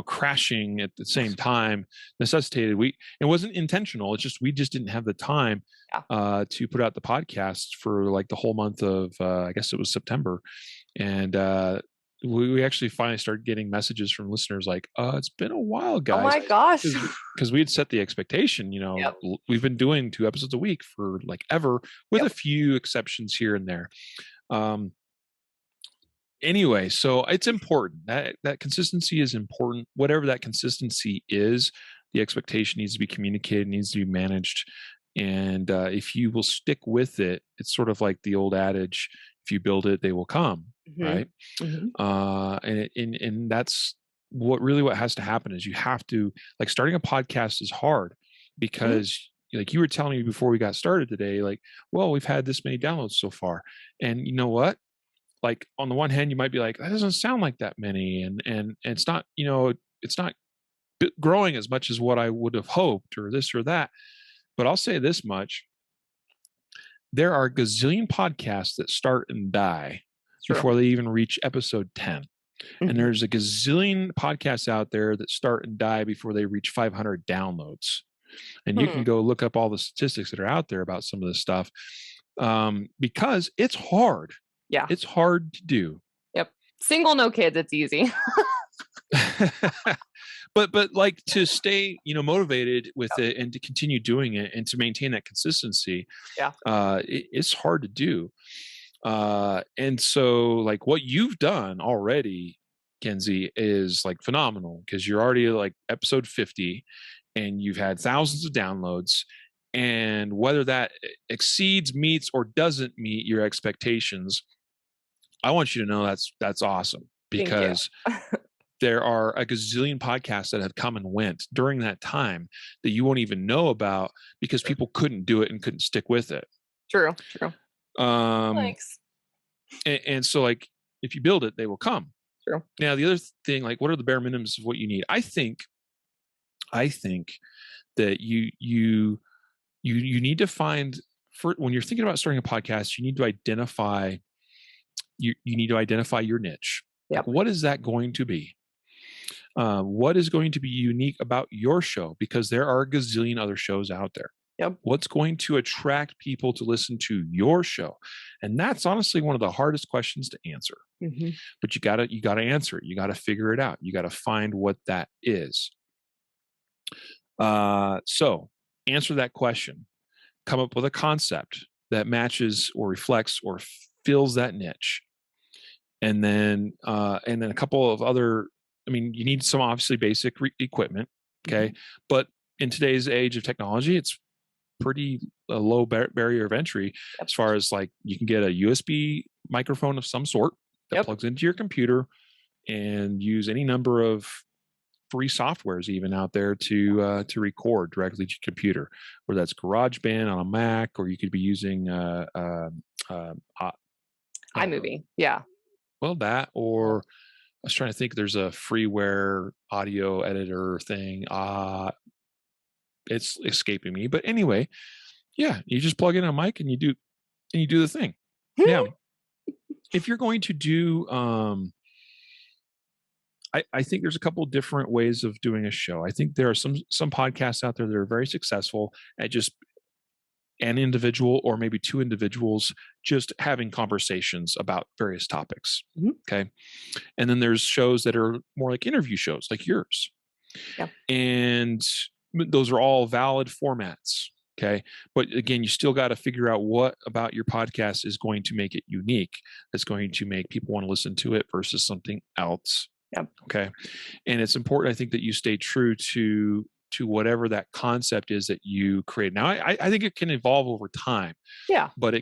crashing at the same time necessitated. It wasn't intentional. It's just, we just didn't have the time to put out the podcast for like the whole month of, I guess it was September. And, we actually finally started getting messages from listeners like, it's been a while, guys. Oh my gosh. Because we had set the expectation, we've been doing 2 episodes a week for like ever, with a few exceptions here and there. Anyway, so it's important that consistency is important. Whatever that consistency is, the expectation needs to be communicated, needs to be managed. And if you will stick with it, it's sort of like the old adage, if you build it, they will come. Right. And that's what has to happen, is you have to, like, starting a podcast is hard because like you were telling me before we got started today, like, well, we've had this many downloads so far. And you know what? Like, on the one hand, you might be like, that doesn't sound like that many. And it's not, it's not growing as much as what I would have hoped, or this or that. But I'll say this much. There are a gazillion podcasts that start and die before they even reach episode 10. And there's a gazillion podcasts out there that start and die before they reach 500 downloads. And you can go look up all the statistics that are out there about some of this stuff, because it's hard. Yeah. It's hard to do. Yep. Single, no kids. It's easy. But like, to stay, motivated with it and to continue doing it and to maintain that consistency. It's hard to do. And so, like, what you've done already Kenzie, is like phenomenal because you're already like episode 50 and you've had thousands of downloads. And whether that exceeds, meets, or doesn't meet your expectations, I want you to know that's awesome, because there are a gazillion podcasts that have come and went during that time that you won't even know about because people couldn't do it and couldn't stick with it. True. Thanks. And so, like, if you build it, they will come. True. Now, the other thing, like, what are the bare minimums of what you need? I think that you need to find, for when you're thinking about starting a podcast, you need to identify your niche. Yep. What is that going to be? What is going to be unique about your show? Because there are a gazillion other shows out there. Yep. What's going to attract people to listen to your show? And that's honestly one of the hardest questions to answer. Mm-hmm. But you gotta answer it. You gotta figure it out. You gotta find what that is. So answer that question. Come up with a concept that matches or reflects or fills that niche. And then a couple of other, I mean, you need some obviously basic equipment. Okay. Mm-hmm. But in today's age of technology, it's pretty low barrier of entry as far as, like, you can get a USB microphone of some sort that plugs into your computer, and use any number of free softwares even out there to record directly to your computer, whether that's GarageBand on a Mac, or you could be using iMovie. Yeah. Well, that, or I was trying to think, there's a freeware audio editor thing. It's escaping me, but anyway, yeah, you just plug in a mic and you do the thing. Now, if you're going to do, I think there's a couple of different ways of doing a show. I think there are some podcasts out there that are very successful at just an individual or maybe two individuals just having conversations about various topics. Mm-hmm. Okay. And then there's shows that are more like interview shows, like yours. Yeah. And those are all valid formats. Okay. But again, you still got to figure out what about your podcast is going to make it unique, that's going to make people want to listen to it versus something else. Yep. Okay. And it's important, I think, that you stay true to whatever that concept is that you create. Now, I think it can evolve over time. Yeah. But you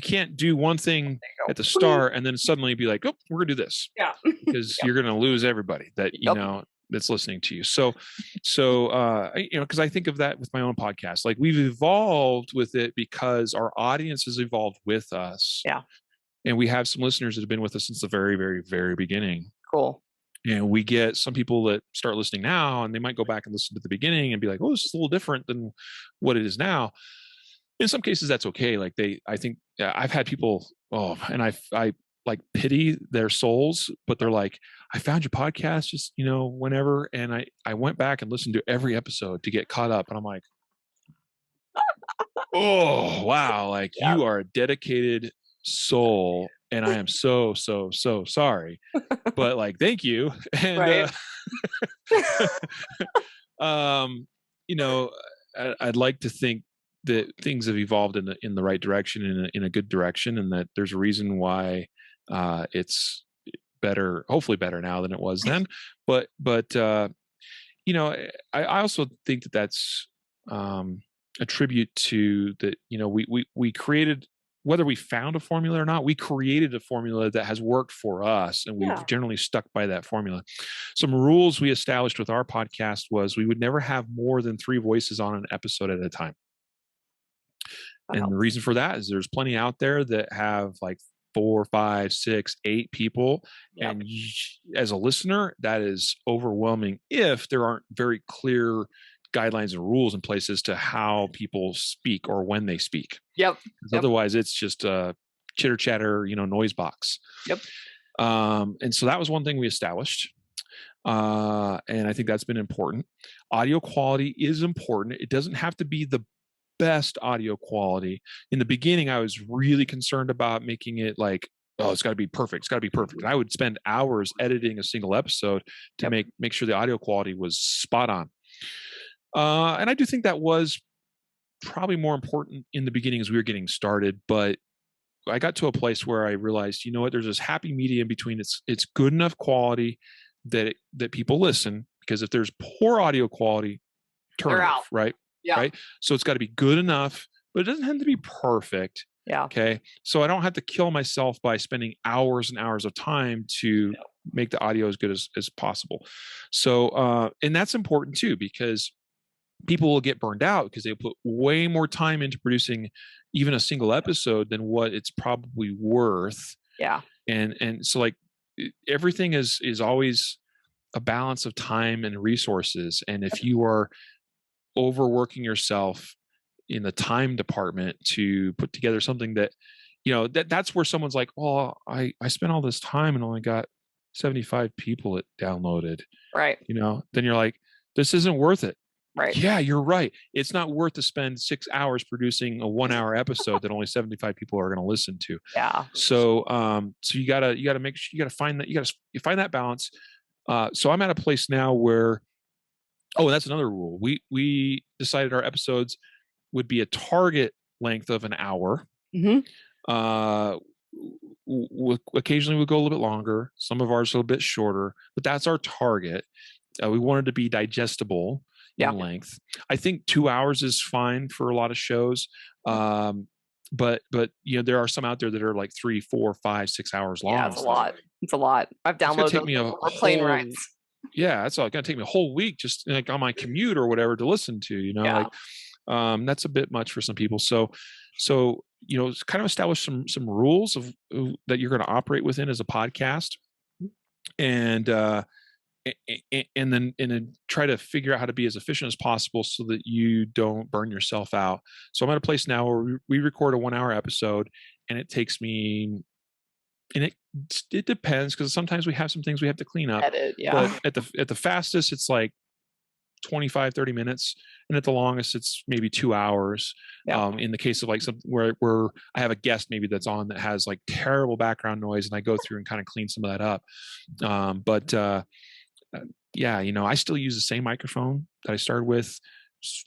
can't do one thing at the start and then suddenly be like, oh, we're going to do this. Yeah. Because you're going to lose everybody that, you know, that's listening to you. So, because I think of that with my own podcast, like, we've evolved with it because our audience has evolved with us. Yeah. And we have some listeners that have been with us since the very, very, very beginning. Cool. And we get some people that start listening now, and they might go back and listen to the beginning and be like, oh, this is a little different than what it is now. In some cases, that's okay. Like, I think I've had people, and I like pity their souls, but they're like, I found your podcast just, whenever. And I went back and listened to every episode to get caught up. And I'm like, oh, wow. Like, you are a dedicated soul. And I am so, so, so sorry, but, like, thank you. And, right. I'd like to think that things have evolved in the right direction, in a good direction, and that there's a reason why it's better, hopefully better now than it was then. But I also think that that's a tribute to that. We created, whether we found a formula or not, we created a formula that has worked for us, and we've generally stuck by that formula. Some rules we established with our podcast was we would never have more than 3 voices on an episode at a time. And the reason for that is there's plenty out there that have like 4, 5, 6, 8 people. Yep. And as a listener, that is overwhelming if there aren't very clear guidelines and rules in place as to how people speak or when they speak. Yep. Otherwise, it's just a chitter chatter, noise box. Yep. And so that was one thing we established. And I think that's been important. Audio quality is important. It doesn't have to be the best audio quality. In the beginning, I was really concerned about making it like, oh, it's got to be perfect. It's got to be perfect. And I would spend hours editing a single episode to make sure the audio quality was spot on. And I do think that was probably more important in the beginning as we were getting started. But I got to a place where I realized, you know what, there's this happy medium between it's good enough quality that people listen, because if there's poor audio quality, turn They're off, out. right? Yeah. Right. So it's got to be good enough, but it doesn't have to be perfect. Yeah. Okay. So I don't have to kill myself by spending hours and hours of time to make the audio as good as possible. So, and that's important too, because people will get burned out because they put way more time into producing even a single episode than what it's probably worth. Yeah. And so like everything is always a balance of time and resources. And if you are overworking yourself in the time department to put together something that, that's where someone's like, oh, I spent all this time and only got 75 people it downloaded. Right. Then you're like, this isn't worth it. Right. Yeah, you're right. It's not worth to spend 6 hours producing a 1 hour episode that only 75 people are going to listen to. Yeah. So, so you gotta make sure, you gotta find that, you find that balance. So I'm at a place now where, oh, that's another rule. We decided our episodes would be a target length of an hour. Occasionally we'll go a little bit longer. Some of ours are a little bit shorter, but that's our target. We wanted to be digestible in length. I think 2 hours is fine for a lot of shows. But there are some out there that are like 3, 4, 5, 6 hours long. Yeah, it's a lot. It's a lot. I've downloaded take me a plane rides. Yeah, that's all. It's gonna take me a whole week just like on my commute or whatever to listen to. That's a bit much for some people. So it's kind of establish some rules of that you're going to operate within as a podcast, and then try to figure out how to be as efficient as possible so that you don't burn yourself out. So I'm at a place now where we record a 1 hour episode, and it takes me, and it depends, because sometimes we have some things we have to clean up. Edit, yeah. But at the fastest, it's like 25-30 minutes, and at the longest, it's maybe 2 hours. In the case of like some where I have a guest maybe that's on that has like terrible background noise, and I go through and kind of clean some of that up. I still use the same microphone that I started with.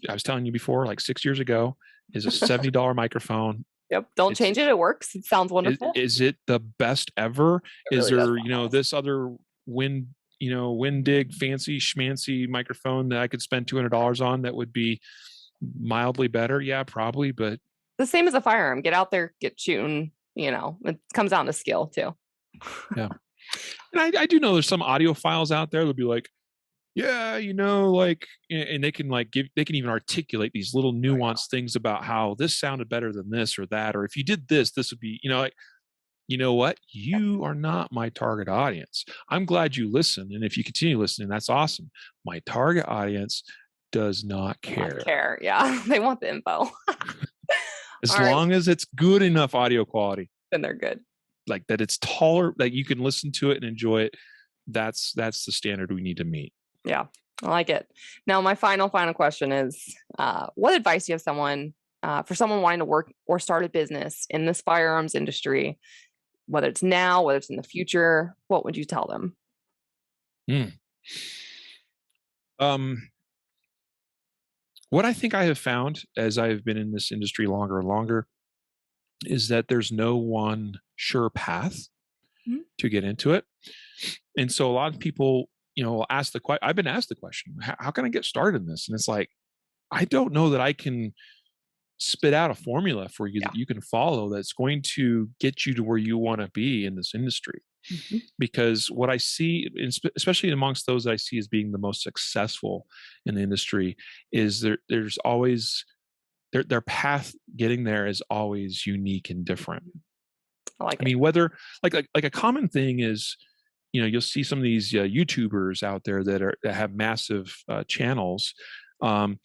I was telling you before, like 6 years ago, is a $70 microphone. Yep. Don't change it. It works. It sounds wonderful. Is it the best ever? Is really there, this other Windig fancy schmancy microphone that I could spend $200 on that would be mildly better? Yeah, probably. But the same as a firearm. Get out there, get shooting. It comes down to skill too. Yeah. And I do know there's some audiophiles out there that'll be like, yeah, and they can they can even articulate these little nuanced things about how this sounded better than this or that, or if you did this would be, you know what? You are not my target audience. I'm glad you listen. And if you continue listening, that's awesome. My target audience does not care. Yeah. They want the info. As long as it's good enough audio quality. Then they're good. Like that it's taller, that you can listen to it and enjoy it. That's the standard we need to meet. Yeah. I like it. Now, my final question is, what advice do you have for someone wanting to work or start a business in this firearms industry, whether it's now, whether it's in the future? What would you tell them? What I think I have found as I've been in this industry longer and longer is that there's no one sure path to get into it. And so a lot of people, will ask I've been asked the question, how can I get started in this? And it's like, I don't know that I can spit out a formula for you that you can follow that's going to get you to where you want to be in this industry. Because what I see, especially amongst those that I see as being the most successful in the industry, is there's always their path getting there is always unique and different. I mean, whether like a common thing is, you'll see some of these YouTubers out there that have massive channels. I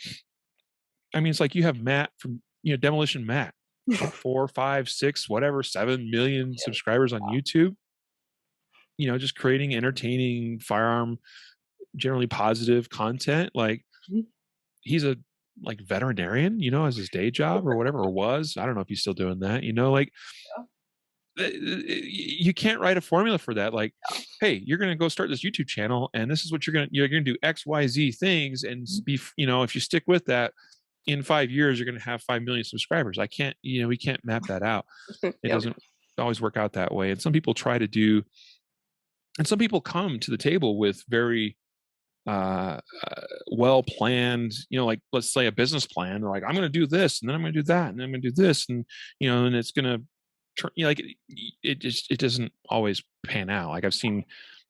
mean, it's like you have Matt from Demolition Matt, 4, 5, 6, whatever, 7 million subscribers on YouTube. Just creating entertaining firearm, generally positive content. Like he's a veterinarian, as his day job or whatever, or was. I don't know if he's still doing that. You can't write a formula for that. Like, hey, you're going to go start this YouTube channel, and this is what you're going to do X, Y, Z things, and be, if you stick with that, in 5 years, you're going to have 5 million subscribers. We can't map that out. It Yep. doesn't always work out that way. And some people and some people come to the table with very well planned, like let's say a business plan. They're like, I'm going to do this, and then I'm going to do that, and then I'm going to do this, and and it's going to turn. It doesn't always pan out. Like I've seen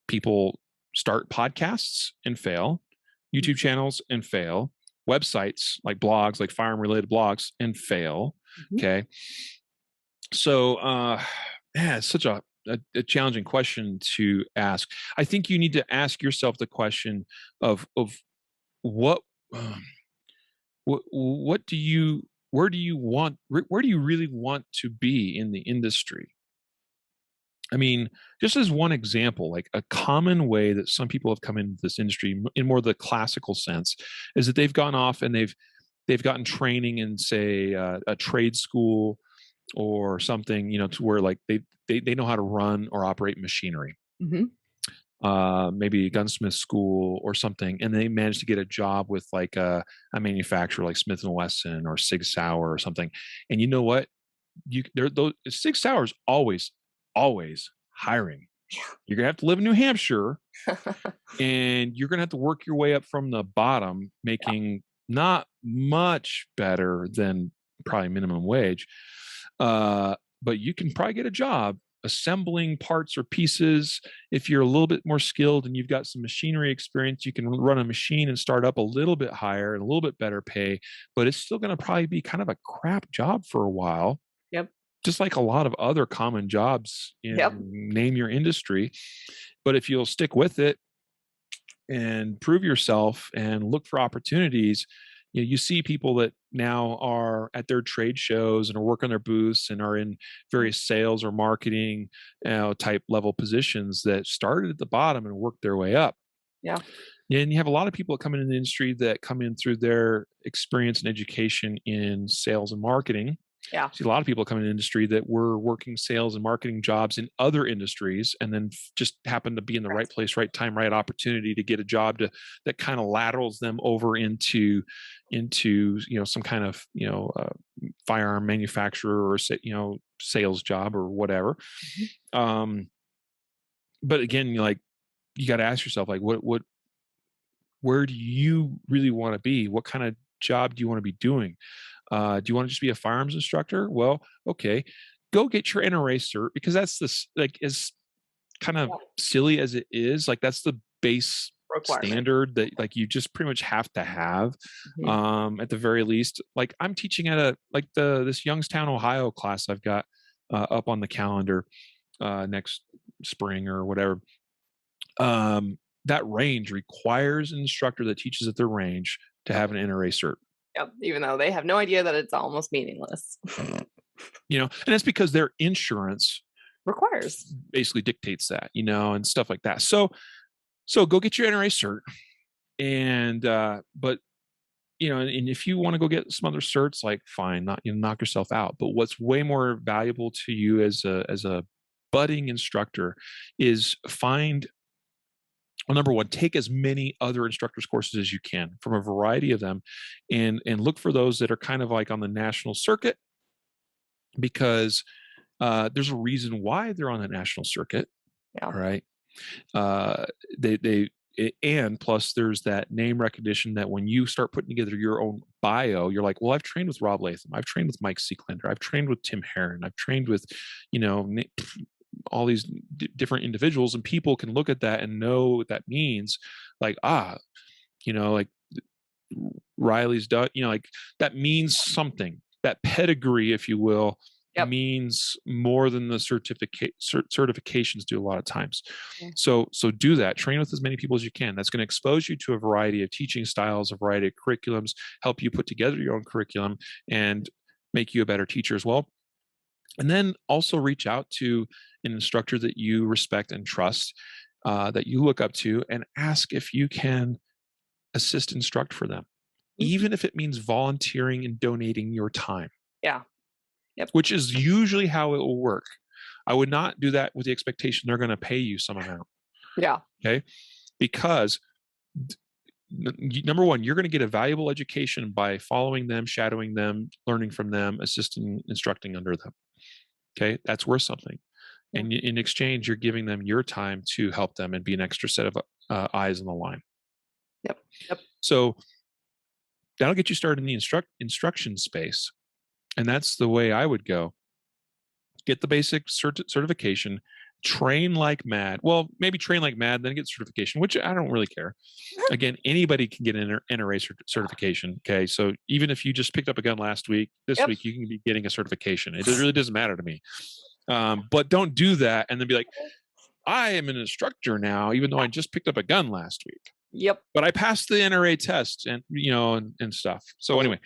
people start podcasts and fail, YouTube channels and fail, websites like blogs, like firearm related blogs, and fail. Mm-hmm. Okay, so it's such a challenging question to ask. I think you need to ask yourself the question of where do you really want to be in the industry? I mean, just as one example, like a common way that some people have come into this industry in more the classical sense is that they've gone off and they've gotten training in, say, a trade school or something, to where like they know how to run or operate machinery. Mm-hmm. Maybe a gunsmith school or something, and they managed to get a job with like a manufacturer like Smith & Wesson or Sig Sauer or something. And you know what? Sig Sauer's always hiring. You're gonna have to live in New Hampshire, and you're gonna have to work your way up from the bottom, making not much better than probably minimum wage. But you can probably get a job assembling parts or pieces. If you're a little bit more skilled and you've got some machinery experience, you can run a machine and start up a little bit higher and a little bit better pay, but it's still going to probably be kind of a crap job for a while. Yep. Just like a lot of other common jobs in name your industry. But if you'll stick with it and prove yourself and look for opportunities, you see people that now are at their trade shows and are working their booths and are in various sales or marketing type level positions that started at the bottom and worked their way up. Yeah. And you have a lot of people that come into the industry that come in through their experience and education in sales and marketing. Yeah. See a lot of people come in the industry that were working sales and marketing jobs in other industries and then just happen to be in the right place, right time, right opportunity to get a job that kind of laterals them over into some kind of firearm manufacturer or sales job or whatever. Mm-hmm. But again, you got to ask yourself, like, where do you really want to be? What kind of job do you want to be doing? Do you want to just be a firearms instructor? Well, okay, go get your NRA cert, because that's as kind of silly as it is, like that's the base standard that like you just pretty much have to have. Mm-hmm. At the very least. Like I'm teaching at this Youngstown, Ohio class I've got up on the calendar next spring or whatever. That range requires an instructor that teaches at their range to have an NRA cert. Yep, even though they have no idea that it's almost meaningless. And that's because their insurance requires basically dictates that, and stuff like that. So go get your NRA cert, and but and if you want to go get some other certs, like fine, knock yourself out. But what's way more valuable to you as a budding instructor is find. Well, number one, take as many other instructors courses as you can from a variety of them, and look for those that are kind of like on the national circuit, because there's a reason why they're on the national circuit. Yeah. Right. And plus there's that name recognition that when you start putting together your own bio, you're like, well, I've trained with Rob Latham. I've trained with Mike Seeklander. I've trained with Tim Herron. I've trained with, all these different individuals, and people can look at that and know what that means. Like, like Riley's done, like that means something. That pedigree, if you will, means more than the certifications do a lot of times. Okay. So do that. Train with as many people as you can. That's going to expose you to a variety of teaching styles, a variety of curriculums, help you put together your own curriculum, and make you a better teacher as well. And then also reach out to an instructor that you respect and trust, that you look up to, and ask if you can assist instruct for them, even if it means volunteering and donating your time. Yeah. Yep. Which is usually how it will work. I would not do that with the expectation they're going to pay you some amount. Yeah. Okay. Because number one, you're going to get a valuable education by following them, shadowing them, learning from them, assisting, instructing under them. Okay, that's worth something. And in exchange, you're giving them your time to help them and be an extra set of eyes on the line. Yep. So that'll get you started in the instruction space. And that's the way I would go. Get the basic certification, train like mad. Well, maybe train like mad, then get certification, which I don't really care. Again, anybody can get an NRA certification. Okay. So even if you just picked up a gun last week, this week, you can be getting a certification. It really doesn't matter to me. But don't do that and then be like, I am an instructor now, even though I just picked up a gun last week. Yep. But I passed the NRA test and, and stuff. So anyway,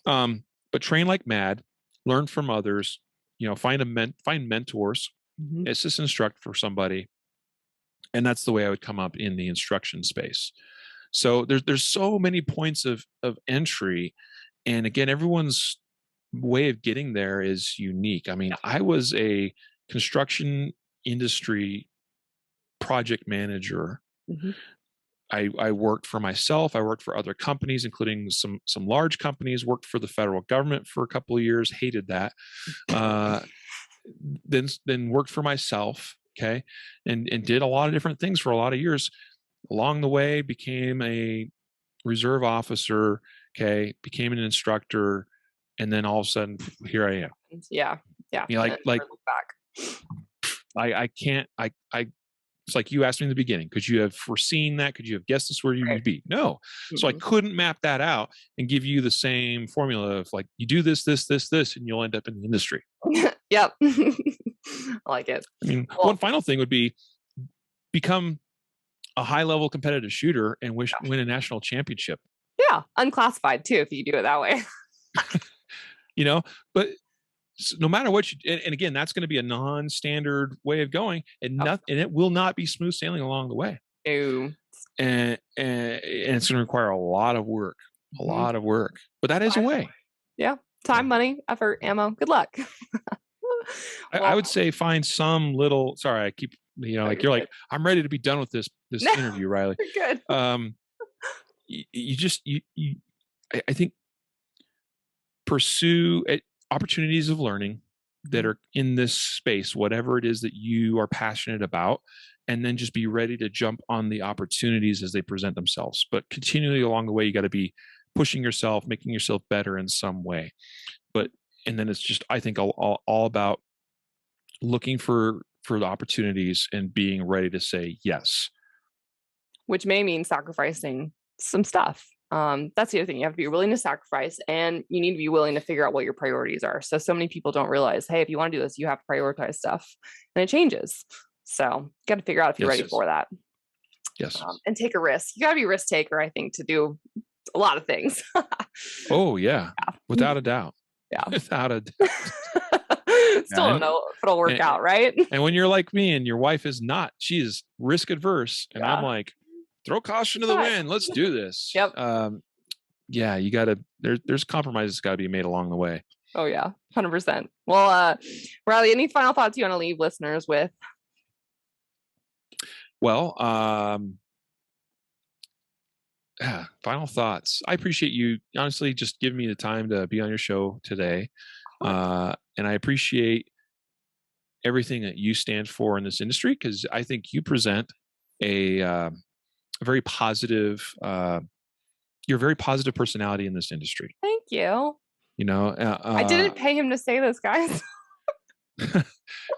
but train like mad, learn from others, find mentors, assist instruct for somebody. And that's the way I would come up in the instruction space. So there's so many points of entry. And again, everyone's way of getting there is unique. I mean, I was a construction industry project manager. I worked for myself. I worked for other companies, including some large companies, worked for the federal government for a couple of years, hated that. Then worked for myself. Okay. And did a lot of different things for a lot of years. Along the way, became a reserve officer. Okay. Became an instructor. And then all of a sudden, here I am. Yeah. Like I can't, it's like you asked me in the beginning, could you have foreseen that? Could you have guessed this where you would be? No. So I couldn't map that out and give you the same formula of like, you do this, and you'll end up in the industry. Yep. I like it. I mean, one final thing would be become a high-level competitive shooter and win a national championship. Yeah. Unclassified too, if you do it that way. But no matter what and again, that's going to be a non-standard way of going, and it will not be smooth sailing along the way. No. And it's going to require a lot of work, but that is a way. Yeah. Time, money, effort, ammo. Good luck. I would say find some little, sorry, I keep, you're like, I'm ready to be done with this interview, Riley. You're good. I think pursue opportunities of learning that are in this space, whatever it is that you are passionate about, and then just be ready to jump on the opportunities as they present themselves. But continually along the way, you got to be pushing yourself, making yourself better in some way. And then it's just, I think, all about looking for the opportunities and being ready to say yes. Which may mean sacrificing some stuff. That's the other thing. You have to be willing to sacrifice, and you need to be willing to figure out what your priorities are. So many people don't realize, hey, if you want to do this, you have to prioritize stuff, and it changes. So you got to figure out if you're ready for that. Yes. And take a risk. You got to be a risk taker, I think, to do a lot of things. Oh yeah. Without a doubt. Yeah. Without a doubt. Still don't know if it'll work out, right? And when you're like me and your wife is not, she is risk adverse, and I'm like, throw caution to the wind. Let's do this. Yep. Yeah, you got to. There's compromises got to be made along the way. Oh yeah, 100%. Well, Riley, any final thoughts you want to leave listeners with? Well, final thoughts. I appreciate you honestly just giving me the time to be on your show today, and I appreciate everything that you stand for in this industry, because I think you present a very positive. You're a very positive personality in this industry. Thank you. I didn't pay him to say this, guys.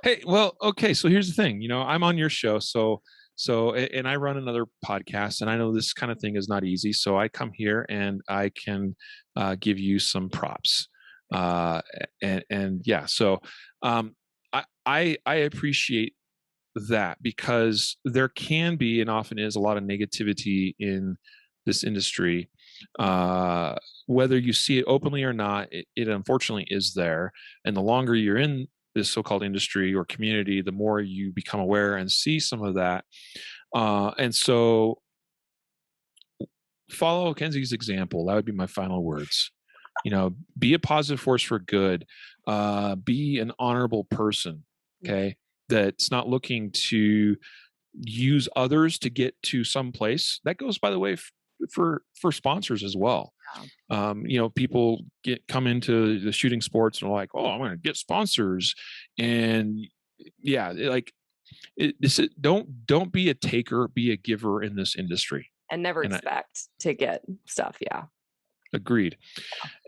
Hey, well, okay. So here's the thing. I'm on your show, so and I run another podcast, and I know this kind of thing is not easy. So I come here and I can give you some props. And yeah, so I appreciate that, because there can be and often is a lot of negativity in this industry. Whether you see it openly or not, it unfortunately is there. And the longer you're in this so-called industry or community, the more you become aware and see some of that. And so follow Kenzie's example. That would be my final words. Be a positive force for good. Be an honorable person. Okay. That's not looking to use others to get to some place. That goes, by the way, for sponsors as well. People come into the shooting sports and are like, oh, I'm going to get sponsors. And don't be a taker, be a giver in this industry. And never expect to get stuff. Yeah. Agreed.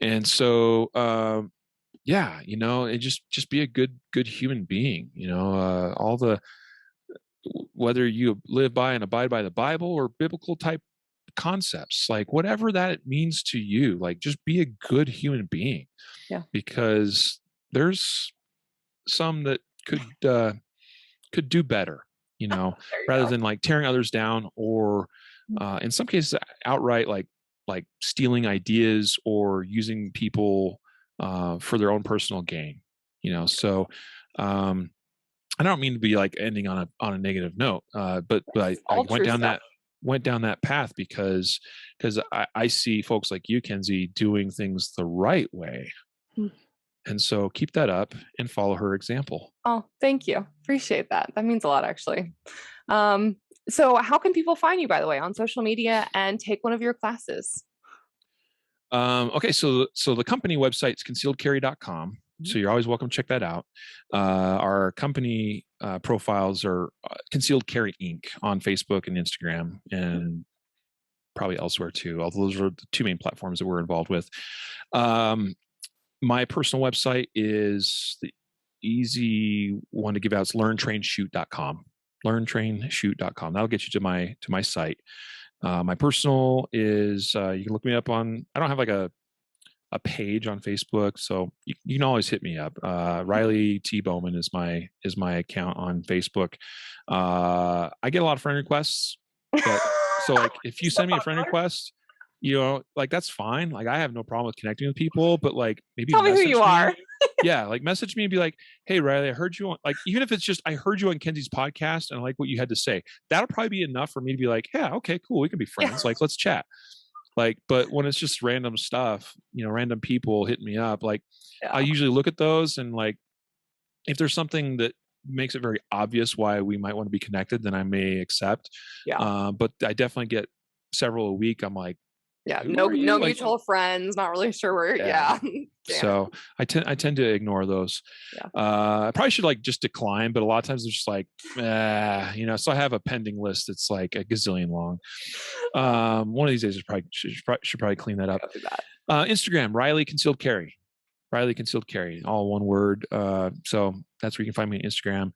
And so, and just be a good human being, whether you live by and abide by the Bible or biblical type concepts, like whatever that it means to you, like just be a good human being. Yeah. Because there's some that could do better, rather than like tearing others down or in some cases outright like stealing ideas or using people for their own personal gain. So I don't mean to be like ending on a negative note, but I went down that path because I see folks like you, Kenzie, doing things the right way. And so keep that up and follow her example. Oh, thank you. Appreciate that. That means a lot, actually. So how can people find you, by the way, on social media and take one of your classes? Okay. So the company website is ConcealedCarry.com. So you're always welcome to check that out. Our company profiles are Concealed Carry Inc. on Facebook and Instagram, and probably elsewhere too. Although those are the two main platforms that we're involved with. My personal website is the easy one to give out. It's learntrainshoot.com. Learntrainshoot.com. That'll get you to my site. My personal is you can look me up on. I don't have like a page on Facebook, so you can always hit me up. Riley T. Bowman is my account on Facebook. I get a lot of friend requests, but so like if you send me a friend request, like that's fine. Like I have no problem with connecting with people, but like maybe tell me who you are. Yeah, like message me and be like, hey Riley, I heard you on, like, even if it's just I heard you on Kenzie's podcast and I like what you had to say, that'll probably be enough for me to be like, yeah, okay, cool, we can be friends. Yeah. Like let's chat. Like, but when it's just random stuff, random people hitting me up, like I usually look at those and like, if there's something that makes it very obvious why we might want to be connected, then I may accept. Yeah. But I definitely get several a week. I'm like, no mutual friends, not really sure where. Yeah. So I tend to ignore those. Yeah. I probably should like just decline, but a lot of times it's just like, so I have a pending list that's like a gazillion long. One of these days should probably clean that up. Instagram, Riley Concealed Carry. Riley Concealed Carry, all one word. So that's where you can find me on Instagram.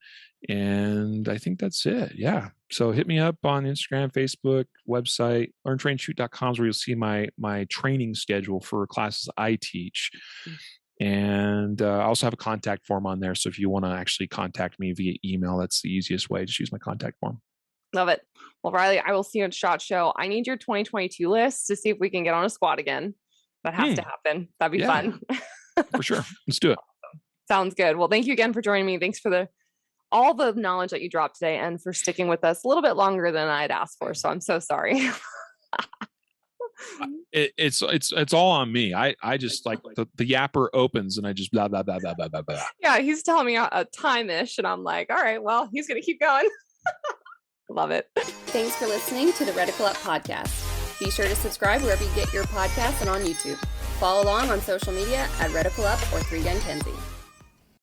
And I think that's it. Yeah. So hit me up on Instagram, Facebook, website, learntrainshoot.com is where you'll see my training schedule for classes I teach. And I also have a contact form on there. So if you want to actually contact me via email, that's the easiest way. Just use my contact form. Love it. Well, Riley, I will see you at SHOT Show. I need your 2022 list to see if we can get on a squad again. That has to happen. That'd be fun. For sure. Let's do it. Awesome. Sounds good. Well, thank you again for joining me. Thanks for all the knowledge that you dropped today and for sticking with us a little bit longer than I'd asked for. So I'm so sorry. It's all on me. I just like the yapper opens and I just blah, blah, blah, blah, blah, blah, blah. Yeah. He's telling me a time-ish and I'm like, all right, well, he's going to keep going. Love it. Thanks for listening to the Reticle Up podcast. Be sure to subscribe wherever you get your podcasts and on YouTube. Follow along on social media at Reticle Up or 3 Gun Kenzie.